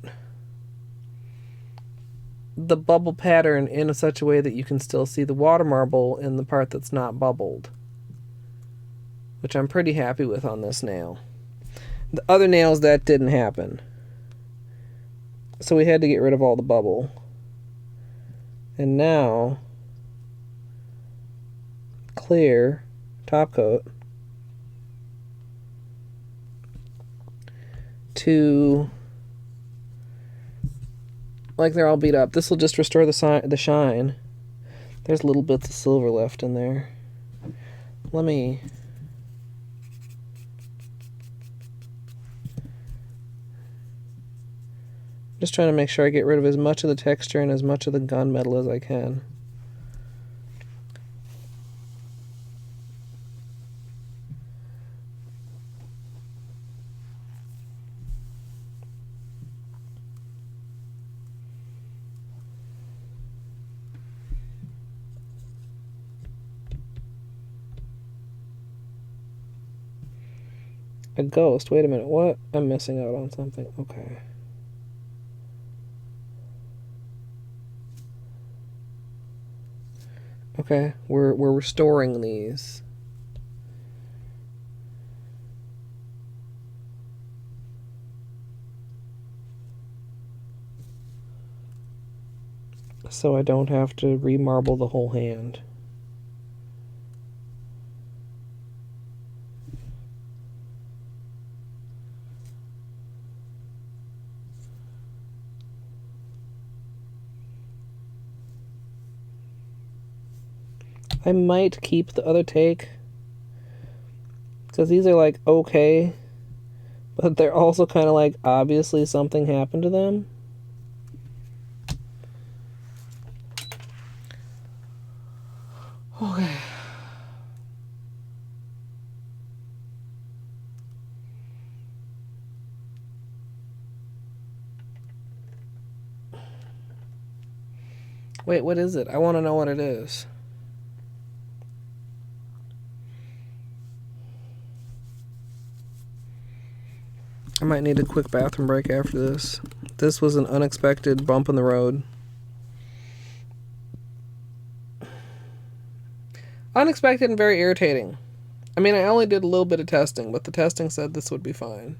the bubble pattern in such a way that you can still see the water marble in the part that's not bubbled, which I'm pretty happy with on this nail. The other nails, that didn't happen. So we had to get rid of all the bubble. And now, clear top coat to, like they're all beat up. This will just restore the shine. There's little bits of silver left in there. Let me... just trying to make sure I get rid of as much of the texture and as much of the gunmetal as I can. A ghost? Wait a minute, what? I'm missing out on something. Okay. Okay, we're restoring these. So I don't have to remarble the whole hand. I might keep the other take, because these are like okay, but they're also kind of like obviously something happened to them. Okay. Wait, what is it? I want to know what it is. I might need a quick bathroom break after this. This was an unexpected bump in the road. Unexpected and very irritating. I mean, I only did a little bit of testing, but the testing said this would be fine.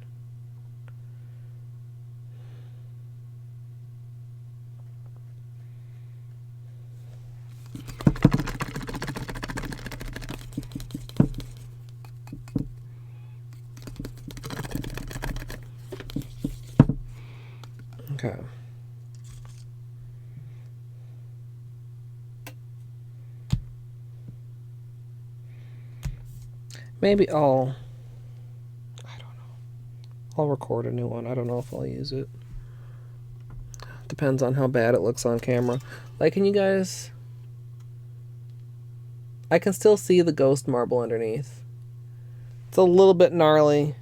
Okay. Maybe I don't know. I'll record a new one. I don't know if I'll use it. Depends on how bad it looks on camera. Like, can you guys... I can still see the ghost marble underneath. It's a little bit gnarly.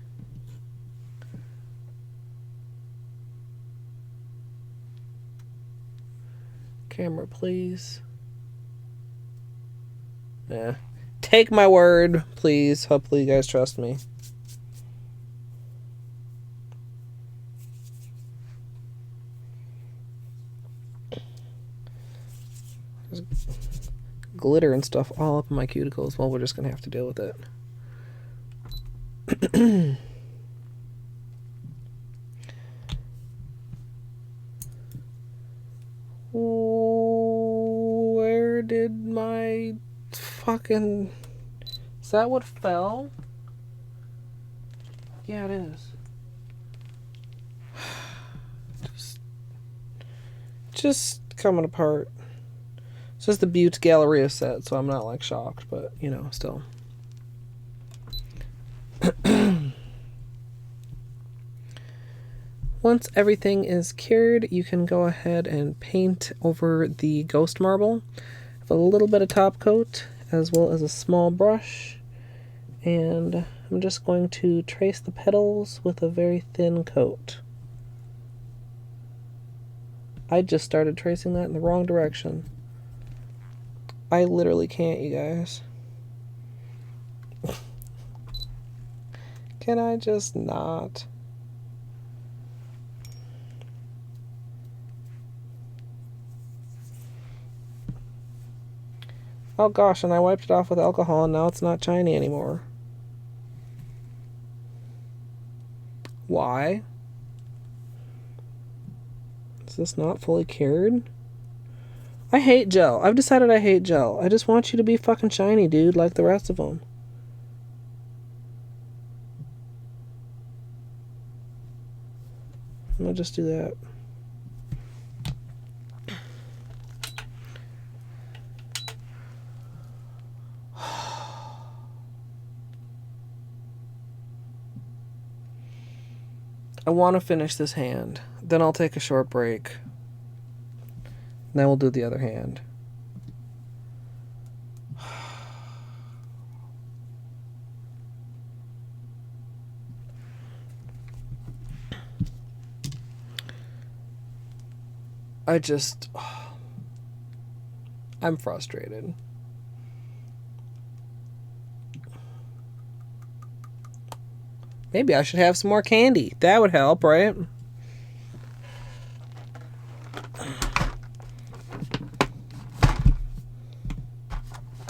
Camera, please. Yeah. Take my word, please. Hopefully you guys trust me. There's glitter and stuff all up in my cuticles. Well, we're just going to have to deal with it. Where did my fucking... Is that what fell? Yeah, it is. Just coming apart. It's just the Butte Galleria set, so I'm not like shocked, but you know, still. Once everything is cured, you can go ahead and paint over the ghost marble with a little bit of top coat as well as a small brush, and I'm just going to trace the petals with a very thin coat. I just started tracing that in the wrong direction. I literally can't, you guys. Can I just not? Oh gosh, and I wiped it off with alcohol and now it's not shiny anymore. Why? Is this not fully cured? I hate gel. I've decided I hate gel. I just want you to be fucking shiny, dude, like the rest of them. I'm gonna just do that. I want to finish this hand. Then I'll take a short break. Then we'll do the other hand. I'm frustrated. Maybe I should have some more candy. That would help, right?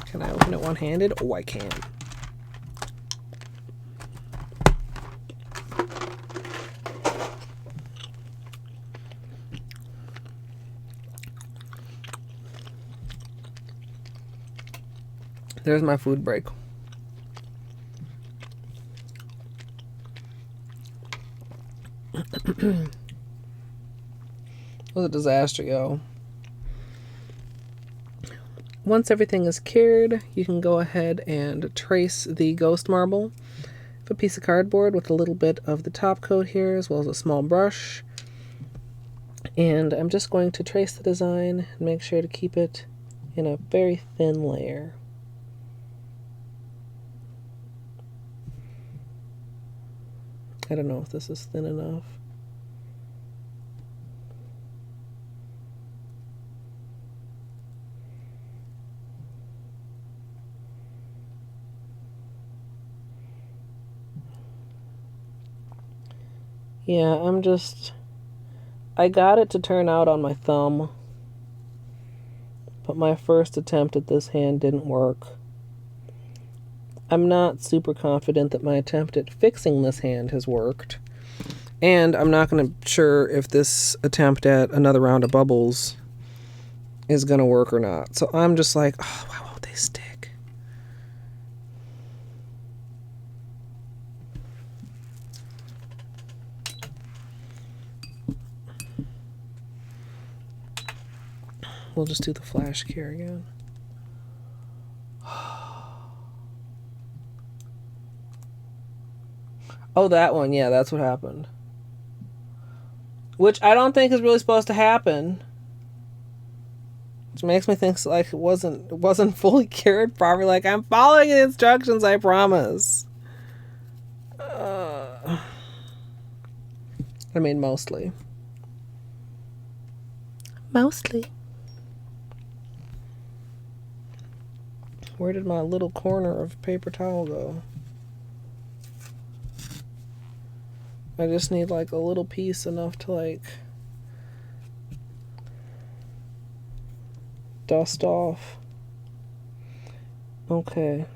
Can I open it one-handed? Oh, I can. There's my food break. It was a disaster, yo. Once everything is cured, you can go ahead and trace the ghost marble. A piece of cardboard with a little bit of the top coat here, as well as a small brush. And I'm just going to trace the design and make sure to keep it in a very thin layer. I don't know if this is thin enough. Yeah, I got it to turn out on my thumb, but my first attempt at this hand didn't work. I'm not super confident that my attempt at fixing this hand has worked. And I'm not sure if this attempt at another round of bubbles is going to work or not. So I'm just like, oh, why won't they stick? We'll just do the flash cure again. Oh, that one. Yeah, that's what happened. Which I don't think is really supposed to happen. Which makes me think like it wasn't fully cured properly. Like, I'm following the instructions, I promise. I mean, mostly. Mostly. Where did my little corner of paper towel go? I just need like a little piece enough to like dust off. Okay.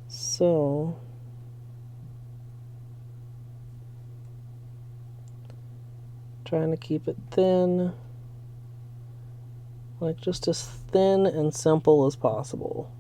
So trying to keep it thin. Like just as thin and simple as possible.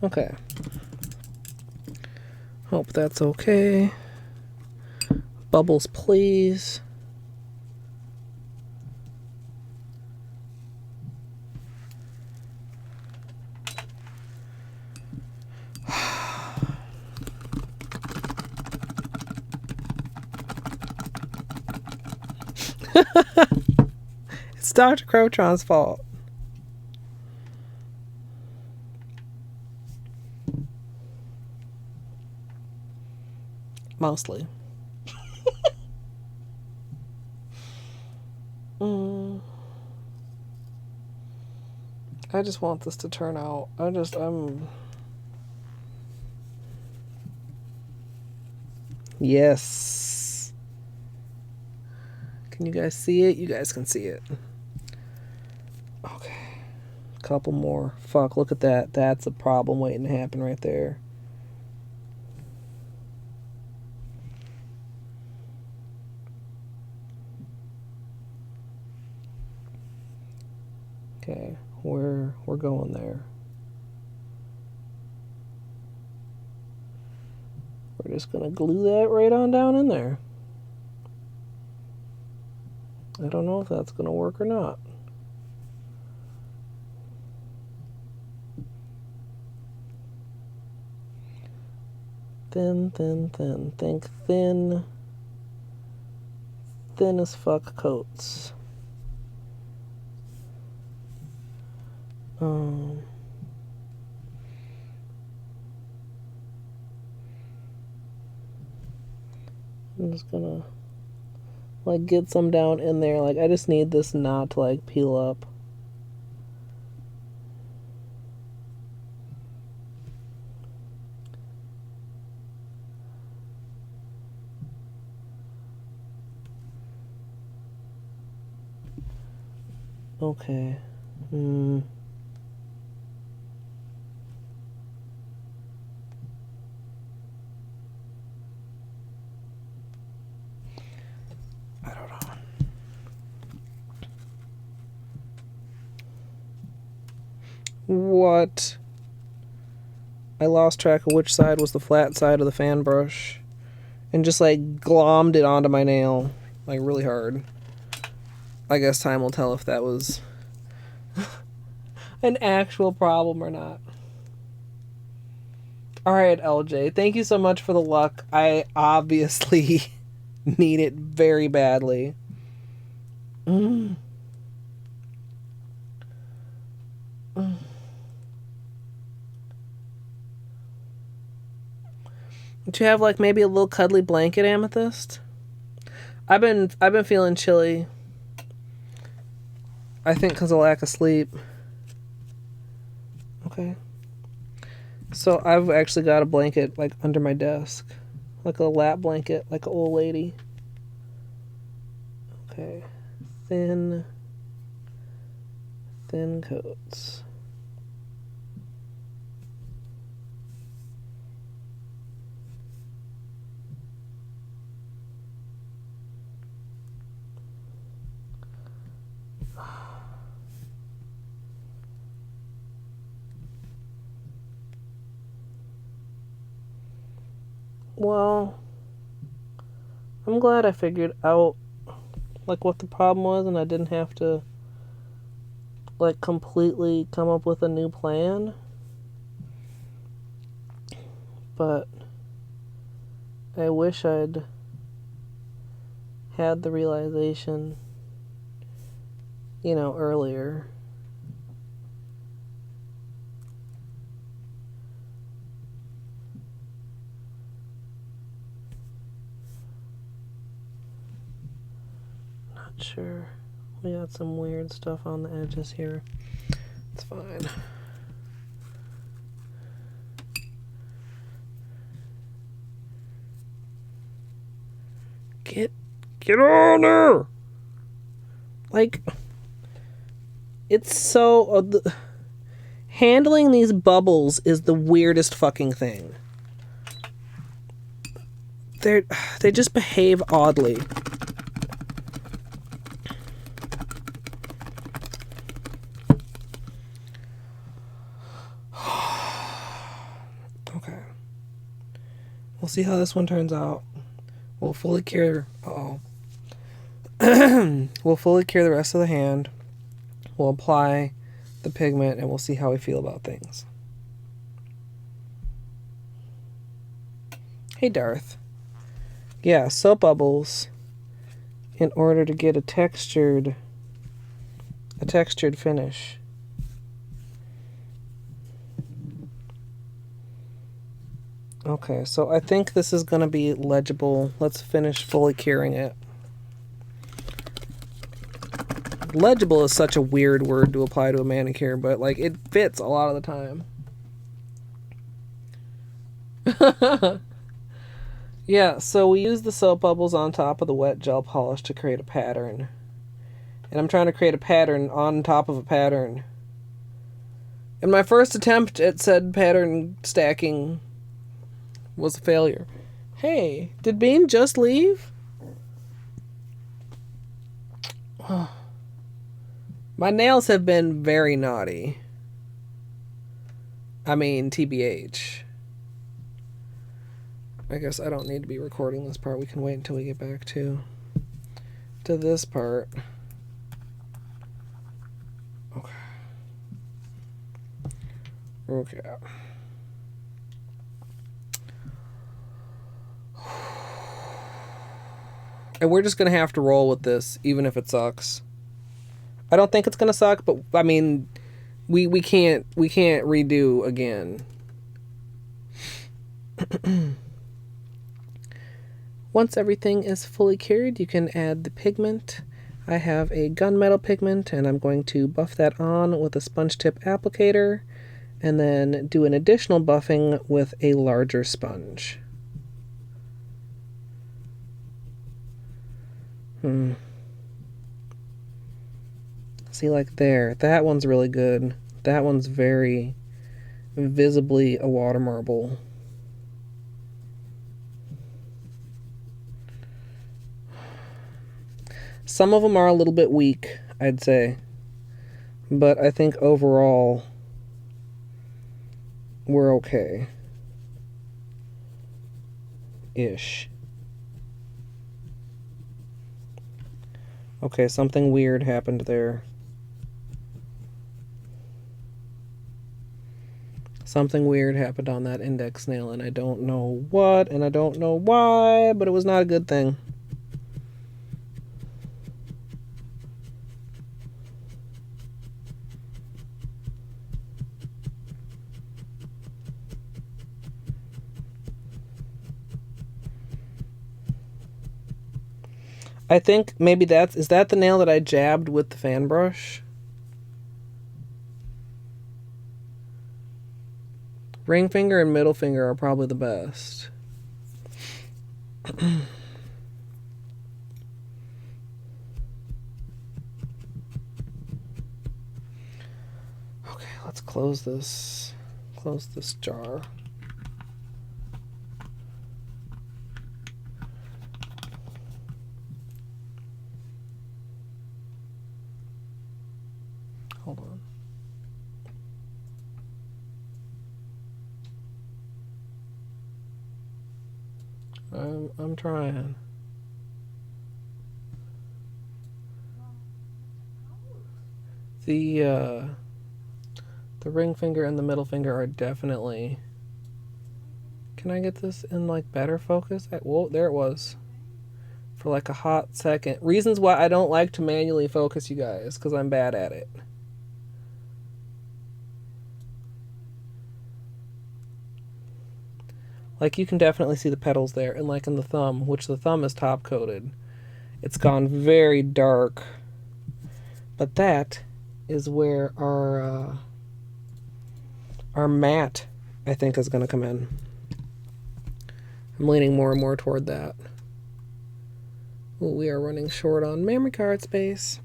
Okay. Hope that's okay. Bubbles, please. It's Dr. Crotron's fault. Mostly. I just want this to turn out. Yes. Can you guys see it? You guys can see it. Okay. Couple more. Fuck, look at that. That's a problem waiting to happen right there. Okay, we're going there. We're just gonna glue that right on down in there. I don't know if that's gonna work or not. Thin, thin, thin. Think thin. Thin as fuck coats. I'm just gonna like get some down in there. Like, I just need this knot to like peel up. Okay. I don't know. What? I lost track of which side was the flat side of the fan brush and just like glommed it onto my nail like really hard. I guess time will tell if that was an actual problem or not. Alright, LJ, thank you so much for the luck. I obviously need it very badly. Do you have like maybe a little cuddly blanket, Amethyst? I've been feeling chilly. I think because of lack of sleep. Okay. So I've actually got a blanket like under my desk. Like a lap blanket, like an old lady. Okay. Thin coats. Well, I'm glad I figured out like what the problem was and I didn't have to like completely come up with a new plan. But I wish I'd had the realization, earlier. Not sure. We got some weird stuff on the edges here. It's fine. Get on there! Like, it's so... handling these bubbles is the weirdest fucking thing. They just behave oddly. Okay. We'll see how this one turns out. We'll fully cure... We'll fully cure the rest of the hand. We'll apply the pigment and we'll see how we feel about things. Hey, Darth. Yeah, soap bubbles in order to get a textured finish. Okay, so I think this is going to be legible. Let's finish fully curing it. Legible is such a weird word to apply to a manicure, but like it fits a lot of the time. Yeah, so we use the soap bubbles on top of the wet gel polish to create a pattern. And I'm trying to create a pattern on top of a pattern. And my first attempt at said pattern stacking was a failure. Hey, did Bean just leave? My nails have been very naughty. I mean, TBH. I guess I don't need to be recording this part. We can wait until we get back to this part. Okay. And we're just going to have to roll with this, even if it sucks. I don't think it's going to suck, but, I mean, we can't redo again. Once everything is fully cured, you can add the pigment. I have a gunmetal pigment, and I'm going to buff that on with a sponge tip applicator, and then do an additional buffing with a larger sponge. See, like there, that one's really good. That one's very visibly a water marble. Some of them are a little bit weak, I'd say. But I think overall, we're okay. Ish. Okay, something weird happened there. Something weird happened on that index nail, and I don't know what, and I don't know why, but it was not a good thing. I think maybe is that the nail that I jabbed with the fan brush? Ring finger and middle finger are probably the best. Okay, let's close this jar. Hold on. I'm trying. The ring finger and the middle finger are definitely... Can I get this in like better focus? Whoa, there it was. For like a hot second. Reasons why I don't like to manually focus, you guys, because I'm bad at it. Like, you can definitely see the petals there, and like in the thumb, which the thumb is top coated, it's gone very dark. But that is where our matte, I think, is going to come in. I'm leaning more and more toward that. Ooh, we are running short on memory card space.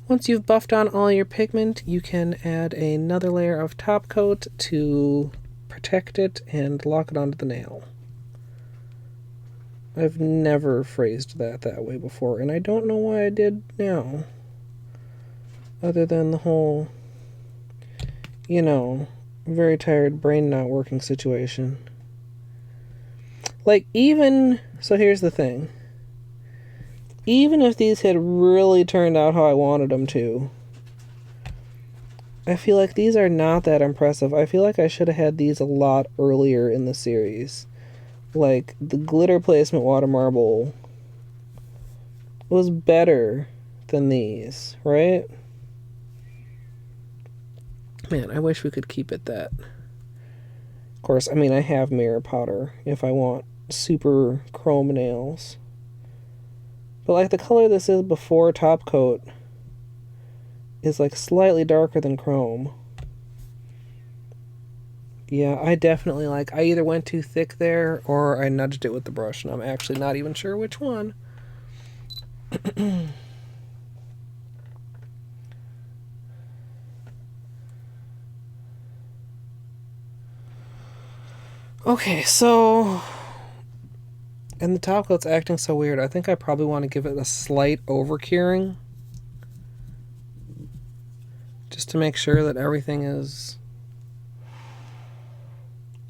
Once you've buffed on all your pigment, you can add another layer of top coat to protect it and lock it onto the nail. I've never phrased that way before, and I don't know why I did now. Other than the whole, you know, very tired brain not working situation. Like, so here's the thing. Even if these had really turned out how I wanted them to, I feel like these are not that impressive. I feel like I should have had these a lot earlier in the series. Like, the glitter placement water marble was better than these, right? Man, I wish we could keep it that. Of course, I mean, I have mirror powder if I want super chrome nails. But like the color this is before top coat is like slightly darker than chrome. Yeah, I definitely I either went too thick there or I nudged it with the brush, and I'm actually not even sure which one. Okay, so... And the top coat's acting so weird. I think I probably want to give it a slight over-curing. Just to make sure that everything is...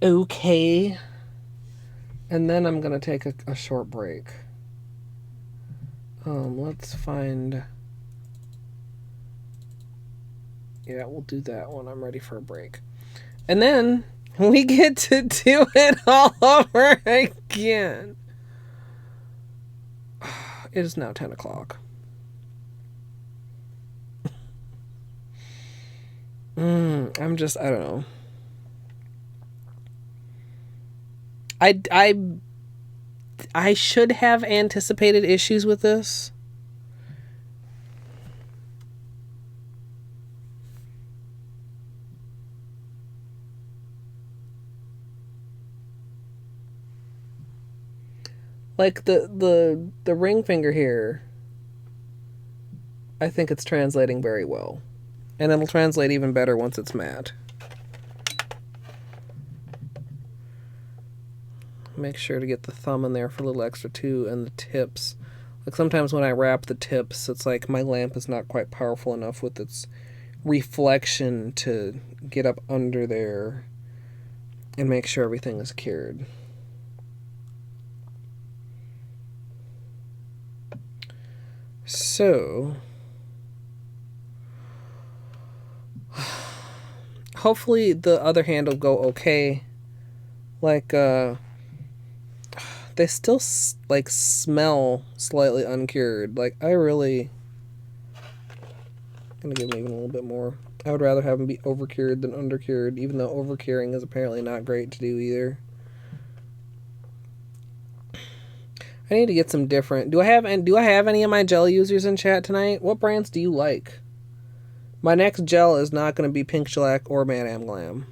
okay. And then I'm going to take a short break. Let's find... Yeah, we'll do that when I'm ready for a break. And then we get to do it all over again. It is now 10 o'clock. I don't know. I should have anticipated issues with this. Like the ring finger here, I think it's translating very well. And it'll translate even better once it's matte. Make sure to get the thumb in there for a little extra too, and the tips. Like sometimes when I wrap the tips, it's like my lamp is not quite powerful enough with its reflection to get up under there and make sure everything is cured. So hopefully the other hand will go okay. Like they still like smell slightly uncured. Like I really gonna give them even a little bit more. I would rather have them be overcured than undercured, even though overcuring is apparently not great to do either. I need to get some different. Do I have any of my gel users in chat tonight? What brands do you like? My next gel is not going to be Pink Shellac or Madame Glam.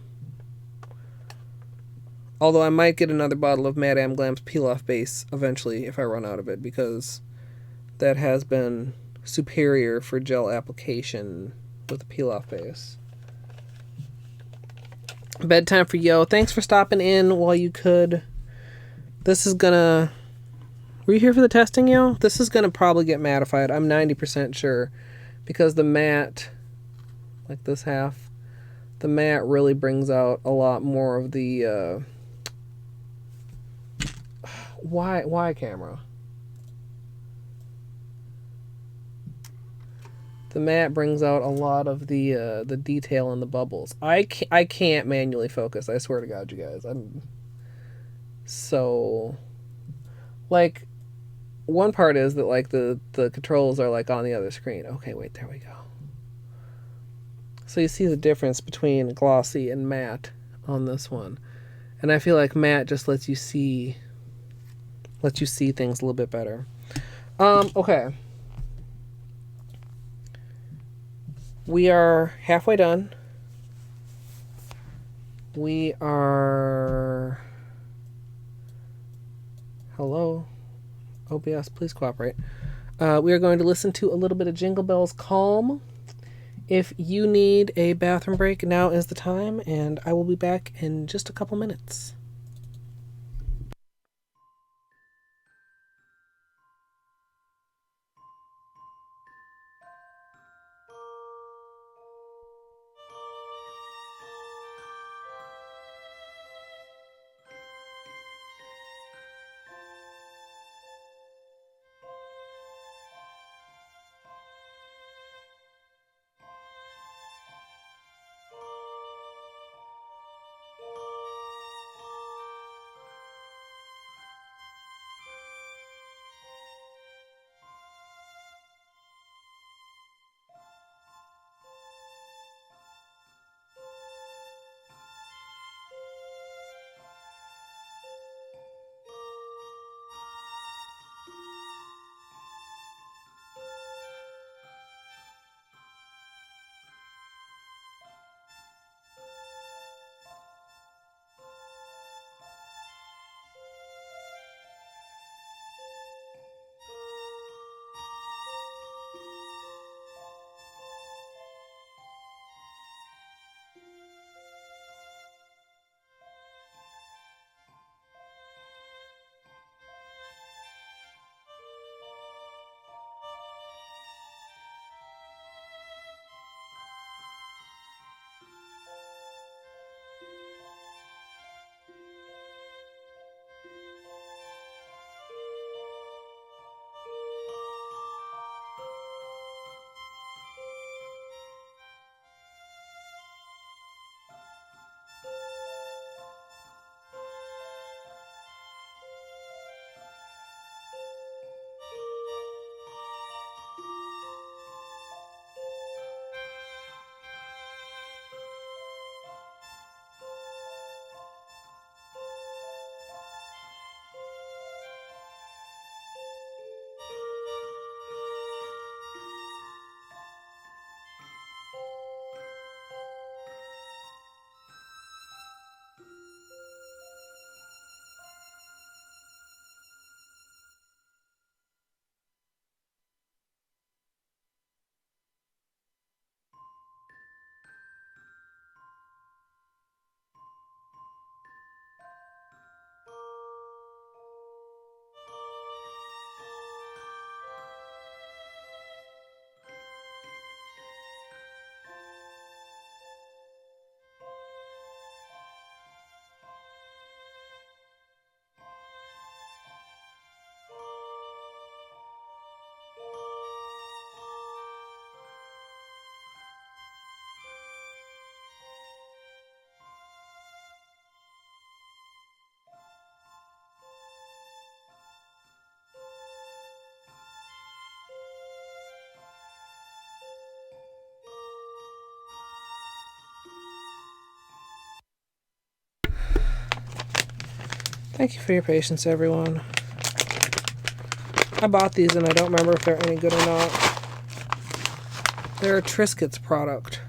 Although I might get another bottle of Madame Glam's peel-off base eventually if I run out of it, because that has been superior for gel application with the peel-off base. Bedtime for Yo. Thanks for stopping in while you could. This is gonna... Were you here for the testing, Yo? This is gonna probably get mattified. I'm 90% sure. Because the matte, like this half, the matte really brings out a lot more of the... Why camera? The matte brings out a lot of the detail in the bubbles. I can't manually focus. I swear to God, you guys. I'm so... Like, one part is that, like, the controls are, like, on the other screen. Okay, wait, there we go. So you see the difference between glossy and matte on this one. And I feel like matte just lets you see things a little bit better. Okay. We are halfway done. We are... Hello? OBS, please cooperate. We are going to listen to a little bit of Jingle Bells Calm. If you need a bathroom break, now is the time, and I will be back in just a couple minutes. Thank you for your patience, everyone. I bought these and I don't remember if they're any good or not. They're a Triscuits product.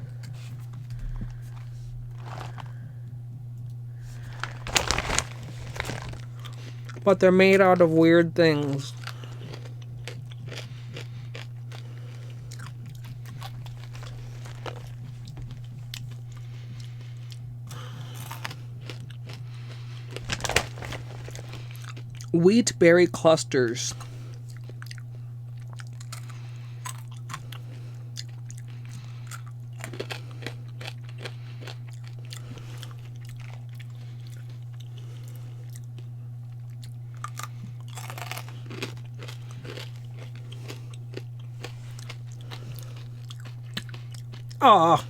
But they're made out of weird things. Wheat berry clusters. Ah,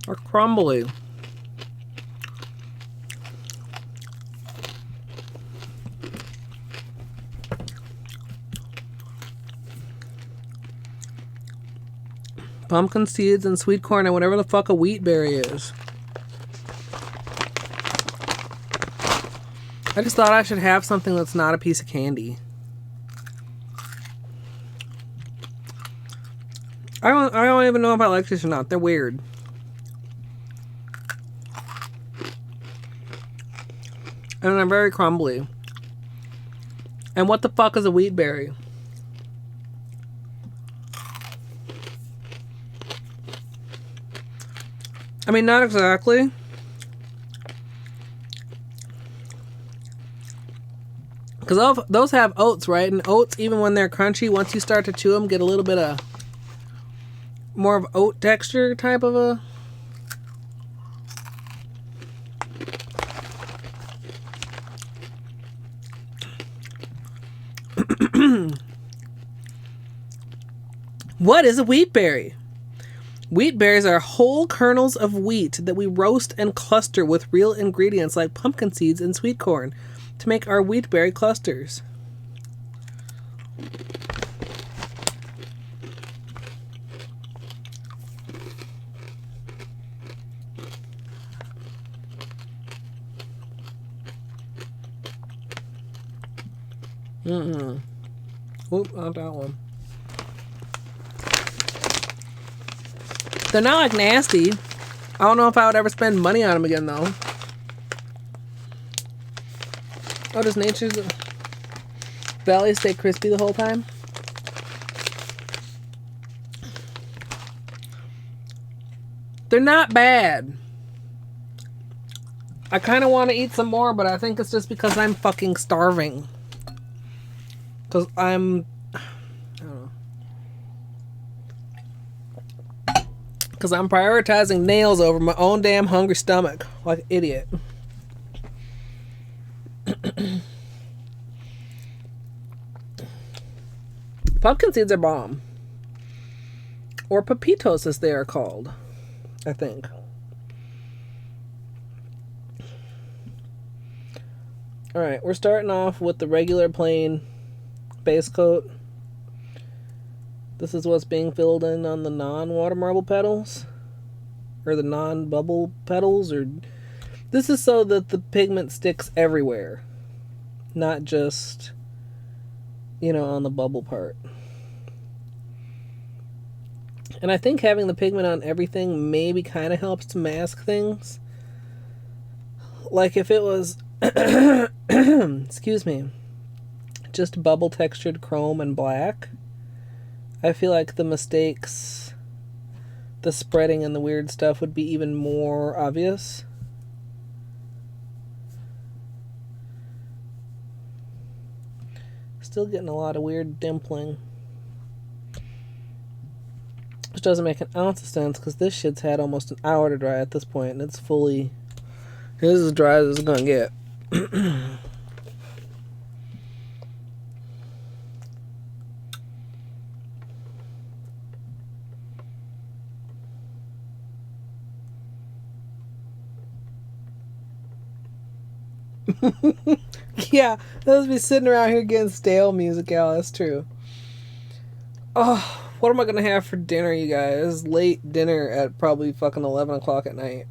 they're crumbly. Pumpkin seeds and sweet corn and whatever the fuck a wheat berry is. I just thought I should have something that's not a piece of candy. I don't even know if I like this or not. They're weird. And they're very crumbly. And what the fuck is a wheat berry? I mean, not exactly. Because those have oats, right? And oats, even when they're crunchy, once you start to chew them, get a little bit of more of oat texture type of a... What is a wheat berry? Wheat berries are whole kernels of wheat that we roast and cluster with real ingredients like pumpkin seeds and sweet corn to make our wheat berry clusters. Oop, not that one. They're not like nasty. I don't know if I would ever spend money on them again though. Oh, does Nature's Valley stay crispy the whole time? They're not bad. I kind of want to eat some more, but I think it's just because I'm fucking starving. Because I don't know. Because I'm prioritizing nails over my own damn hungry stomach. Like an idiot. Pumpkin seeds are bomb. Or pepitos as they are called. I think. Alright, we're starting off with the regular plain base coat. This is what's being filled in on the non-water marble petals. Or the non-bubble petals. Or this is so that the pigment sticks everywhere. Not just, you know, on the bubble part. And I think having the pigment on everything maybe kind of helps to mask things. Like if it was, excuse me, just bubble textured chrome and black, I feel like the mistakes, the spreading and the weird stuff would be even more obvious. Still getting a lot of weird dimpling. Which doesn't make an ounce of sense because this shit's had almost an hour to dry at this point and it's fully... This is as dry as it's gonna get. Yeah, those be sitting around here getting stale music, Al. That's true. Oh, what am I gonna have for dinner, you guys? Late dinner at probably fucking 11 o'clock at night.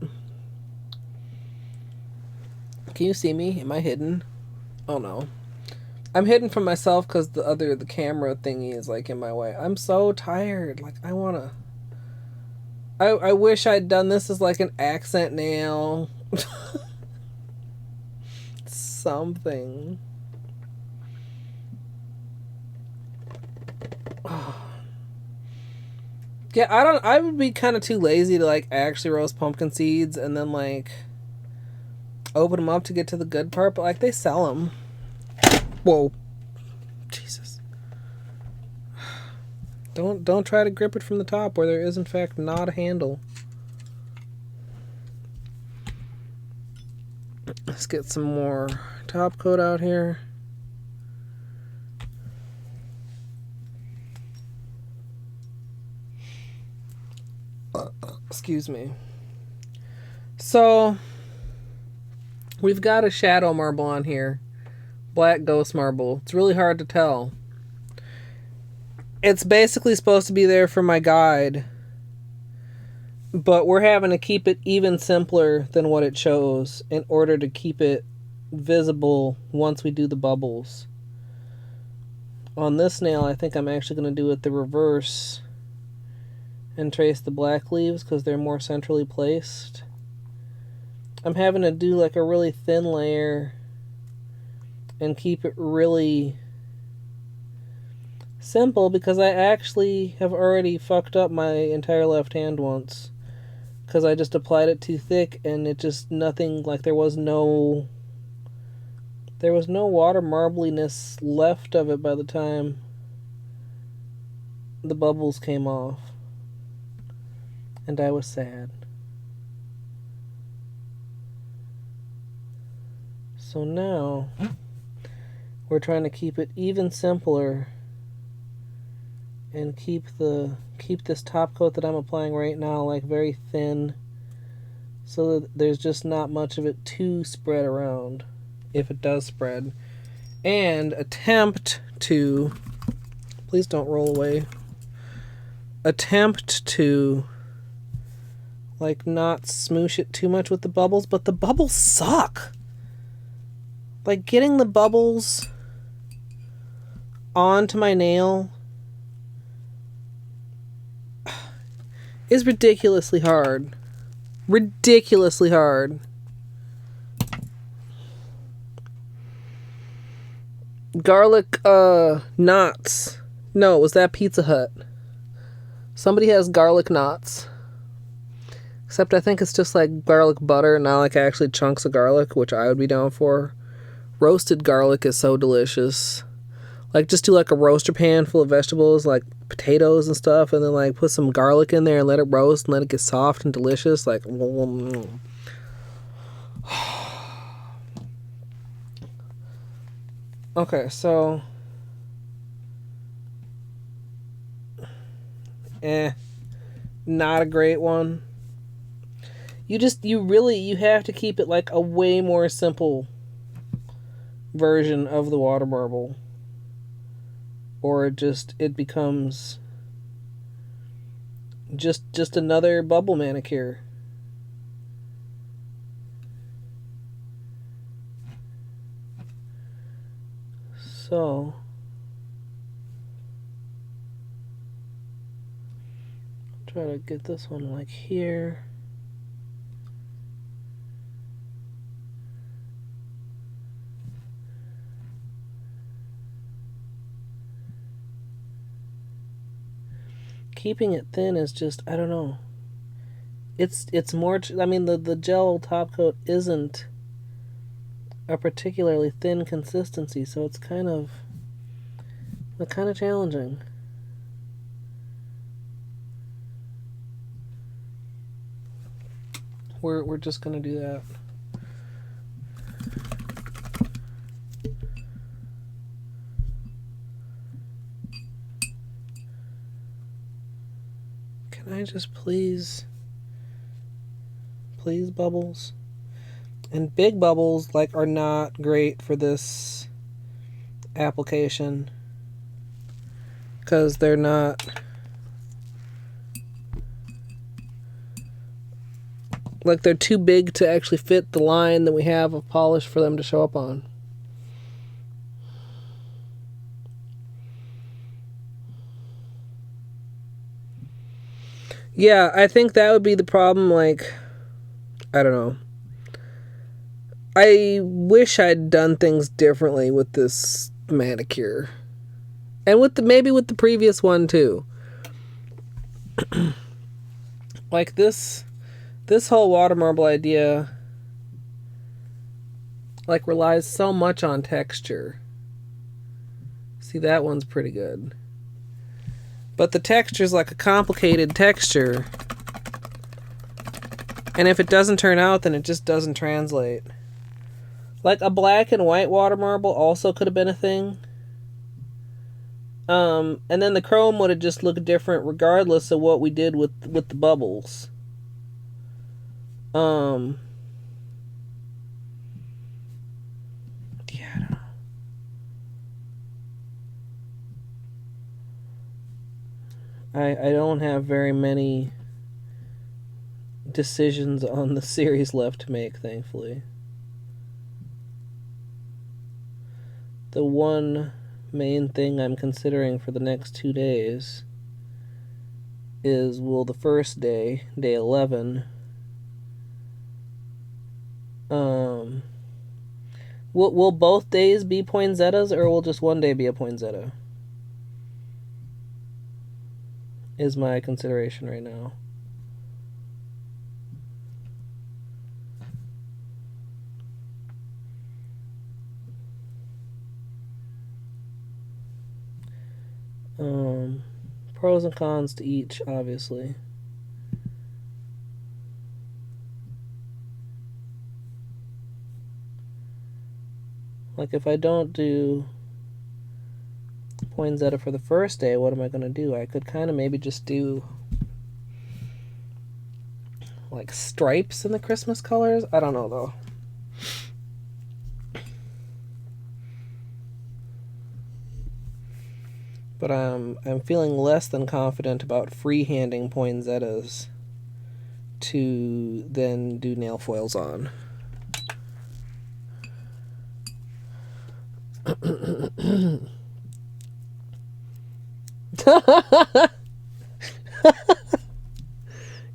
Can you see me? Am I hidden? Oh no. I'm hidden from myself because the camera thingy is like in my way. I'm so tired. Like I wish I'd done this as like an accent nail. Something. Yeah, I would be kind of too lazy to like actually roast pumpkin seeds and then like open them up to get to the good part, but like they sell them. Whoa. Jesus. Don't try to grip it from the top where there is in fact not a handle. Let's get some more top coat out here. Excuse me. So we've got a shadow marble on here. Black ghost marble. It's really hard to tell. It's basically supposed to be there for my guide, but we're having to keep it even simpler than what it shows in order to keep it visible once we do the bubbles. On this nail, I think I'm actually going to do it the reverse and trace the black leaves because they're more centrally placed. I'm having to do like a really thin layer and keep it really simple because I actually have already fucked up my entire left hand once because I just applied it too thick and it just nothing, like there was no water marbliness left of it by the time the bubbles came off, and I was sad. So now we're trying to keep it even simpler and keep this top coat that I'm applying right now like very thin so that there's just not much of it to spread around if it does spread, and attempt to, please don't roll away, attempt to like not smoosh it too much with the bubbles, but the bubbles suck. Like getting the bubbles onto my nail is ridiculously hard. Ridiculously hard. Garlic knots. No, it was that Pizza Hut. Somebody has garlic knots. Except I think it's just like garlic butter, not like actually chunks of garlic, which I would be down for. Roasted garlic is so delicious. Like just do like a roaster pan full of vegetables like potatoes and stuff, and then like put some garlic in there and let it roast and let it get soft and delicious. Like okay, so not a great one. You have to keep it like a way more simple version of the water marble, or it becomes just another bubble manicure. So try to get this one like here. Keeping it thin is just, I don't know. It's more, I mean, the gel top coat isn't a particularly thin consistency, so it's kind of challenging. We're just gonna do that. Can I just please bubbles? And big bubbles like are not great for this application because they're not Like they're too big to actually fit the line that we have of polish for them to show up on. Yeah, I think that would be the problem. Like, I don't know. I wish I'd done things differently with this manicure. And maybe with the previous one too. Like this whole water marble idea like relies so much on texture. See, that one's pretty good. But the texture's like a complicated texture. And if it doesn't turn out, then it just doesn't translate. Like a black and white water marble also could have been a thing. And then the chrome would have just looked different regardless of what we did with the bubbles. Yeah, I don't know. I don't have very many decisions on the series left to make, thankfully. The one main thing I'm considering for the next 2 days is, will the first day 11, will both days be poinsettias, or will just one day be a poinsettia? Is my consideration right now. Pros and cons to each, obviously. Like, if I don't do poinsettia for the first day, what am I going to do? I could kind of maybe just do like stripes in the Christmas colors. I don't know, though. But I'm feeling less than confident about freehanding poinsettias to then do nail foils on.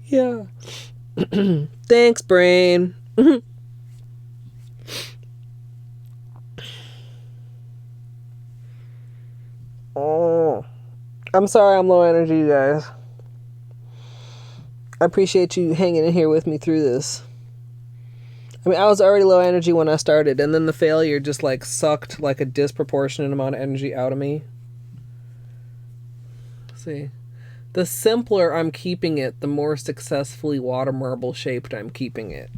Yeah. Thanks, brain. Oh, I'm sorry I'm low energy, you guys. I appreciate you hanging in here with me through this. I mean, I was already low energy when I started, and then the failure just like sucked like a disproportionate amount of energy out of me. See, the simpler I'm keeping it, the more successfully water marble shaped I'm keeping it.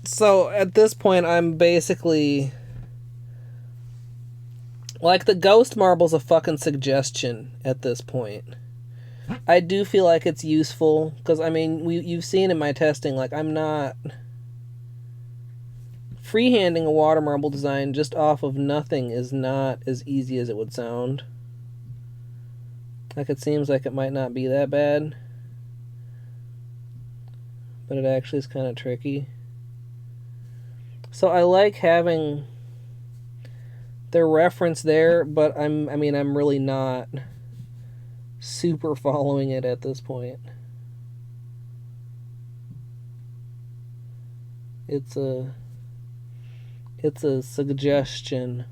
So at this point, I'm basically like, the ghost marble's a fucking suggestion at this point. I do feel like it's useful because, I mean, you've seen in my testing, like, I'm not freehanding a water marble design just off of nothing is not as easy as it would sound. Like, it seems like it might not be that bad, but it actually is kind of tricky. So I like having the reference there, but I'm really not super following it at this point. It's a suggestion.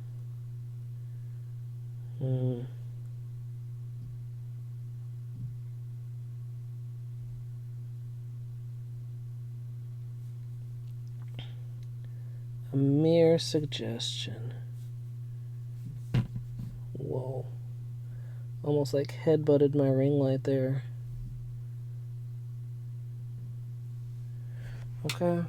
A mere suggestion. Whoa. Almost like headbutted my ring light there. Okay.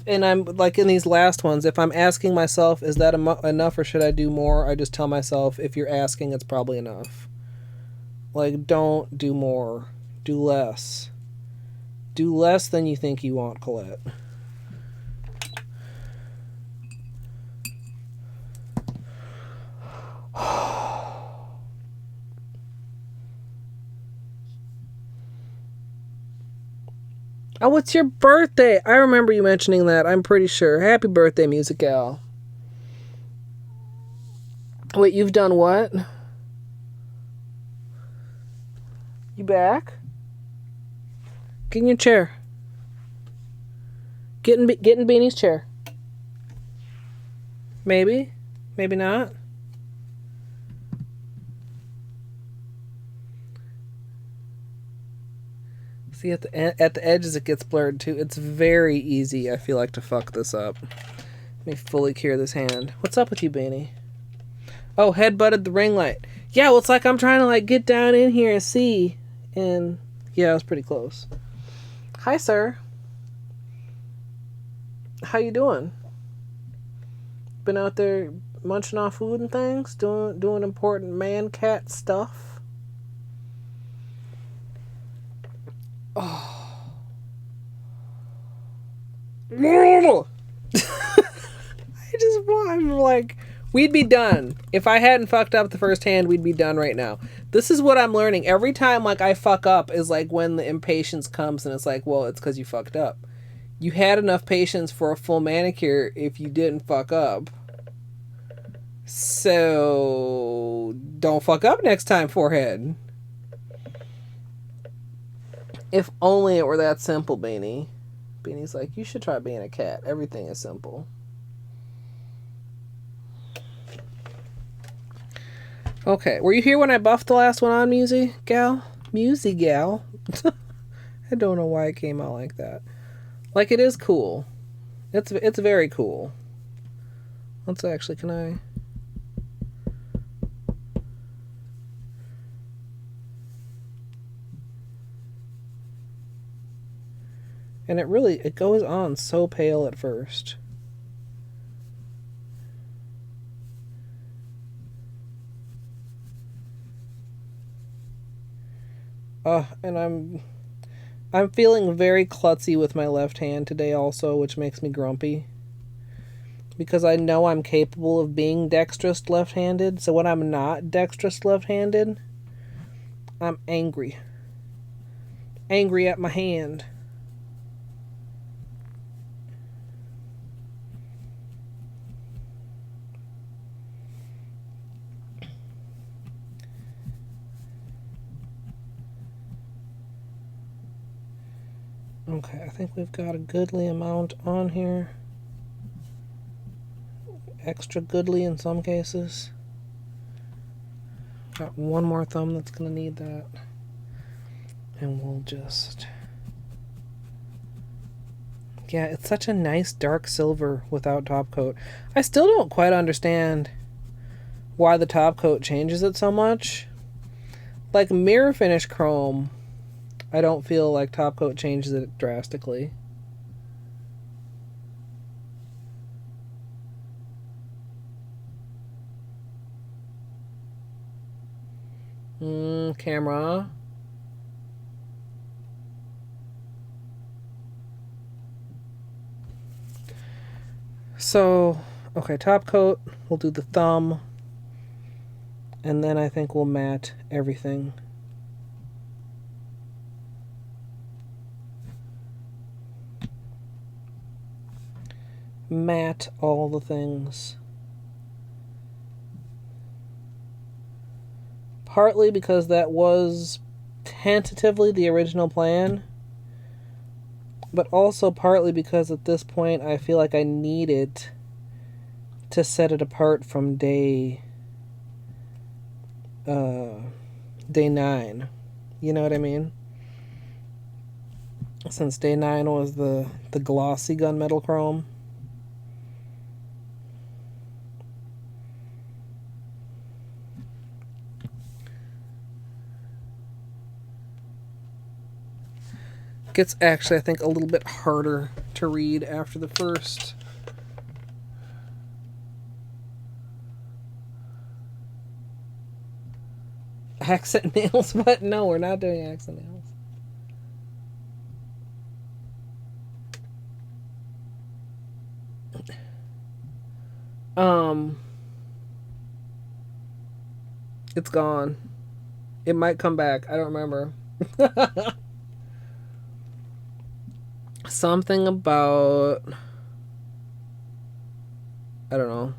And I'm like in these last ones, if I'm asking myself, is that enough or should I do more? I just tell myself, if you're asking, it's probably enough. Like, don't do more. Do less. Do less than you think you want, Colette. Oh, it's your birthday. I remember you mentioning that. I'm pretty sure. Happy birthday, Music Gal. Wait, you've done what? You back? Get in your chair. Get in Beanie's chair. Maybe. Maybe not. See, at the edges it gets blurred too. It's very easy, I feel like, to fuck this up. Let me fully cure this hand. What's up with you, Beanie? Oh, head butted the ring light. Yeah, well, it's like I'm trying to like get down in here and see. And yeah, it was pretty close. Hi, sir. How you doing? Been out there munching off food and things? Doing important man-cat stuff? Oh. I'm like, we'd be done. If I hadn't fucked up the first hand, we'd be done right now. This is what I'm learning. Every time like I fuck up is like when the impatience comes and it's like, well, it's because you fucked up. You had enough patience for a full manicure if you didn't fuck up. So don't fuck up next time, forehead. If only it were that simple, Beanie. Beanie's like, you should try being a cat. Everything is simple. Okay, were you here when I buffed the last one on, Musy Gal? Musy Gal? I don't know why it came out like that. Like, it is cool. It's very cool. Let's actually, can I... And it goes on so pale at first. And I'm feeling very klutzy with my left hand today also, which makes me grumpy. Because I know I'm capable of being dexterous left-handed, so when I'm not dexterous left-handed, I'm angry. Angry at my hand. Okay, I think we've got a goodly amount on here. Extra goodly in some cases. Got one more thumb that's going to need that. And we'll just... Yeah, it's such a nice dark silver without top coat. I still don't quite understand why the top coat changes it so much. Like mirror finish chrome, I don't feel like top coat changes it drastically. Camera. So, okay, top coat, we'll do the thumb, and then I think we'll matte everything. Matte all the things. Partly because that was tentatively the original plan, but also partly because at this point I feel like I need it to set it apart from day 9. You know what I mean? Since day 9 was the glossy gunmetal chrome. Gets actually, I think, a little bit harder to read after the first. Accent nails? What? No, we're not doing accent nails. It's gone. It might come back. I don't remember. Something about, I don't know.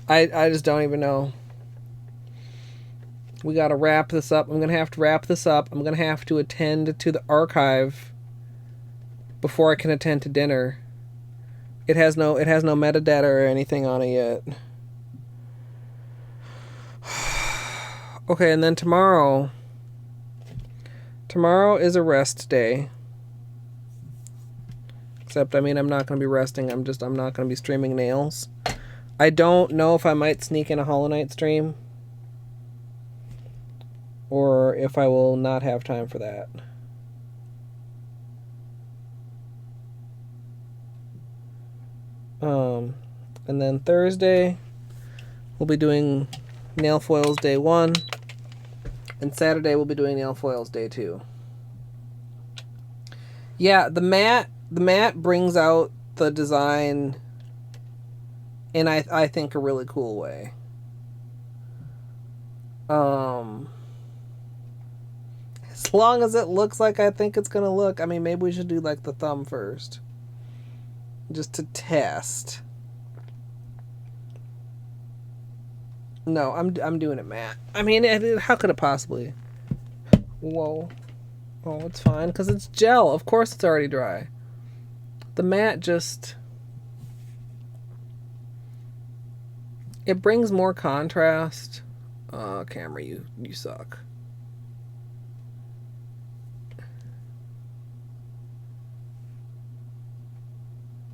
I just don't even know. We gotta wrap this up. I'm gonna have to wrap this up. I'm gonna have to attend to the archive before I can attend to dinner. It has no metadata or anything on it yet. Okay, and then tomorrow is a rest day. Except, I mean, I'm not going to be resting. I'm not going to be streaming nails. I don't know if I might sneak in a Hollow Knight stream. Or if I will not have time for that. And then Thursday, we'll be doing nail foils day 1. And Saturday, we'll be doing nail foils day 2. Yeah, the matte brings out the design in I think a really cool way. As long as it looks like I think it's gonna look. I mean, maybe we should do like the thumb first, just to test. No, I'm doing it matte. I mean, how could it possibly? Whoa. Oh, it's fine because it's gel. Of course, it's already dry. The matte just, it brings more contrast. Camera, you suck.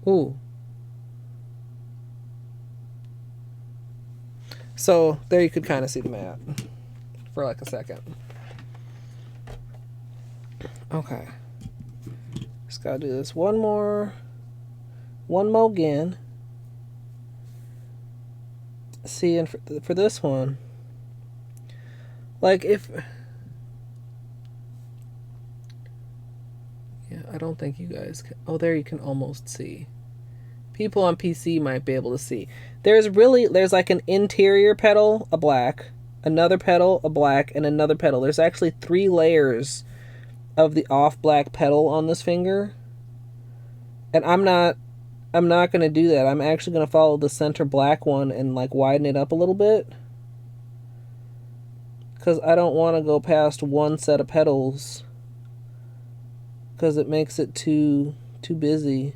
Ooh. So there you could kind of see the matte for like a second. Okay. Just gotta do this one more again. See, and for this one, like if, yeah, I don't think you guys can. Oh, there you can almost see. People on PC might be able to see. There's like an interior petal, a black, another petal, a black, and another petal. There's actually 3 layers of the off black petal on this finger. And I'm not going to do that. I'm actually going to follow the center black one and like widen it up a little bit. Because I don't want to go past one set of petals. Because it makes it too busy.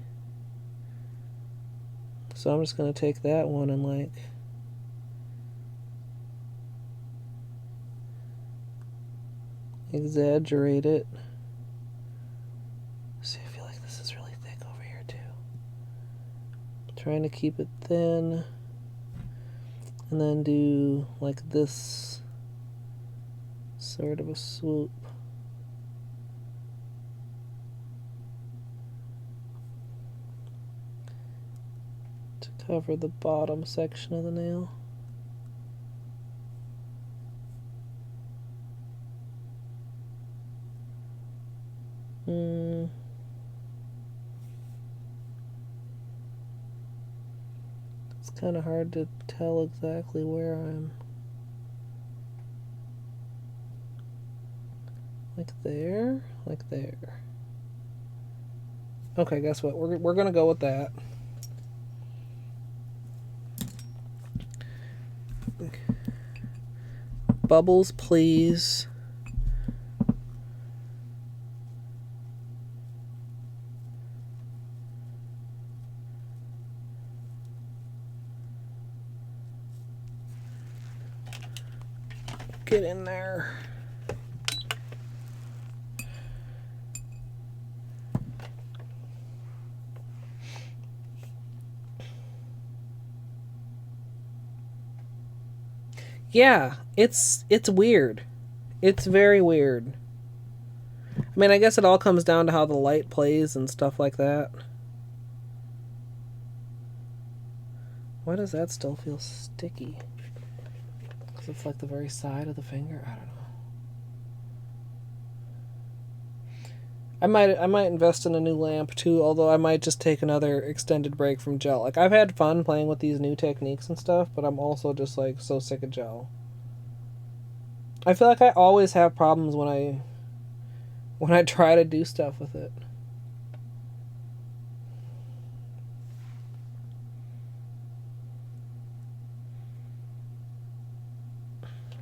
So I'm just going to take that one and like exaggerate it. See, I feel like this is really thick over here too. Trying to keep it thin. And then do like this sort of a swoop. Cover the bottom section of the nail. It's kind of hard to tell exactly where I'm. Like there, like there. Okay, guess what? We're gonna go with that. Bubbles, please. Get in there. Yeah, it's weird. It's very weird. I mean, I guess it all comes down to how the light plays and stuff like that. Why does that still feel sticky? Because it's like the very side of the finger? I don't know. I might invest in a new lamp too, although I might just take another extended break from gel. Like, I've had fun playing with these new techniques and stuff, but I'm also just like so sick of gel. I feel like I always have problems when I try to do stuff with it.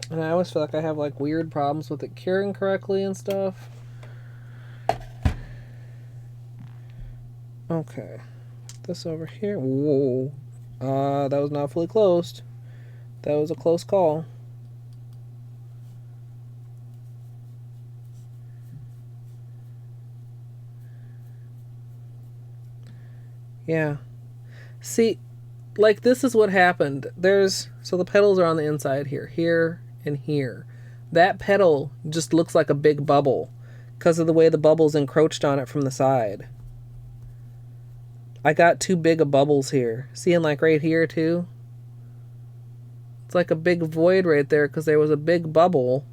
And I always feel like I have like weird problems with it curing correctly and stuff. Okay. This over here. Whoa. That was not fully closed. That was a close call. Yeah. See, like this is what happened. So the petals are on the inside here, here, and here. That petal just looks like a big bubble because of the way the bubbles encroached on it from the side. I got too big of bubbles here. Seeing like right here too? It's like a big void right there because there was a big bubble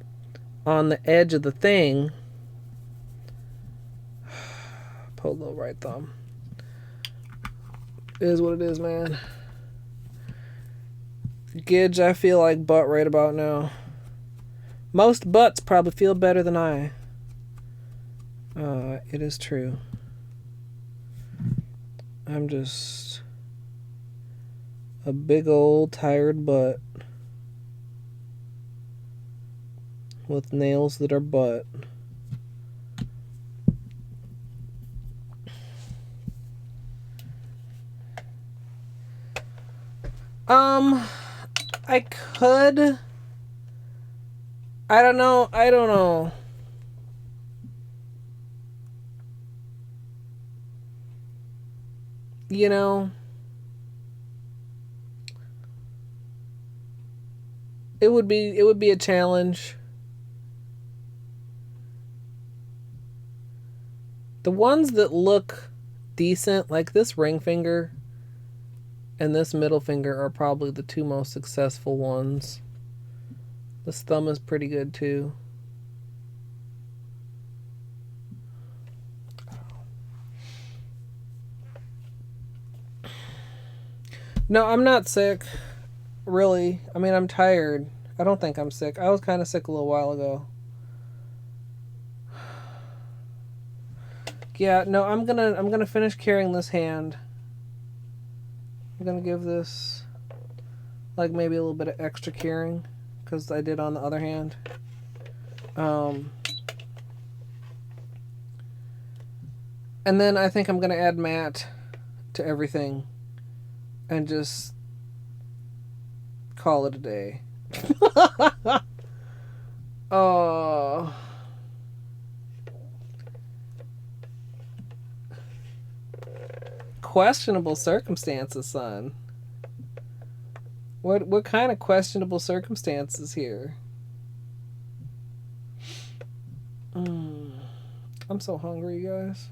on the edge of the thing. Put a little right thumb. It is what it is, man. Gidge, I feel like butt right about now. Most butts probably feel better than I. It is true. I'm just a big old tired butt with nails that are butt. I could. I don't know. You know, it would be a challenge. The ones that look decent, like this ring finger and this middle finger, are probably the two most successful ones. This thumb is pretty good too. No, I'm not sick. Really. I mean, I'm tired. I don't think I'm sick. I was kind of sick a little while ago. Yeah, no, I'm gonna finish carrying this hand. I'm gonna give this like maybe a little bit of extra curing because I did on the other hand. And then I think I'm gonna add matte to everything and just call it a day. Oh. Questionable circumstances, son. What kind of questionable circumstances here? I'm so hungry, you guys.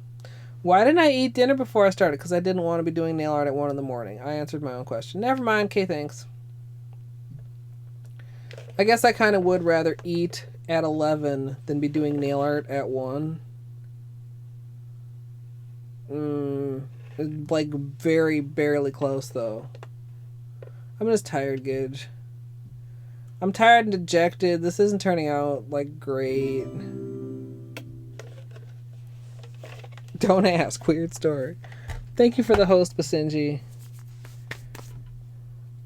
Why didn't I eat dinner before I started? Because I didn't want to be doing nail art at 1 in the morning. I answered my own question. Never mind. Okay, thanks. I guess I kind of would rather eat at 11 than be doing nail art at 1. Like very barely close though. I'm just tired, Gidge. I'm tired and dejected. This isn't turning out like great. Don't ask. Weird story. Thank you for the host, Basenji.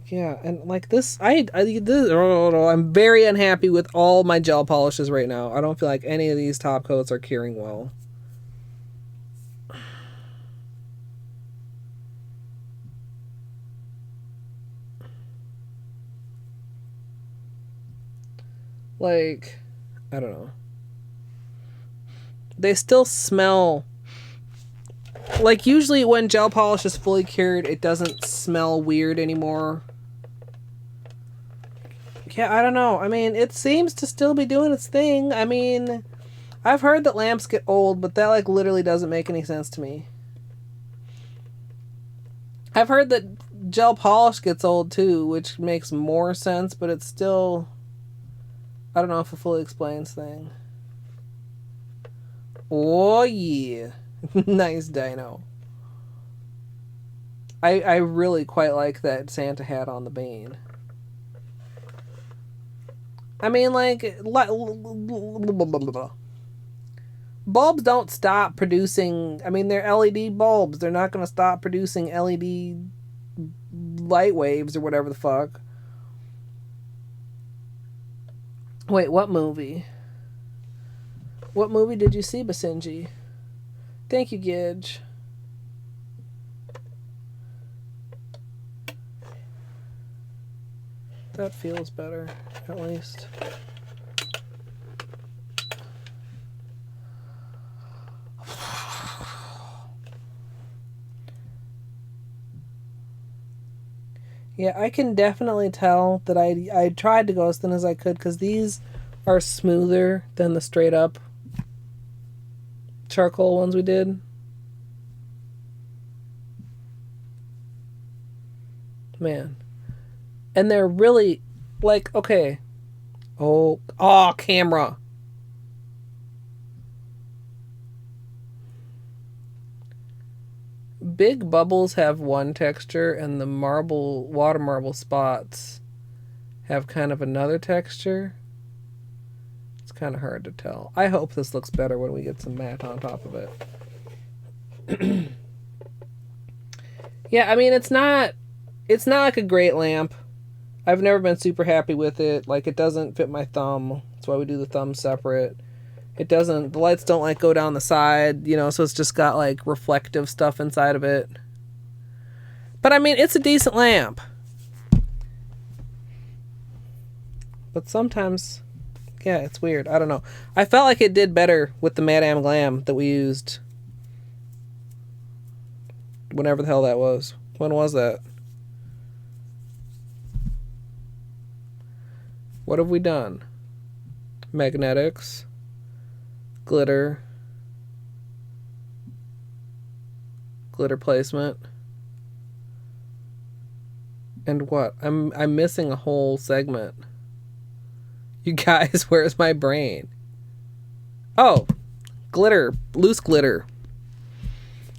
Yeah, and like this, I'm very unhappy with all my gel polishes right now. I don't feel like any of these top coats are curing well. Like, I don't know. They still smell. Like, usually when gel polish is fully cured, it doesn't smell weird anymore. Yeah, I don't know. I mean, it seems to still be doing its thing. I mean, I've heard that lamps get old, but that, like, literally doesn't make any sense to me. I've heard that gel polish gets old, too, which makes more sense, but it's still... I don't know if it fully explains things. Oh, yeah. Nice dino. I really quite like that Santa hat on the Bane. I mean, like... Bulbs don't stop producing... I mean, they're LED bulbs. They're not going to stop producing LED light waves or whatever the fuck. Wait, what movie? What movie did you see, Basenji? Thank you, Gidge. That feels better, at least. Yeah, I can definitely tell that I tried to go as thin as I could because these are smoother than the straight up charcoal ones we did. Man. And they're really, like, okay. Oh, camera. Big bubbles have one texture, and the water marble spots have kind of another texture. It's kind of hard to tell. I hope this looks better when we get some matte on top of it. Yeah, I mean, it's not like a great lamp. I've never been super happy with it. Like, it doesn't fit my thumb. That's why we do the thumb separate. The lights don't like go down the side, so it's just got like reflective stuff inside of it. But I mean, it's a decent lamp. But sometimes, yeah, it's weird. I don't know. I felt like it did better with the Madame Glam that we used. Whenever the hell that was. When was that? What have we done? Magnetics. Glitter placement, and what? I'm missing a whole segment. You guys, where's my brain? Oh, glitter, loose glitter.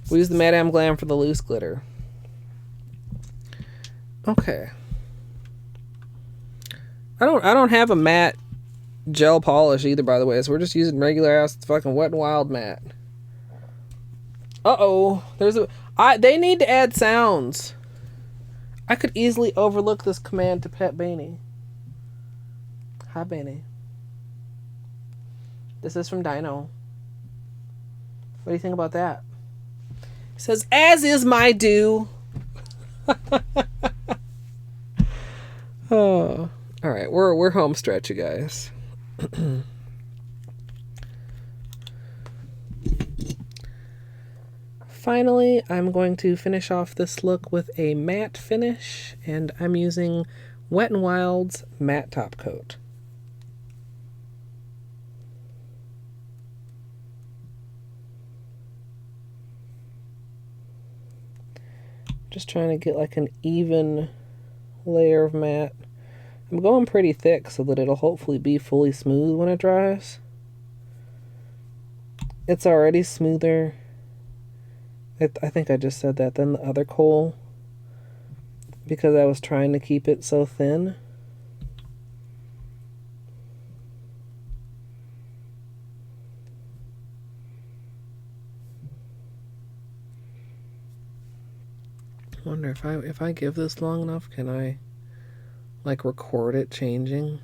We use the Madame Glam for the loose glitter. Okay. I don't have a matte gel polish either, by the way, so we're just using regular ass fucking Wet n Wild matte. Uh-oh. They need to add sounds. I could easily overlook this command to Pet Baney. Hi, Baney. This is from Dino. What do you think about that? It says, as is my due. Oh. Alright, we're home stretch, you guys. Finally, I'm going to finish off this look with a matte finish, and I'm using Wet n Wild's matte top coat. Just trying to get like an even layer of matte. I'm going pretty thick so that it'll hopefully be fully smooth when it dries. It's already smoother, I think I just said that, than the other kohl, because I was trying to keep it so thin. I wonder if I give this long enough, can I like record it changing?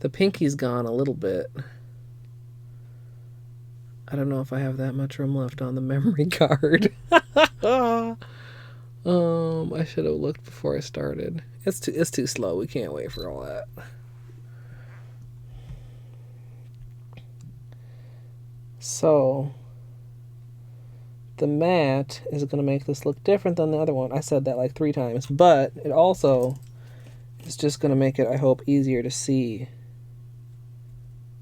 The pinky's gone a little bit. I don't know if I have that much room left on the memory card. I should have looked before I started. It's too slow. We can't wait for all that. So the matte is going to make this look different than the other one. I said that like 3 times, but it also is just going to make it, I hope, easier to see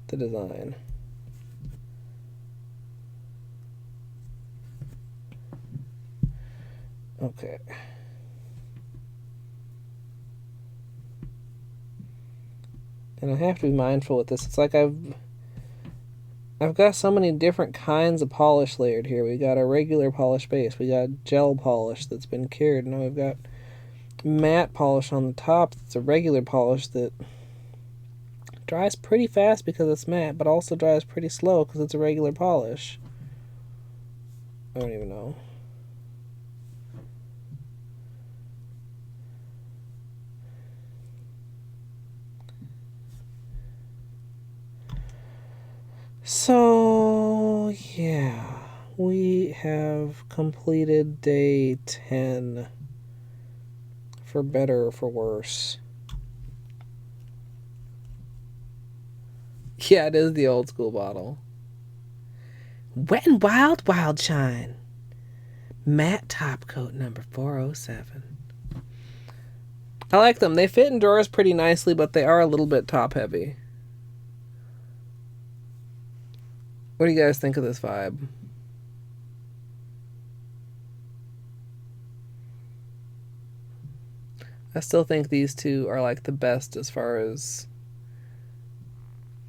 the design. Okay. And I have to be mindful with this. It's like I've got so many different kinds of polish layered here. We got a regular polish base. We got gel polish that's been cured. Now we've got matte polish on the top. It's a regular polish that dries pretty fast because it's matte, but also dries pretty slow because it's a regular polish. I don't even know. So, yeah, we have completed day 10, for better or for worse. Yeah, it is the old school bottle. Wet n Wild Wild Shine. Matte top coat number 407. I like them. They fit in drawers pretty nicely, but they are a little bit top heavy. What do you guys think of this vibe? I still think these two are like the best as far as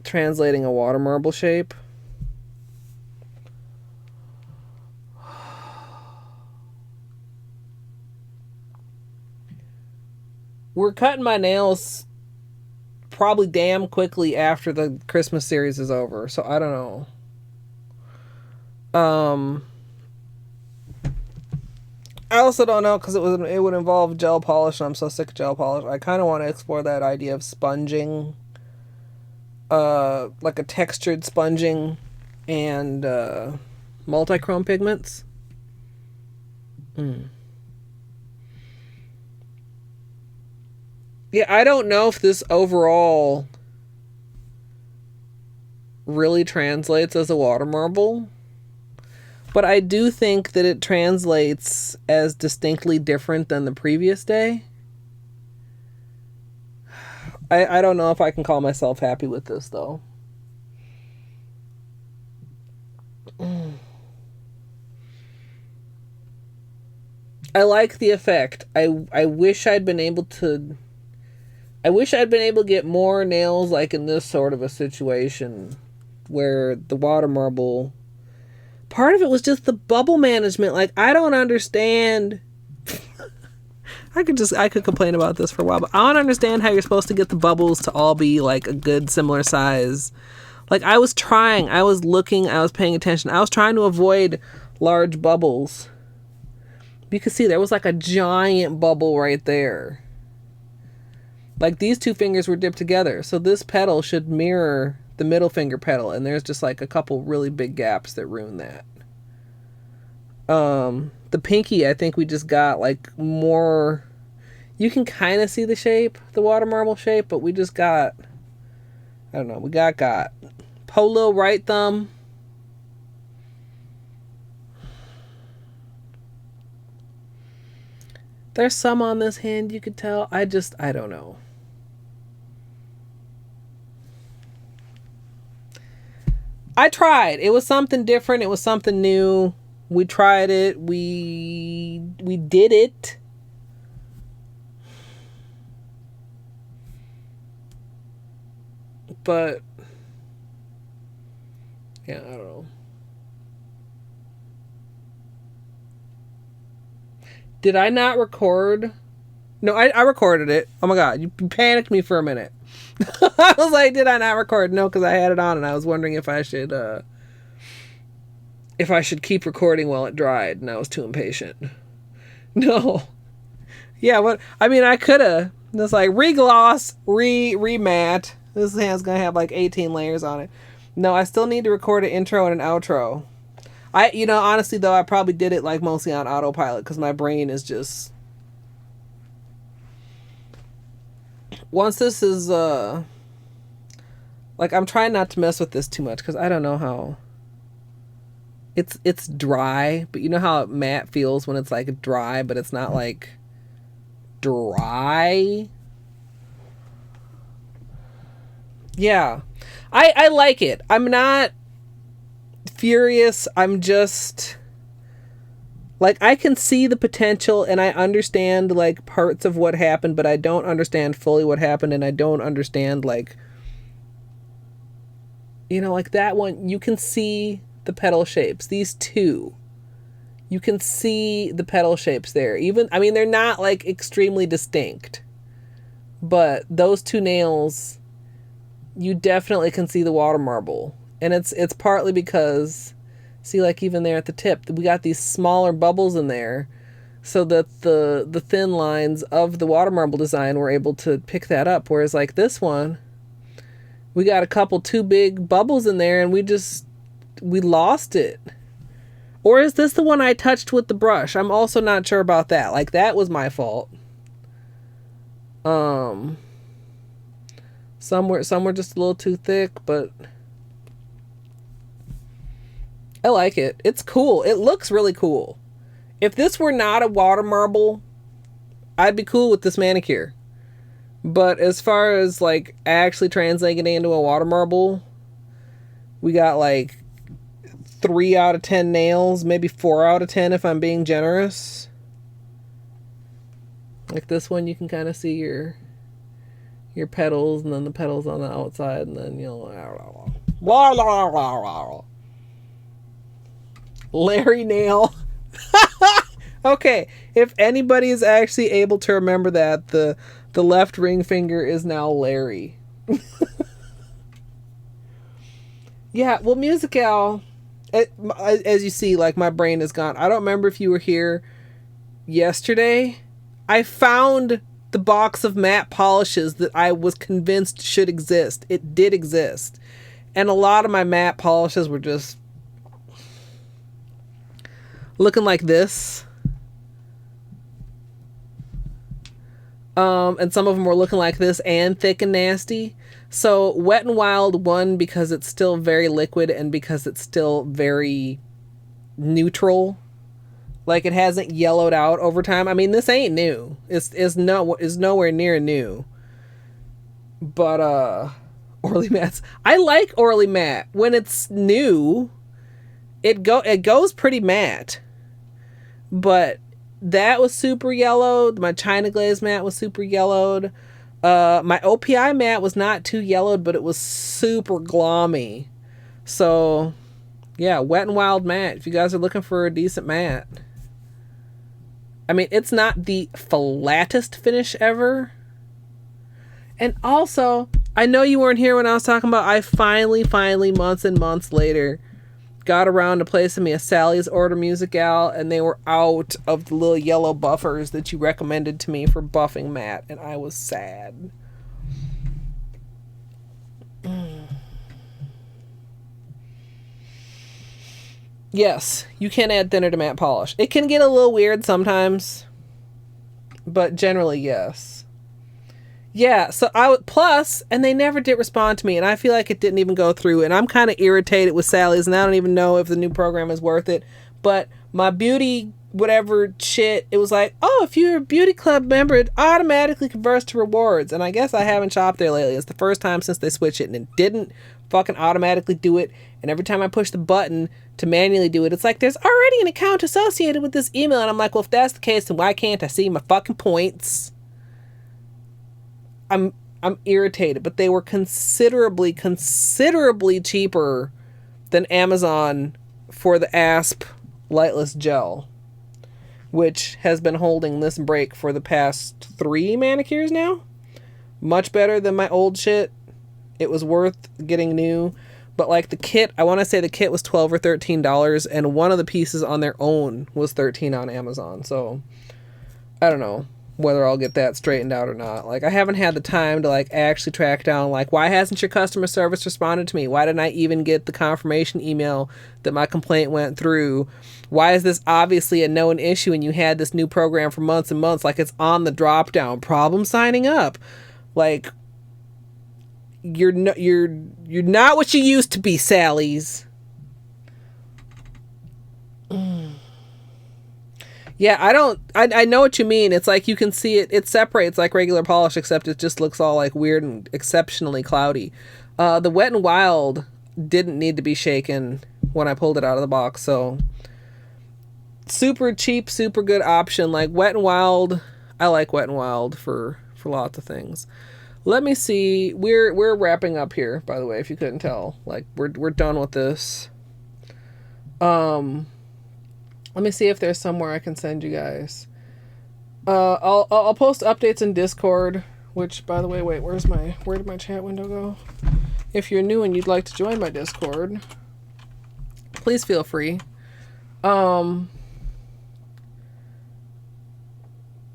translating a water marble shape. We're cutting my nails probably damn quickly after the Christmas series is over, so I don't know. I also don't know because it would involve gel polish, and I'm so sick of gel polish. I kind of want to explore that idea of sponging, like a textured sponging, and multi-chrome pigments. Yeah, I don't know if this overall really translates as a water marble, but I do think that it translates as distinctly different than the previous day. I don't know if I can call myself happy with this, though. I like the effect. I wish I'd been able to... I wish I'd been able to get more nails like in this sort of a situation where the water marble... Part of it was just the bubble management. Like, I don't understand... I could complain about this for a while, but I don't understand how you're supposed to get the bubbles to all be like a good similar size. Like, I was trying, I was looking, I was paying attention. I was trying to avoid large bubbles. You can see there was like a giant bubble right there. Like, these two fingers were dipped together. So this petal should mirror the middle finger petal. And there's just like a couple really big gaps that ruin that. The pinky, I think we just got like more... You can kind of see the shape, the water marble shape, but we just got... I don't know, we got Holo right thumb. There's some on this hand you could tell. I don't know. I tried. It was something different. It was something new. We tried it. We did it. But yeah, I don't know. Did I not record? No, I recorded it. Oh my god, you panicked me for a minute. I was like, did I not record? No, because I had it on and I was wondering if I should keep recording while it dried, and I was too impatient. No. Yeah, what I mean, I coulda just like re-gloss, re-matte. This hand's gonna have like 18 layers on it. No, I still need to record an intro and an outro. Honestly though, I probably did it like mostly on autopilot because my brain is just... Once this is, like, I'm trying not to mess with this too much because I don't know how... It's dry, but you know how matte feels when it's like dry, but it's not like dry? Yeah. I like it. I'm not furious. I'm just... Like, I can see the potential and I understand, like, parts of what happened, but I don't understand fully what happened, and I don't understand, like... like that one, you can see the petal shapes. These two. You can see the petal shapes there. They're not, like, extremely distinct. But those two nails... You definitely can see the water marble. And it's partly because, see, like even there at the tip, we got these smaller bubbles in there so that the thin lines of the water marble design were able to pick that up. Whereas like this one, We got a couple too big bubbles in there and we lost it. Or is this the one I touched with the brush? I'm also not sure about that. Like, that was my fault. Some were just a little too thick, but I like it. It's cool. It looks really cool. If this were not a water marble, I'd be cool with this manicure. But as far as like actually translating it into a water marble, we got like 3 out of 10 nails, maybe 4 out of 10 if I'm being generous. Like this one, you can kind of see your petals, and then the petals on the outside, and then Larry nail. Okay, if anybody is actually able to remember that, the left ring finger is now Larry. Yeah, well, Musical, as you see, like, my brain is gone. I don't remember if you were here yesterday. I found the box of matte polishes that I was convinced should exist. It did exist. And a lot of my matte polishes were just looking like this. And some of them were looking like this and thick and nasty. So Wet n Wild won because it's still very liquid and because it's still very neutral. Like, it hasn't yellowed out over time. I mean, this ain't new. It's nowhere near new. But Orly Matte's, I like Orly Matte. When it's new, it goes pretty matte. But that was super yellowed. My China Glaze matte was super yellowed. My OPI matte was not too yellowed, but it was super glommy. So, yeah, Wet n Wild matte. If you guys are looking for a decent matte. I mean, it's not the flattest finish ever. And also, I know you weren't here when I was talking about, I finally, months and months later, got around to placing me a Sally's Order Musical, and they were out of the little yellow buffers that you recommended to me for buffing matte, and I was sad. Yes, you can add thinner to matte polish. It can get a little weird sometimes, but generally, yes. Yeah, so plus, and they never did respond to me, and I feel like it didn't even go through, and I'm kind of irritated with Sally's, and I don't even know if the new program is worth it, but my beauty whatever shit, it was like, oh, if you're a beauty club member, it automatically converts to rewards, and I guess I haven't shopped there lately. It's the first time since they switched it, and it didn't fucking automatically do it, and every time I push the button to manually do it, it's like, there's already an account associated with this email, and I'm like, well, if that's the case, then why can't I see my fucking points? I'm irritated, but they were considerably cheaper than Amazon for the Asp Lightless Gel, which has been holding this break for the past 3 manicures now. Much better than my old shit. It was worth getting new. But like the kit, I want to say the kit was $12 or $13, and one of the pieces on their own was $13 on Amazon. So I don't know whether I'll get that straightened out or not. Like, I haven't had the time to like actually track down, like, why hasn't your customer service responded to me? Why didn't I even get the confirmation email that my complaint went through? Why is this obviously a known issue and you had this new program for months and months? Like, it's on the drop down. Problem signing up. Like, you're not what you used to be, Sally's. Yeah, I know what you mean. It's like you can see it separates like regular polish, except it just looks all like weird and exceptionally cloudy. The Wet n Wild didn't need to be shaken when I pulled it out of the box, so super cheap, super good option. Like Wet n Wild, I like Wet n Wild for lots of things. Let me see. We're wrapping up here, by the way, if you couldn't tell. Like we're done with this. Let me see if there's somewhere I can send you guys. I'll post updates in Discord, which, by the way, wait, where did my chat window go? If you're new and you'd like to join my Discord, please feel free. I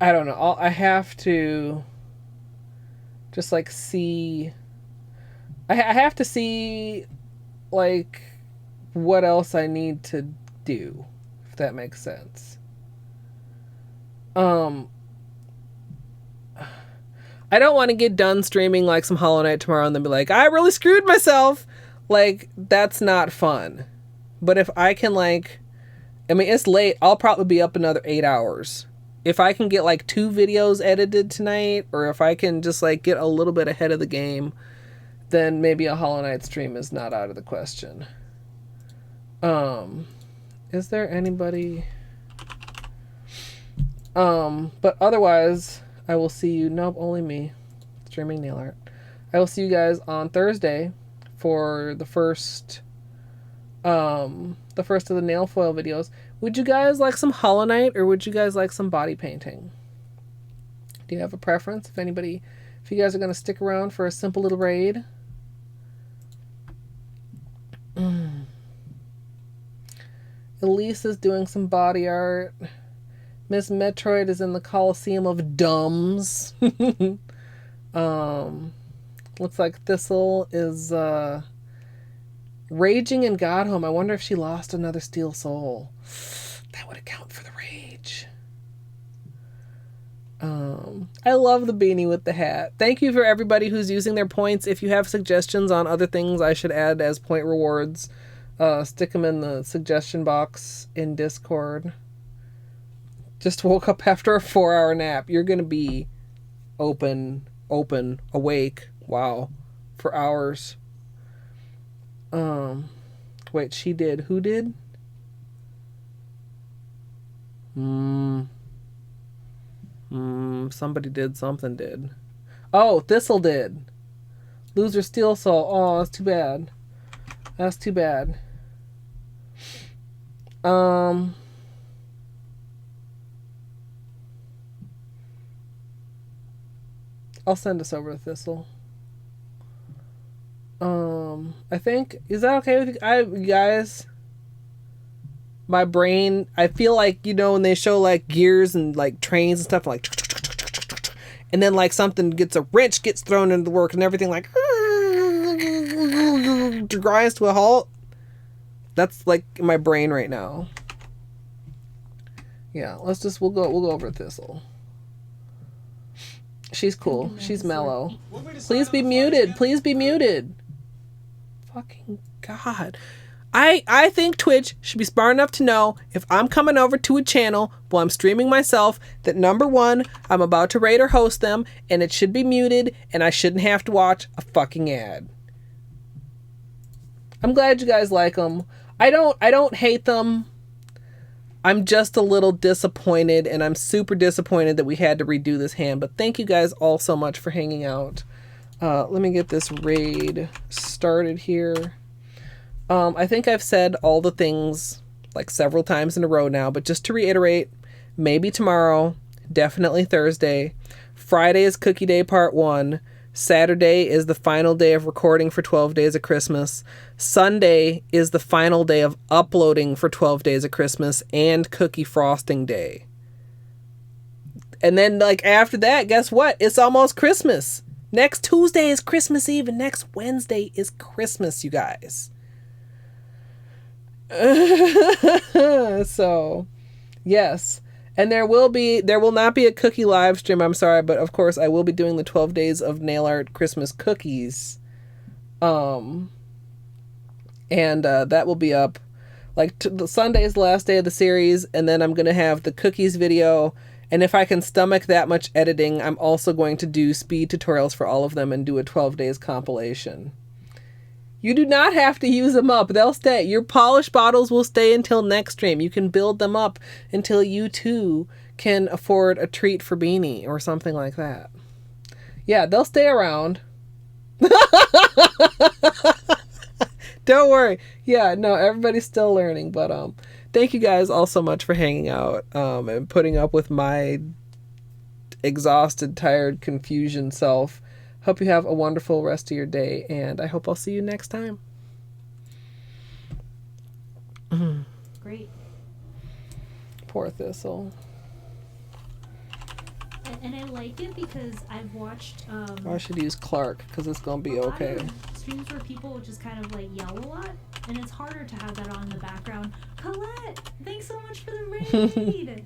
don't know. I have to just like see I have to see, like, what else I need to do, if that makes sense. I don't want to get done streaming like some Hollow Knight tomorrow and then be like, I really screwed myself. Like, that's not fun. But if I can, like, I mean, it's late. I'll probably be up another 8 hours. If I can get like 2 videos edited tonight, or if I can just like get a little bit ahead of the game, then maybe a Hollow Knight stream is not out of the question. Is there anybody? But otherwise, I will see you. Nope, only me. Streaming nail art. I will see you guys on Thursday for the first of the nail foil videos. Would you guys like some Hollow Knight, or would you guys like some body painting? Do you have a preference? If you guys are going to stick around for a simple little raid. Elise is doing some body art. Miss Metroid is in the Coliseum of Dumbs. Looks like Thistle is raging in Godhome. I wonder if she lost another steel soul. That would account for the rage. I love the beanie with the hat. Thank you for everybody who's using their points. If you have suggestions on other things I should add as point rewards, stick them in the suggestion box in Discord. Just woke up after a 4-hour nap. You're gonna be open, awake. Wow, for hours. Wait, she did. Who did? Somebody did. Something did. Oh, Thistle did. Loser Steel Soul. Oh, that's too bad. That's too bad. I'll send us over to Thistle. I think, is that okay with you guys? My brain, I feel like, you know, when they show like gears and like trains and stuff, like, and then like something a wrench gets thrown into the work and everything like grinds to a halt. That's like my brain right now. Yeah, we'll go over Thistle. She's cool. She's mellow. Please be muted. Please be muted. Fucking God. I think Twitch should be smart enough to know if I'm coming over to a channel while I'm streaming myself that number one, I'm about to raid or host them, and it should be muted, and I shouldn't have to watch a fucking ad. I'm glad you guys like them. I don't hate them. I'm just a little disappointed, and I'm super disappointed that we had to redo this hand, but thank you guys all so much for hanging out. Let me get this raid started here. I think I've said all the things like several times in a row now, but just to reiterate, maybe tomorrow, definitely Thursday. Friday is Cookie Day Part 1. Saturday is the final day of recording for 12 Days of Christmas. Sunday is the final day of uploading for 12 Days of Christmas and Cookie Frosting Day. And then, like, after that, guess what? It's almost Christmas. Next Tuesday is Christmas Eve, and next Wednesday is Christmas, you guys. So, yes. And there will not be a cookie live stream, I'm sorry, but of course I will be doing the 12 days of nail art Christmas cookies. And that will be up like the Sunday is the last day of the series, and then I'm going to have the cookies video, and if I can stomach that much editing, I'm also going to do speed tutorials for all of them and do a 12 days compilation. You do not have to use them up. They'll stay. Your polished bottles will stay until next stream. You can build them up until you too can afford a treat for Beanie or something like that. Yeah, they'll stay around. Don't worry. Yeah, no, everybody's still learning. But thank you guys all so much for hanging out and putting up with my exhausted, tired, confusion self. Hope you have a wonderful rest of your day, and I hope I'll see you next time. Great. Poor Thistle. And I like it because I've watched... I should use Clark, because it's going to be okay. streams where people just kind of like yell a lot, and it's harder to have that on in the background. Colette, thanks so much for the raid.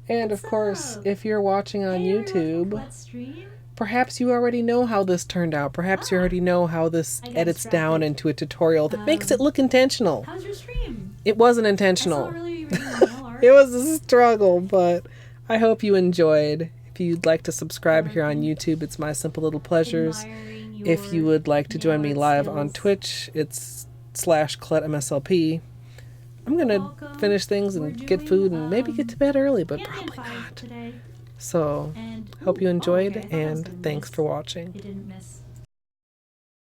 And What's of course, up? if you're watching on Hey, everyone from YouTube, Colette's stream. perhaps you already know how this turned out. Perhaps you already know how this I got edits down distracted. into a tutorial that makes it look intentional. How's your stream? It wasn't I saw intentional. earlier you were doing nail art. It was a struggle, but I hope you enjoyed. If you'd like to subscribe here on YouTube, it's my simple little pleasures. Admiring your If you would like to join me nail live art on skills. Twitch, it's /ColetteMSLP. I'm going to Welcome. finish things We're and get doing, food and maybe get to bed early, but Ant-Man probably 5 not. today. So, And hope you ooh, enjoyed, okay, I thought I was and gonna thanks miss. for watching. It didn't miss.